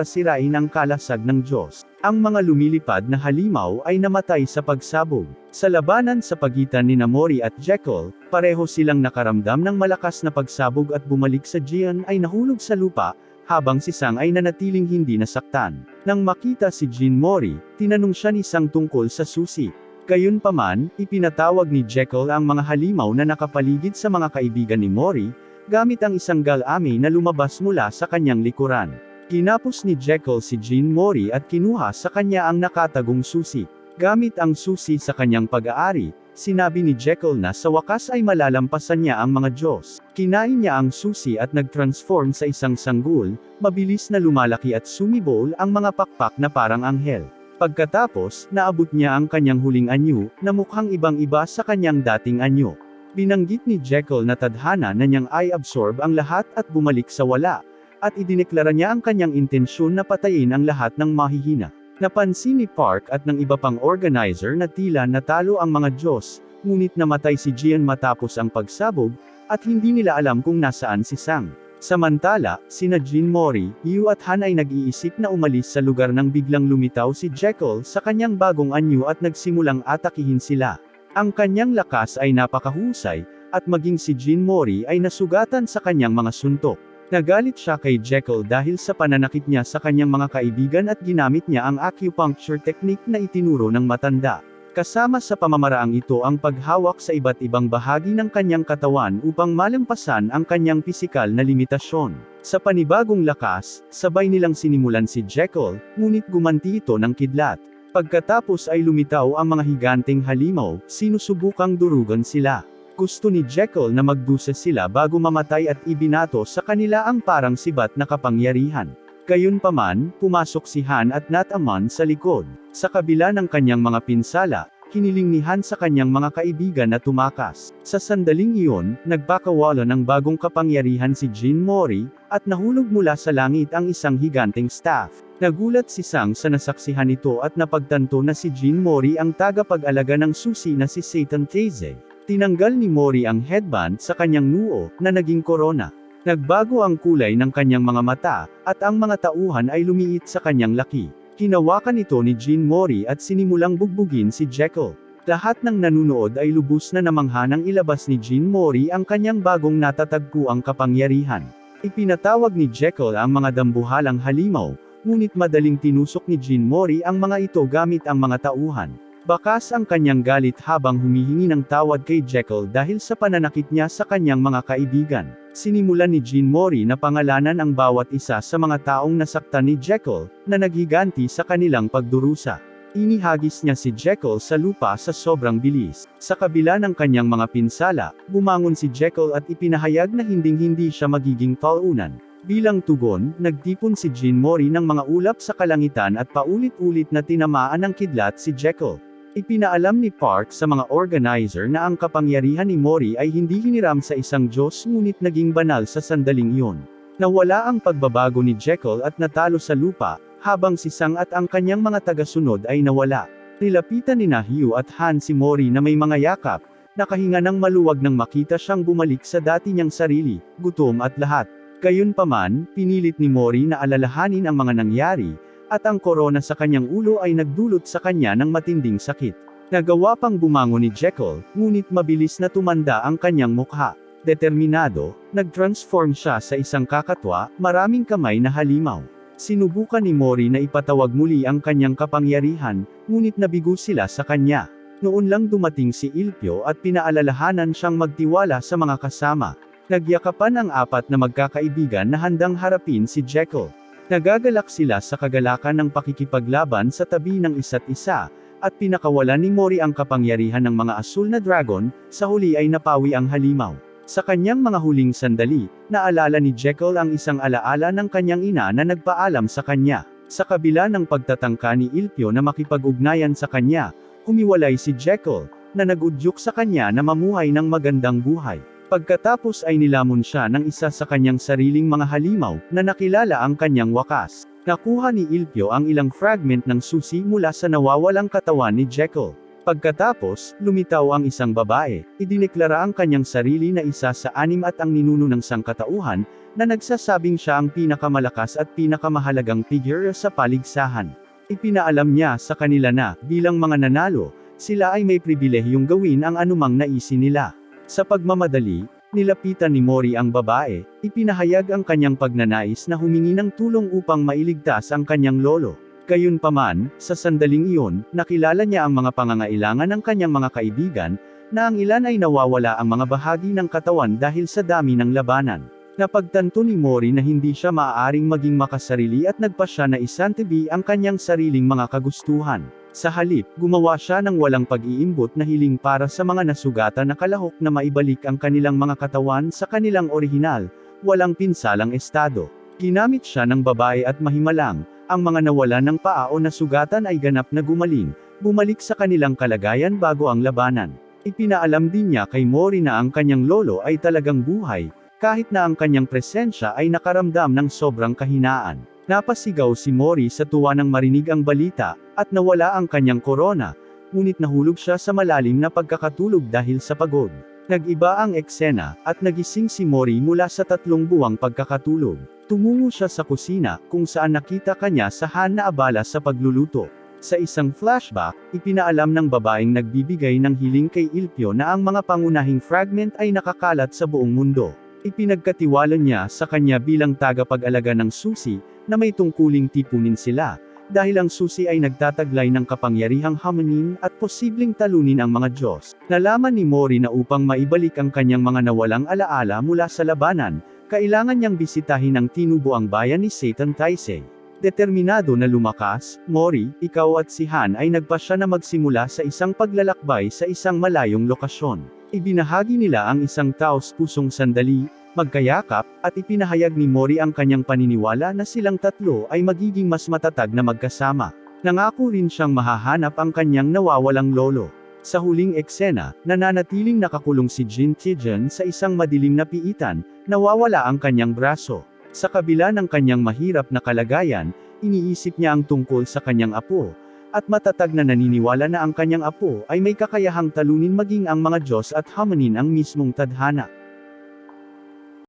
sirain ang kalasag ng Diyos. Ang mga lumilipad na halimaw ay namatay sa pagsabog. Sa labanan sa pagitan ni Mori at Jekyll, pareho silang nakaramdam ng malakas na pagsabog at bumalik sa Jian ay nahulog sa lupa, habang si Sang ay nanatiling hindi nasaktan. Nang makita si Jin Mori, tinanong siya ni Sang tungkol sa susi. Gayunpaman, ipinatawag ni Jekyll ang mga halimaw na nakapaligid sa mga kaibigan ni Mori, gamit ang isang galami na lumabas mula sa kanyang likuran. Kinapos ni Jekyll si Jin Mori at kinuha sa kanya ang nakatagong susi. Gamit ang susi sa kanyang pag-aari, sinabi ni Jekyll na sa wakas ay malalampasan niya ang mga Diyos. Kinain niya ang susi at nag-transform sa isang sanggol, mabilis na lumalaki at sumibol ang mga pakpak na parang anghel. Pagkatapos, naabot niya ang kanyang huling anyo, na mukhang ibang-iba sa kanyang dating anyo. Binanggit ni Jekyll na tadhana na niyang i-absorb ang lahat at bumalik sa wala, at idineklara niya ang kanyang intensyon na patayin ang lahat ng mahihina. Napansin ni Park at ng iba pang organizer na tila natalo ang mga Diyos, ngunit namatay si Jian matapos ang pagsabog, at hindi nila alam kung nasaan si Sang. Samantala, sina Jin Mori, Yu at Han ay nag-iisip na umalis sa lugar nang biglang lumitaw si Jekyll sa kanyang bagong anyo at nagsimulang atakihin sila. Ang kanyang lakas ay napakahusay, at maging si Jin Mori ay nasugatan sa kanyang mga suntok. Nagalit siya kay Jekyll dahil sa pananakit niya sa kanyang mga kaibigan at ginamit niya ang acupuncture technique na itinuro ng matanda. Kasama sa pamamaraang ito ang paghawak sa iba't ibang bahagi ng kanyang katawan upang malampasan ang kanyang pisikal na limitasyon. Sa panibagong lakas, sabay nilang sinimulan si Jekyll, ngunit gumanti ito ng kidlat. Pagkatapos ay lumitaw ang mga higanteng halimaw, sinusubukang durugan sila. Gusto ni Jekyll na magdusa sila bago mamatay at ibinato sa kanila ang parang sibat na kapangyarihan. Gayunpaman, pumasok si Han at Natamon sa likod. Sa kabila ng kanyang mga pinsala, hiniling ni Han sa kanyang mga kaibigan na tumakas. Sa sandaling iyon, nagpakawala ng bagong kapangyarihan si Jin Mori, at nahulog mula sa langit ang isang higanteng staff. Nagulat si Sang sa nasaksihan ito at napagtanto na si Jin Mori ang tagapag-alaga ng susi na si Satan Taizé. Tinanggal ni Mori ang headband sa kanyang noo, na naging korona. Nagbago ang kulay ng kanyang mga mata, at ang mga tauhan ay lumiit sa kanyang laki. Hinawakan ito ni Jin Mori at sinimulang bugbugin si Jekyll. Lahat ng nanunood ay lubos na namangha nang ilabas ni Jin Mori ang kanyang bagong natatagpuang kapangyarihan. Ipinatawag ni Jekyll ang mga dambuhalang halimaw, ngunit madaling tinusok ni Jin Mori ang mga ito gamit ang mga tauhan. Bakas ang kanyang galit habang humihingi ng tawad kay Jekyll dahil sa pananakit niya sa kanyang mga kaibigan. Sinimulan ni Jean Mori na pangalanan ang bawat isa sa mga taong nasaktan ni Jekyll, na naghiganti sa kanilang pagdurusa. Inihagis niya si Jekyll sa lupa sa sobrang bilis. Sa kabila ng kanyang mga pinsala, bumangon si Jekyll at ipinahayag na hinding-hindi siya magiging taunan. Bilang tugon, nagtipon si Jean Mori ng mga ulap sa kalangitan at paulit-ulit na tinamaan ng kidlat si Jekyll. Ipinaalam ni Park sa mga organizer na ang kapangyarihan ni Mori ay hindi hiniram sa isang Diyos ngunit naging banal sa sandaling iyon. Nawala ang pagbabago ni Jekyll at natalo sa lupa, habang si Sang at ang kanyang mga tagasunod ay nawala. Nilapitan ni Hugh at Han si Mori na may mga yakap, nakahinga ng maluwag nang makita siyang bumalik sa dati niyang sarili, gutom at lahat. Gayunpaman, pinilit ni Mori na alalahanin ang mga nangyari, at ang korona sa kanyang ulo ay nagdulot sa kanya ng matinding sakit. Nagawa pang bumangon ni Jekyll, ngunit mabilis na tumanda ang kanyang mukha. Determinado, nag-transform siya sa isang kakatwa, maraming kamay na halimaw. Sinubukan ni Mori na ipatawag muli ang kanyang kapangyarihan, ngunit nabigo sila sa kanya. Noon lang dumating si Ilpyo at pinaalalahanan siyang magtiwala sa mga kasama. Nagyakapan ang apat na magkakaibigan na handang harapin si Jekyll. Nagagalak sila sa kagalakan ng pakikipaglaban sa tabi ng isa't isa, at pinakawalan ni Mori ang kapangyarihan ng mga asul na dragon, sa huli ay napawi ang halimaw. Sa kanyang mga huling sandali, naalala ni Jekyll ang isang alaala ng kanyang ina na nagpaalam sa kanya. Sa kabila ng pagtatangka ni Ilpyo na makipag-ugnayan sa kanya, humiwalay si Jekyll, na nagudyok sa kanya na mamuhay ng magandang buhay. Pagkatapos ay nilamon siya ng isa sa kanyang sariling mga halimaw, na nakilala ang kanyang wakas. Nakuha ni Ilpyo ang ilang fragment ng susi mula sa nawawalang katawan ni Jekyll. Pagkatapos, lumitaw ang isang babae, idineklara ang kanyang sarili na isa sa anim at ang ninuno ng sangkatauhan, na nagsasabing siya ang pinakamalakas at pinakamahalagang figure sa paligsahan. Ipinaalam niya sa kanila na, bilang mga nanalo, sila ay may pribilehiyong gawin ang anumang naisin nila. Sa pagmamadali, nilapitan ni Mori ang babae, ipinahayag ang kanyang pagnanais na humingi ng tulong upang mailigtas ang kanyang lolo. Gayunpaman, sa sandaling iyon, nakilala niya ang mga pangangailangan ng kanyang mga kaibigan, na ang ilan ay nawawala ang mga bahagi ng katawan dahil sa dami ng labanan. Napagtanto ni Mori na hindi siya maaaring maging makasarili at nagpasya na isantabi ang kanyang sariling mga kagustuhan. Sa halip, gumawa siya ng walang pag-iimbot na hiling para sa mga nasugatan na kalahok na maibalik ang kanilang mga katawan sa kanilang orihinal, walang pinsalang estado. Ginamit siya ng babae at mahimalang, ang mga nawalan ng paa o nasugatan ay ganap na gumaling, bumalik sa kanilang kalagayan bago ang labanan. Ipinaalam din niya kay Mori na ang kanyang lolo ay talagang buhay, kahit na ang kanyang presensya ay nakaramdam ng sobrang kahinaan. Napasigaw si Mori sa tuwa nang marinig ang balita, at nawala ang kanyang korona, ngunit nahulog siya sa malalim na pagkakatulog dahil sa pagod. Nag-iba ang eksena, at nagising si Mori mula sa 3 buwang pagkakatulog. Tumungo siya sa kusina, kung saan nakita kanya sa Han na abala sa pagluluto. Sa isang flashback, ipinaalam ng babaeng nagbibigay ng hiling kay Ilpyo na ang mga pangunahing fragment ay nakakalat sa buong mundo. Ipinagkatiwala niya sa kanya bilang tagapag-alaga ng susi, na may tungkuling tipunin sila, dahil ang susi ay nagtataglay ng kapangyarihang hamanin at posibleng talunin ang mga Diyos. Nalaman ni Mori na upang maibalik ang kanyang mga nawalang alaala mula sa labanan, kailangan niyang bisitahin ang tinubuang bayan ni Satan Taisei. Determinado na lumakas, Mori, ikaw at si Han ay nagpasya na magsimula sa isang paglalakbay sa isang malayong lokasyon. Ibinahagi nila ang isang taos-pusong sandali, magkayakap, at ipinahayag ni Mori ang kanyang paniniwala na silang tatlo ay magiging mas matatag na magkasama. Nangako rin siyang mahahanap ang kanyang nawawalang lolo. Sa huling eksena, nananatiling nakakulong si Jin Tijan sa isang madilim na piitan, nawawala ang kanyang braso. Sa kabila ng kanyang mahirap na kalagayan, iniisip niya ang tungkol sa kanyang apo, at matatag na naniniwala na ang kanyang apo ay may kakayahang talunin maging ang mga Diyos at hamanin ang mismong tadhana.